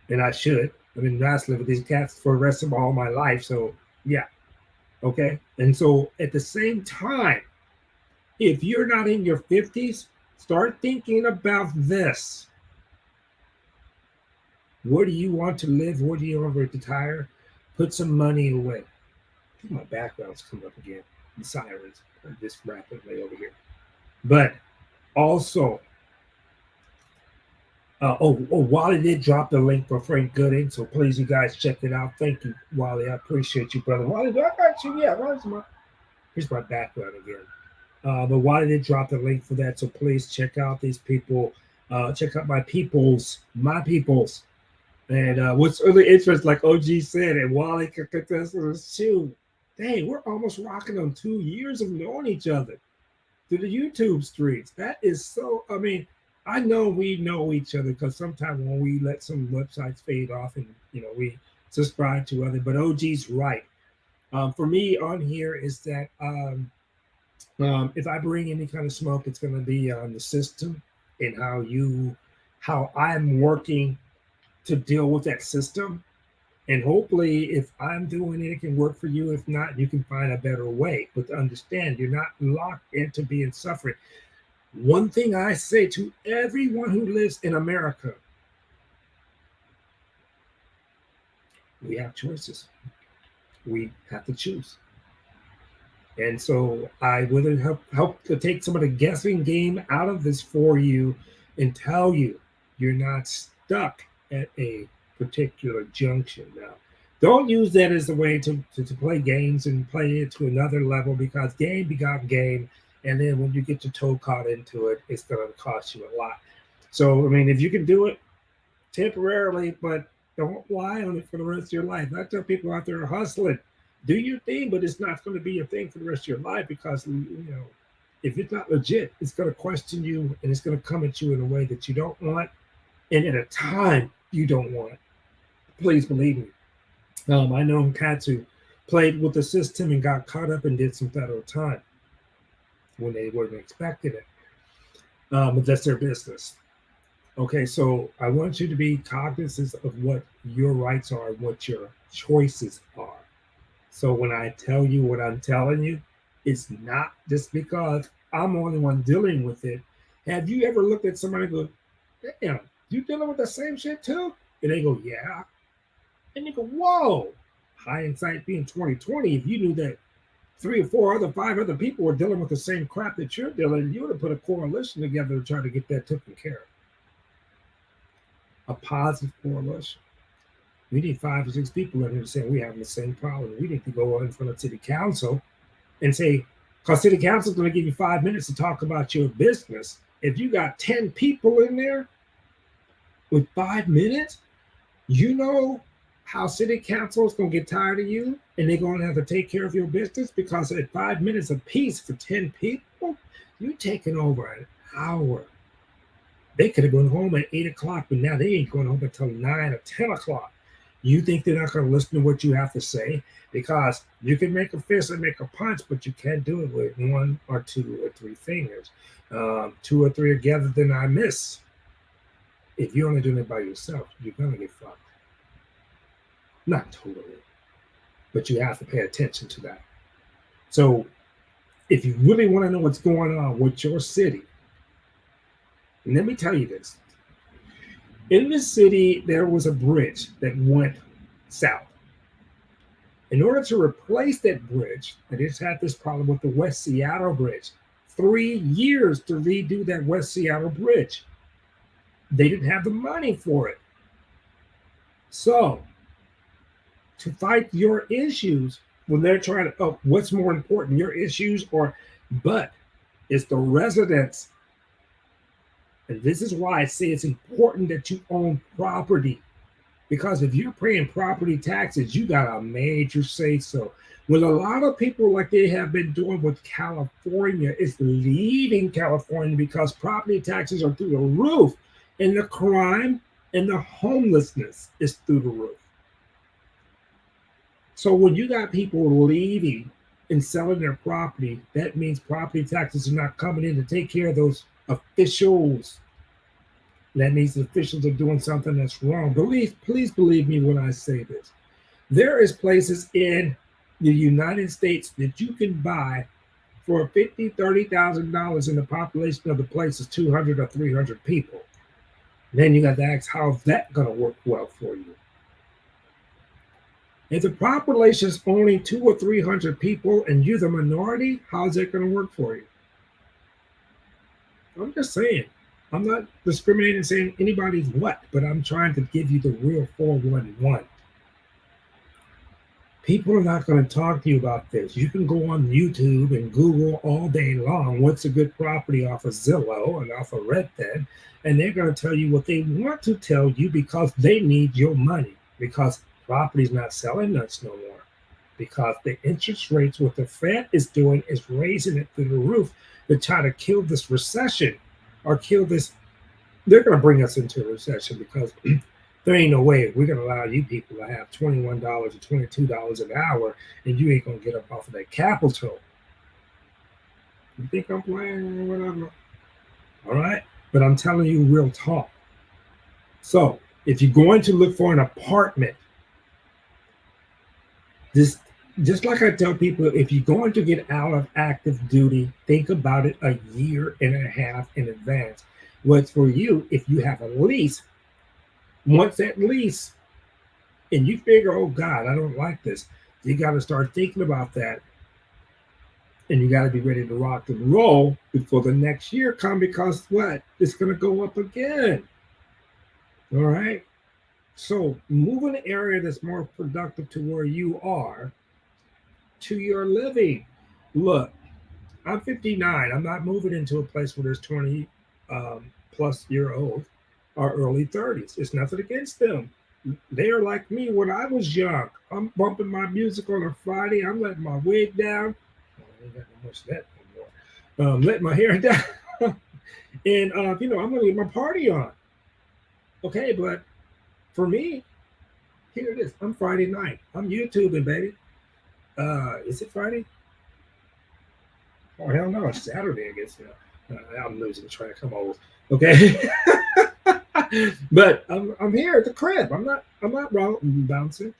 And I should. I've been wrestling with these cats for the rest of all my life. So, yeah. Okay. And so at the same time, if you're not in your 50s, start thinking about this. Where do you want to live? Where do you want to retire? Put some money away. I think my background's coming up again. The sirens are just rapidly over here. But also, Wally did drop the link for Frank Gooding, so please, you guys, check it out. Thank you, Wally. I appreciate you, brother. Wally, I got you. Yeah, here's my background again. But Wally did drop the link for that, so please check out these people. Check out my peoples. And what's really interesting, like OG said, and Wally could contest this too. Dang, we're almost rocking on 2 years of knowing each other through the YouTube streets. That is so. I mean, I know we know each other because sometimes when we let some websites fade off and we subscribe to other. But OG's right. For me on here is that if I bring any kind of smoke, it's going to be on the system and how I'm working to deal with that system. And hopefully, if I'm doing it, it can work for you. If not, you can find a better way. But to understand, you're not locked into being suffering. One thing I say to everyone who lives in America, we have choices. We have to choose. And so I would help to take some of the guessing game out of this for you and tell you you're not stuck at a particular junction. Now, don't use that as a way to play games and play it to another level, because game begot game. And then when you get your toe caught into it, it's going to cost you a lot. So, I mean, if you can do it temporarily, but don't rely on it for the rest of your life. I tell people out there hustling, do your thing, but it's not going to be your thing for the rest of your life, because if it's not legit, it's going to question you and it's going to come at you in a way that you don't want and at a time you don't want. Please believe me. I know cats who played with the system and got caught up and did some federal time when they weren't expecting it. But that's their business. Okay, so I want you to be cognizant of what your rights are, what your choices are. So when I tell you what I'm telling you, it's not just because I'm the only one dealing with it. Have you ever looked at somebody and go, damn, you dealing with the same shit too? And they go, yeah. And you go, whoa. Hindsight being 2020, if you knew that 5 other people were dealing with the same crap that you're dealing, you would have put a coalition together to try to get that taken care of. A positive coalition. We need 5 or 6 people in here saying we have the same problem. We need to go in front of city council and say, because city council is going to give you 5 minutes to talk about your business. If you got 10 people in there with 5 minutes, you know how city council is going to get tired of you and they're going to have to take care of your business, because at 5 minutes apiece for 10 people, you're taking over an hour. They could have gone home at 8 o'clock, but now they ain't going home until 9 or 10 o'clock. You think they're not going to listen to what you have to say? Because you can make a fist and make a punch, but you can't do it with 1 or 2 or 3 fingers. 2 or 3 are together, then I miss. If you're only doing it by yourself, you're going to get fucked. Not totally, but you have to pay attention to that. So if you really want to know what's going on with your city, and let me tell you this. In this city, there was a bridge that went south. In order to replace that bridge, they just had this problem with the West Seattle Bridge. 3 years to redo that West Seattle Bridge. They didn't have the money for it. So, to fight your issues, when they're trying to, what's more important, your issues but it's the residents. And this is why I say it's important that you own property. Because if you're paying property taxes, you got a major say so. When a lot of people, like they have been doing with California, is leaving California because property taxes are through the roof, and the crime and the homelessness is through the roof. So when you got people leaving and selling their property, that means property taxes are not coming in to take care of those officials. That means the officials are doing something that's wrong. Please believe me when I say this. There is places in the United States that you can buy for $50,000, $30,000, and the population of the place is 200 or 300 people. Then you got to ask, how's that going to work well for you? If the population is only 200 or 300 people and you're the minority, how's that going to work for you? I'm just saying. I'm not discriminating saying anybody's what, but I'm trying to give you the real 411. People are not going to talk to you about this. You can go on YouTube and Google all day long what's a good property off of Zillow and off of Redfin, and they're going to tell you what they want to tell you because they need your money, because property's not selling nuts no more, because the interest rates, what the Fed is doing is raising it through the roof to try to kill this recession or kill this. They're going to bring us into a recession, because there ain't no way we're going to allow you people to have $21 or $22 an hour and you ain't going to get up off of that capital. You think I'm playing or whatever? All right. But I'm telling you real talk. So if you're going to look for an apartment, just like I tell people, if you're going to get out of active duty, think about it a year and a half in advance. What's for you, if you have a lease, once that lease, and you figure, oh God, I don't like this, you got to start thinking about that And you got to be ready to rock and roll before the next year come, because what? It's going to go up again. All right. So move in an area that's more productive to where you are, to your living. Look, I'm 59. I'm not moving into a place where there's 20 plus year olds or early 30s. It's nothing against them. They are like me when I was young. I'm bumping my music on a Friday. I'm letting my wig down. I ain't got no much of that anymore. Letting my hair down. And, I'm going to get my party on. Okay, but for me, here it is. I'm Friday night. I'm YouTubing, baby. Is it Friday? Oh, hell no. It's Saturday, I guess. I'm losing track. I'm old. Okay. But I'm here at the crib. I'm not bouncing.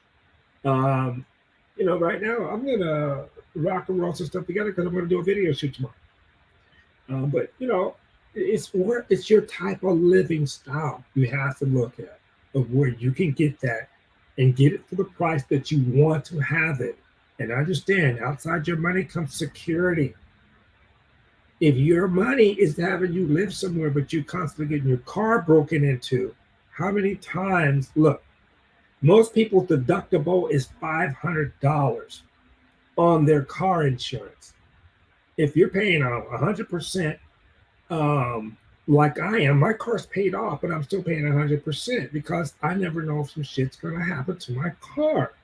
Right now I'm gonna rock and roll some stuff together because I'm gonna do a video shoot tomorrow. But it's your type of living style you have to look at, of where you can get that and get it for the price that you want to have it. And understand, outside your money comes security. If your money is having you live somewhere, but you constantly getting your car broken into, how many times? Look, most people's deductible is $500 on their car insurance. If you're paying 100%, like I am, my car's paid off, but I'm still paying 100% because I never know if some shit's going to happen to my car.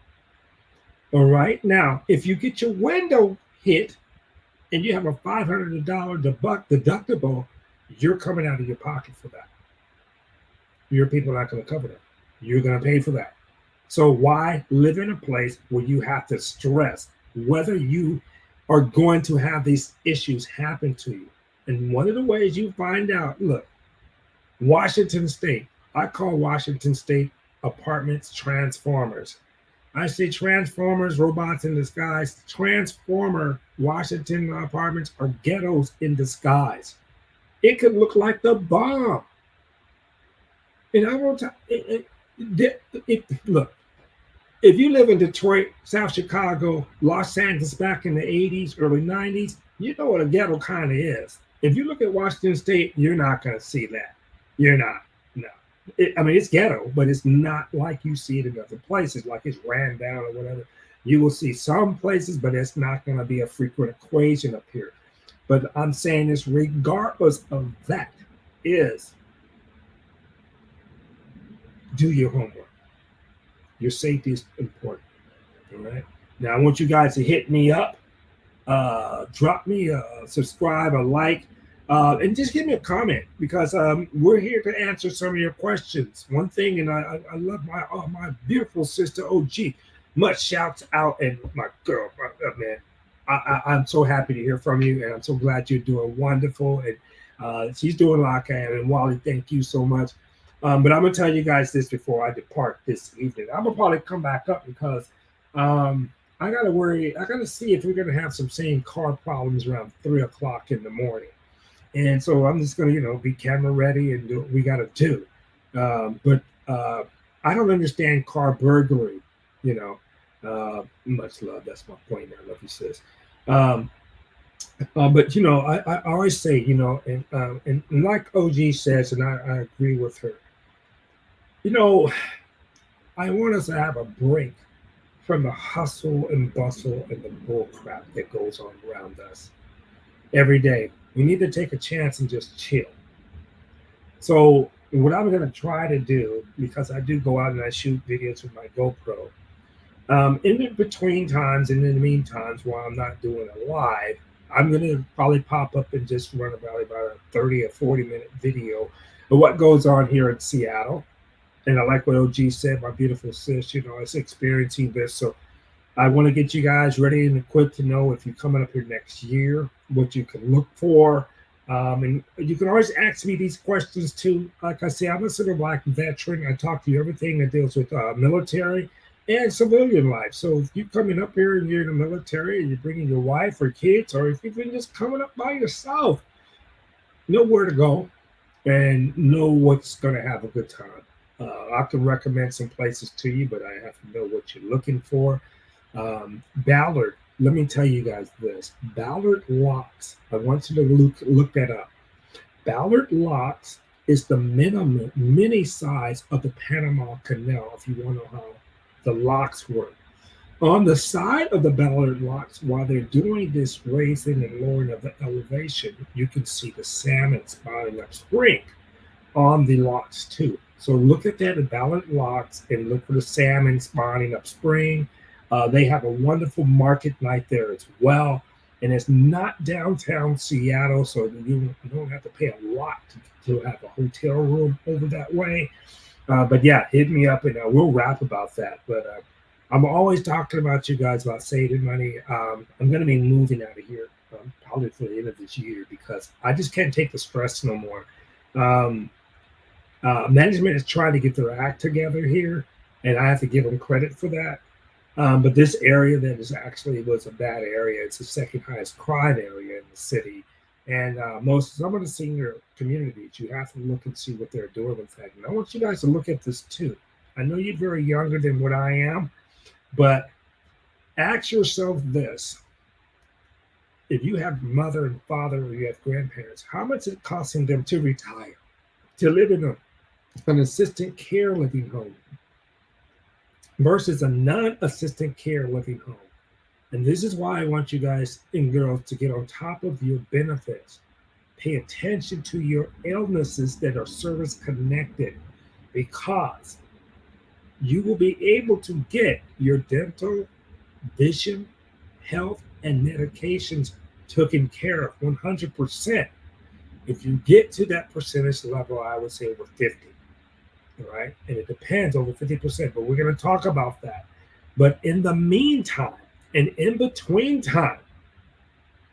All right. Now, if you get your window hit and you have a $500 deductible, you're coming out of your pocket for that. Your people are not going to cover that. You're going to pay for that. So why live in a place where you have to stress whether you are going to have these issues happen to you? And one of the ways you find out, look, Washington State, I call Washington State apartments transformers. I say transformers, robots in disguise. Transformer Washington apartments are ghettos in disguise. It could look like the bomb. And I won't look, if you live in Detroit, South Chicago, Los Angeles back in the 80s, early 90s, you know what a ghetto kind of is. If you look at Washington State, you're not going to see that. You're not. No. It's ghetto, but it's not like you see it in other places, like it's ran down or whatever. You will see some places, but it's not going to be a frequent equation up here. But I'm saying this regardless of that is, do your homework. Your safety is important. All right. Now I want you guys to hit me up, drop me a subscribe, a like, and just give me a comment, because we're here to answer some of your questions. One thing, and I love my beautiful sister OG. Much shouts out, and my girl, man. I'm so happy to hear from you, and I'm so glad you're doing wonderful. And she's doing like I am. And Wally, thank you so much. But I'm gonna tell you guys this before I depart this evening. I'm gonna probably come back up because I gotta worry. I gotta see if we're gonna have some same car problems around 3 o'clock in the morning. And so I'm just gonna, be camera ready and do what we gotta do. But I don't understand car burglary. Much love. That's my point. I love you, sis. But I always say, and like OG says, and I agree with her. I want us to have a break from the hustle and bustle and the bull crap that goes on around us every day. We need to take a chance and just chill. So what I'm going to try to do, because I do go out and I shoot videos with my GoPro, in between times and in the meantime, while I'm not doing it live, I'm going to probably pop up and just run about a 30 or 40-minute video of what goes on here in Seattle. And I like what OG said, my beautiful sis, it's experiencing this. So I want to get you guys ready and equipped to know, if you're coming up here next year, what you can look for. And you can always ask me these questions too. Like I say, I'm a sort of like veteran. I talk to you everything that deals with military and civilian life. So if you're coming up here and you're in the military and you're bringing your wife or kids, or if you've been just coming up by yourself, know where to go and know what's going to have a good time. I can recommend some places to you, but I have to know what you're looking for. Ballard let me tell you guys this. Ballard locks. I want you to look that up. Ballard locks is the minimum mini size of the Panama Canal, if you want to know how the locks work. On the side of the Ballard locks, while they're doing this raising and lowering of the elevation, you can see the salmon spotting up spring on the locks too. So look at that, the Ballard locks, and look for the salmon spawning up spring. They have a wonderful market night there as well. And it's not downtown Seattle, so you don't have to pay a lot to have a hotel room over that way. But yeah, hit me up and we'll rap about that. But I'm always talking about you guys about saving money. I'm going to be moving out of here probably for the end of this year because I just can't take the stress no more. Management is trying to get their act together here, and I have to give them credit for that. But this area that is actually was a bad area. It's the second highest crime area in the city. And some of the senior communities, you have to look and see what they're doing with that. And I want you guys to look at this too. I know you're very younger than what I am, but ask yourself this. If you have mother and father or you have grandparents, how much is it costing them to retire, to live in an assisted care living home versus a non-assisted care living home? And this is why I want you guys and girls to get on top of your benefits. Pay attention to your illnesses that are service connected, because you will be able to get your dental, vision, health, and medications taken care of 100%. If you get to that percentage level, I would say over 50, right? And it depends, over 50%, but we're going to talk about that. But in the meantime, and in between time,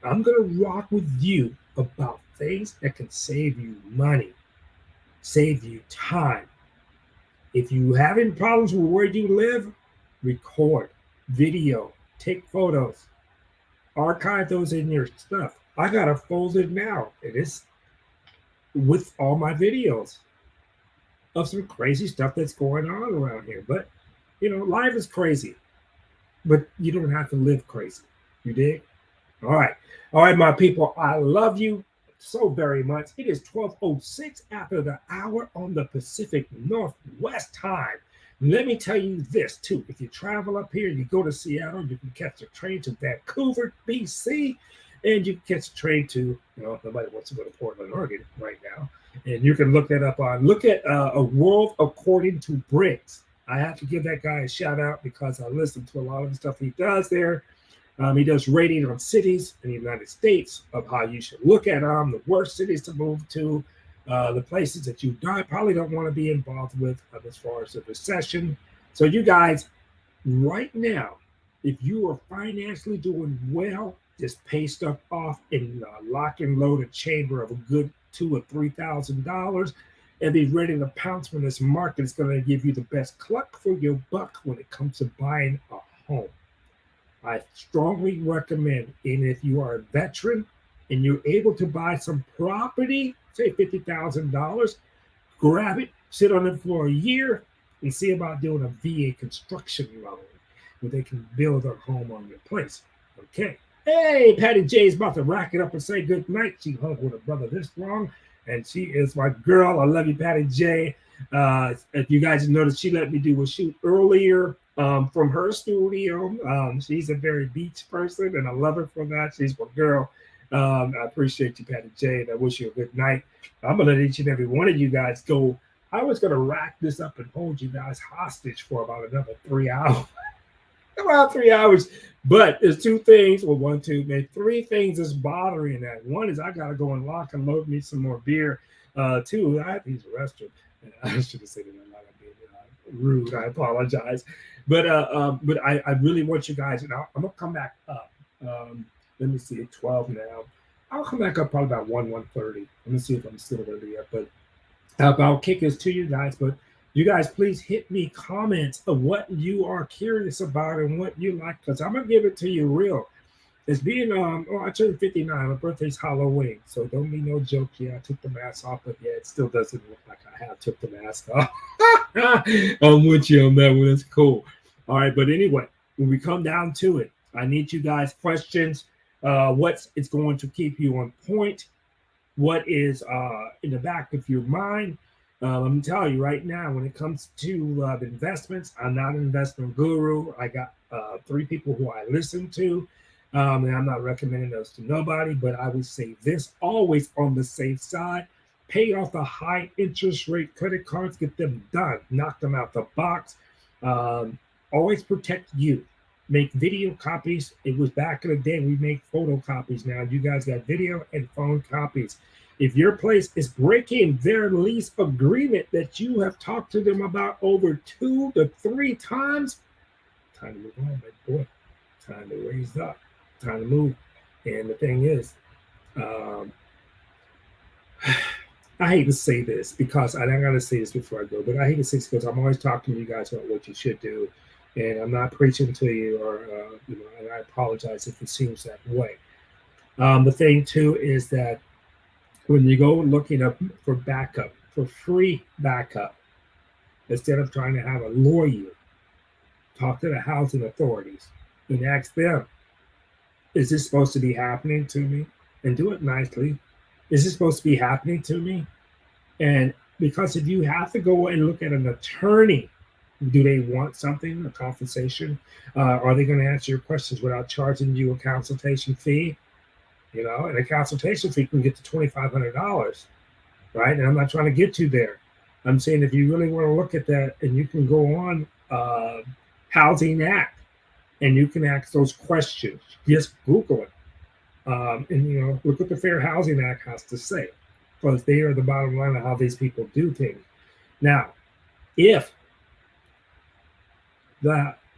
I'm going to rock with you about things that can save you money, save you time. If you having problems with where you live, record, video, take photos, archive those in your stuff. I got a folder now. It is with all my videos of some crazy stuff that's going on around here. But, life is crazy. But you don't have to live crazy. You dig? All right, my people. I love you so very much. It is 12:06 after the hour on the Pacific Northwest time. Let me tell you this too. If you travel up here, you go to Seattle, you can catch a train to Vancouver, BC, and you can catch a train to, nobody wants to go to Portland, Oregon right now. And you can look that up look at A World According to Briggs. I have to give that guy a shout out because I listen to a lot of the stuff he does there. He does rating on cities in the United States of how you should look at them, the worst cities to move to, the places that you probably don't want to be involved with as far as the recession. So you guys, right now, if you are financially doing well, just pay stuff off and lock and load a chamber of a good $2,000 or $3,000 and be ready to pounce when this market is going to give you the best cluck for your buck when it comes to buying a home. I strongly recommend, and if you are a veteran and you're able to buy some property, say $50,000, grab it, sit on it for a year, and see about doing a VA construction loan where they can build a home on your place. Okay. Hey, Patty J is about to rack it up and say good night. She hung with her brother this long, and she is my girl. I love you, Patty J. If you guys noticed, she let me do a shoot earlier from her studio. She's a very beach person, and I love her for that. She's my girl. I appreciate you, Patty J, and I wish you a good night. I'm going to let each and every one of you guys go. I was going to rack this up and hold you guys hostage for about another 3 hours. About 3 hours. But there's two things, maybe three things that's bothering that. One is I got to go and lock and load me some more beer. Two, I have to use the restroom. I should have said it. I'm not being rude. I apologize. But I really want you guys, and I'm going to come back up. Let me see, 12 now. I'll come back up probably about 1:30. Let me see if I'm still going to be up. But I'll kick this to you guys. But you guys, please hit me comments of what you are curious about and what you like, because I'm going to give it to you real. It's being, I turned 59. My birthday's Halloween, so don't be no joke. Yeah, I took the mask off, but yeah, it still doesn't look like I have took the mask off. I'm with you on that one. That's cool. All right, but anyway, when we come down to it, I need you guys questions. What's it's going to keep you on point? What is in the back of your mind? Let me tell you right now, when it comes to the investments, I'm not an investment guru. I got 3 people who I listen to, and I'm not recommending those to nobody, but I would say this always on the safe side. Pay off the high interest rate credit cards, get them done, knock them out the box. Um, Always protect you. Make video copies. It was back in the day, we make photocopies. Now you guys got video and phone copies. If your place is breaking their lease agreement that you have talked to them about over 2 to 3 times, time to move on, my boy. Time to raise up. Time to move. And the thing is, um, I hate to say this because I got to say this before I go, but I hate to say this because I'm always talking to you guys about what you should do, and I'm not preaching to you, or and I apologize if it seems that way. The thing too is that when you go looking up for backup, for free backup, instead of trying to have a lawyer, talk to the housing authorities and ask them, is this supposed to be happening to me? And do it nicely. Is this supposed to be happening to me? And because if you have to go and look at an attorney, do they want something, a compensation? Are they going to answer your questions without charging you a consultation fee? And a consultation fee can get to $2,500, right? And I'm not trying to get you there. I'm saying if you really want to look at that, and you can go on Housing Act, and you can ask those questions. Just Google it. And look what the Fair Housing Act has to say, because they are the bottom line of how these people do things. Now, if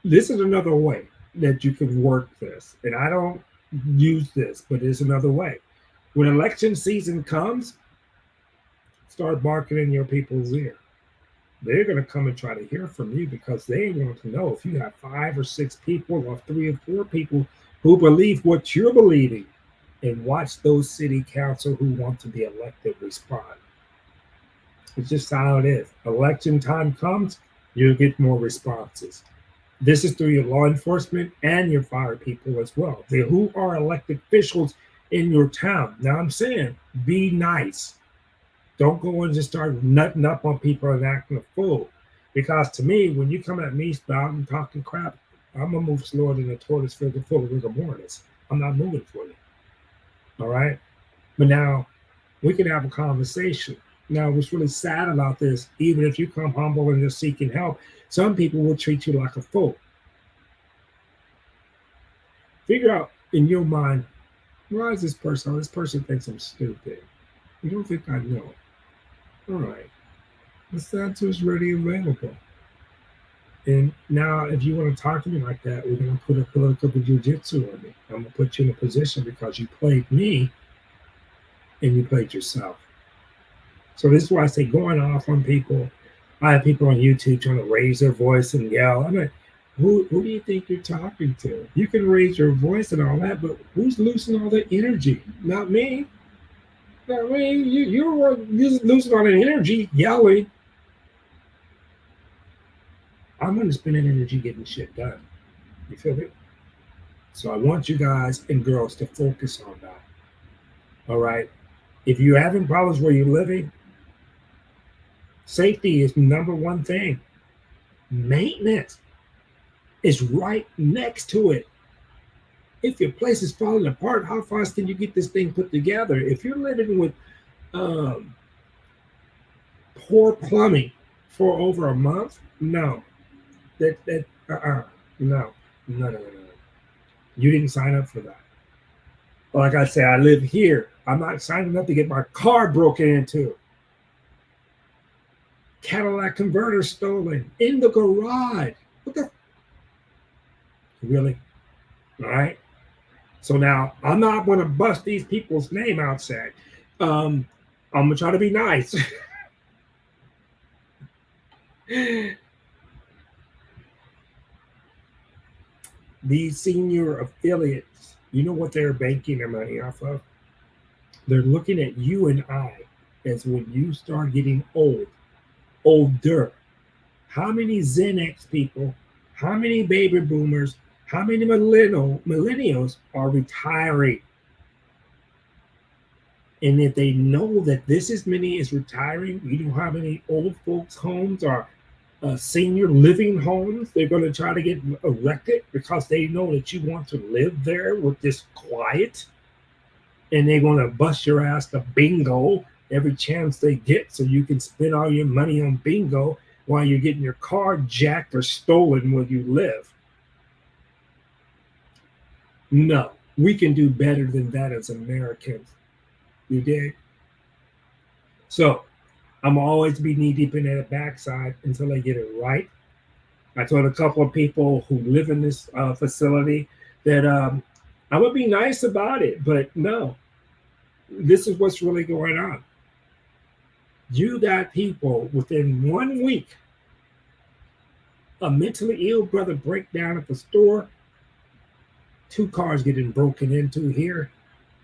this is another way that you can work this, and I don't use this, but there's another way. When election season comes, start barking in your people's ear. They're going to come and try to hear from you because they want to know if you have 5 or 6 people or 3 or 4 people who believe what you're believing. And watch those city council who want to be elected respond. It's just how it is. Election time comes, you'll get more responses. This is through your law enforcement and your fire people as well. Who are elected officials in your town. Now I'm saying, be nice. Don't go and just start nutting up on people and acting a fool. Because to me, when you come at me spouting, talking crap, I'm going to move slower than a tortoise full of rigor mortis. I'm not moving for you. All right. But now we can have a conversation. Now, what's really sad about this, even if you come humble and just seeking help, some people will treat you like a fool. Figure out in your mind, why is this person? Oh, this person thinks I'm stupid. You don't think I know. All right. The answer is ready and available. And now, if you want to talk to me like that, we're going to put a political jiu-jitsu on me. I'm going to put you in a position because you played me and you played yourself. So this is why I say going off on people. I have people on YouTube trying to raise their voice and yell. I'm like, who do you think you're talking to? You can raise your voice and all that, but who's losing all the energy? Not me. Not me. You're losing all the energy yelling. I'm going to spend that energy getting shit done. You feel me? So I want you guys and girls to focus on that. All right? If you're having problems where you're living, safety is number one thing. Maintenance is right next to it. If your place is falling apart, how fast can you get this thing put together? If you're living with poor plumbing for over a month, no. No. You didn't sign up for that. Like I say, I live here. I'm not signing up to get my car broken into. Cadillac converter stolen in the garage. What the? Really? All right. So now I'm not going to bust these people's name outside. I'm going to try to be nice. These senior affiliates, you know what they're banking their money off of? They're looking at you and I as when you start getting older. How many Gen X people, how many baby boomers, How many millennials are retiring? And if they know that this is many is retiring, you know how many old folks' homes are senior living homes they're going to try to get erected because they know that you want to live there with this quiet, and they're going to bust your ass to bingo every chance they get so you can spend all your money on bingo while you're getting your car jacked or stolen where you live. No, we can do better than that as Americans. You dig? So I'm always be knee deep in that backside until I get it right. I told a couple of people who live in this facility that I would be nice about it, but no, this is what's really going on. You got people within 1 week, a mentally ill brother break down at the store, 2 cars getting broken into here.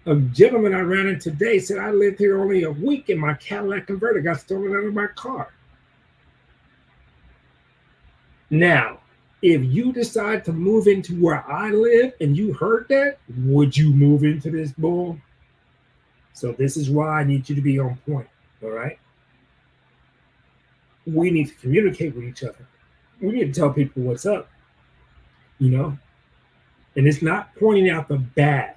A gentleman I ran into today said, I lived here only a week and my Cadillac converter got stolen out of my car. Now, if you decide to move into where I live and you heard that, would you move into this bull? So this is why I need you to be on point, all right? We need to communicate with each other. We need to tell people what's up, you know? And it's not pointing out the bad.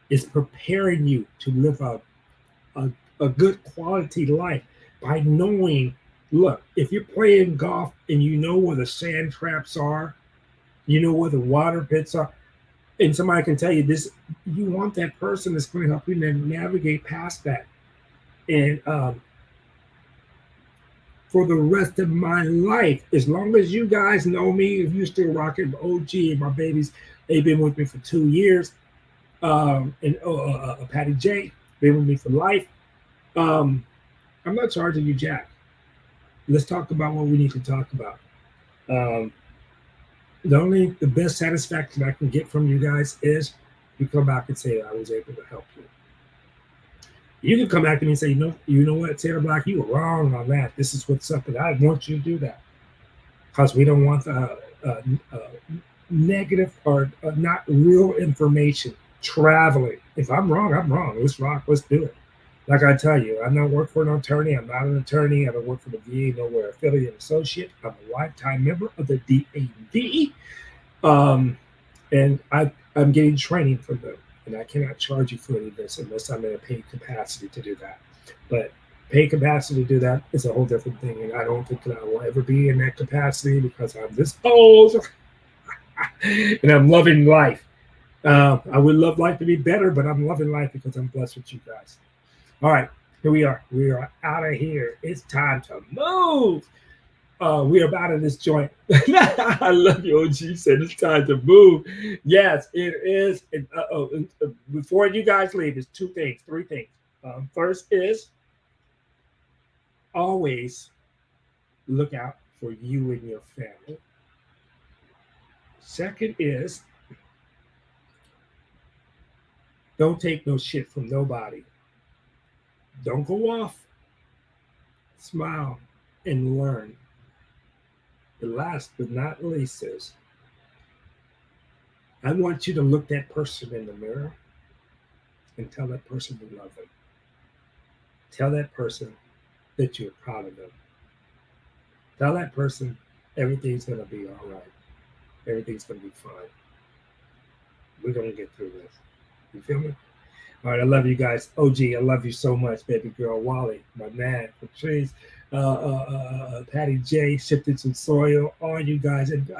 It's preparing you to live a good quality life by knowing, look, if you're playing golf and you know where the sand traps are, you know where the water pits are, and somebody can tell you this, you want that person that's going to help you navigate past that. And for the rest of my life, as long as you guys know me, if you're still rocking OG and my babies, they've been with me for 2 years. And Patty J, been with me for life. I'm not charging you jack. Let's talk about what we need to talk about. The best satisfaction I can get from you guys is you come back and say I was able to help you. You can come back to me and say, you know what, Taylor Black, you were wrong on that. This is what's up, and I want you to do that because we don't want negative or not real information traveling. If I'm wrong, I'm wrong. Let's rock. Let's do it. Like I tell you, I don't work for an attorney. I'm not an attorney. I don't work for the VA, nowhere affiliate associate. I'm a lifetime member of the DAV. And I'm getting training from them. And I cannot charge you for any of this unless I'm in a paid capacity to do that. But paid capacity to do that is a whole different thing. And I don't think that I will ever be in that capacity because I'm this old and I'm loving life. I would love life to be better, but I'm loving life because I'm blessed with you guys. All right, here we are. We are out of here. It's time to move. We are out of this joint. I love you, OG. Said it's time to move. Yes, it is. Before you guys leave, there's 3 things. First is always look out for you and your family. Second is don't take no shit from nobody. Don't go off. Smile and learn. The last but not least is I want you to look that person in the mirror and tell that person you love them. Tell that person that you're proud of them. Tell that person everything's going to be all right. Everything's going to be fine. We're going to get through this. You feel me? All right, I love you guys. OG, I love you so much, baby girl. Wally, my man, Patrice, Patty J, Shifted Some Soil, all you guys. And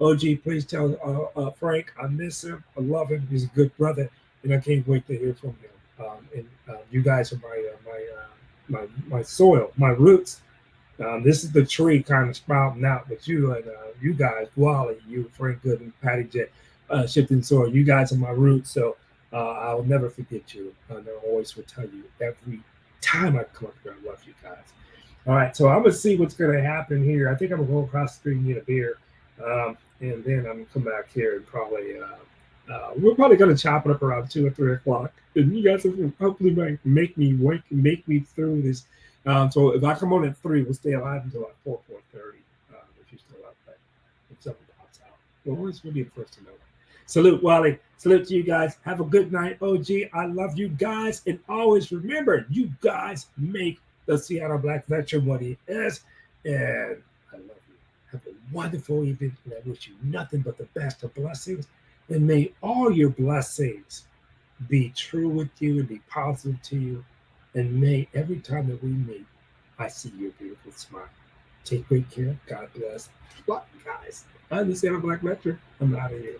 OG, please tell Frank I miss him. I love him. He's a good brother, and I can't wait to hear from him. You guys are my soil, my roots. This is the tree kind of sprouting out with you and you guys, Wally, you, Frank Good, and Patty J, Shifting Soil. You guys are my roots, so I'll never forget you. I always will tell you every time I come up here, I love you guys. All right, so I'm going to see what's going to happen here. I think I'm going to go across the street and get a beer, and then I'm going to come back here and probably we're probably going to chop it up around 2 or 3 o'clock. And you guys will hopefully make me through this. So if I come on at 3, we'll stay alive until like 4:30. If you're still up, but if something pops out. Always will be the first to know. Salute, Wally. Salute to you guys. Have a good night, OG. I love you guys. And always remember, you guys make the Seattle Black Veteran what he is. And I love you. Have a wonderful evening. And I wish you nothing but the best of blessings. And may all your blessings be true with you and be positive to you. And may every time that we meet, I see your beautiful smile. Take great care. God bless. But guys, I'm the Seattle Black Veteran. I'm out of here.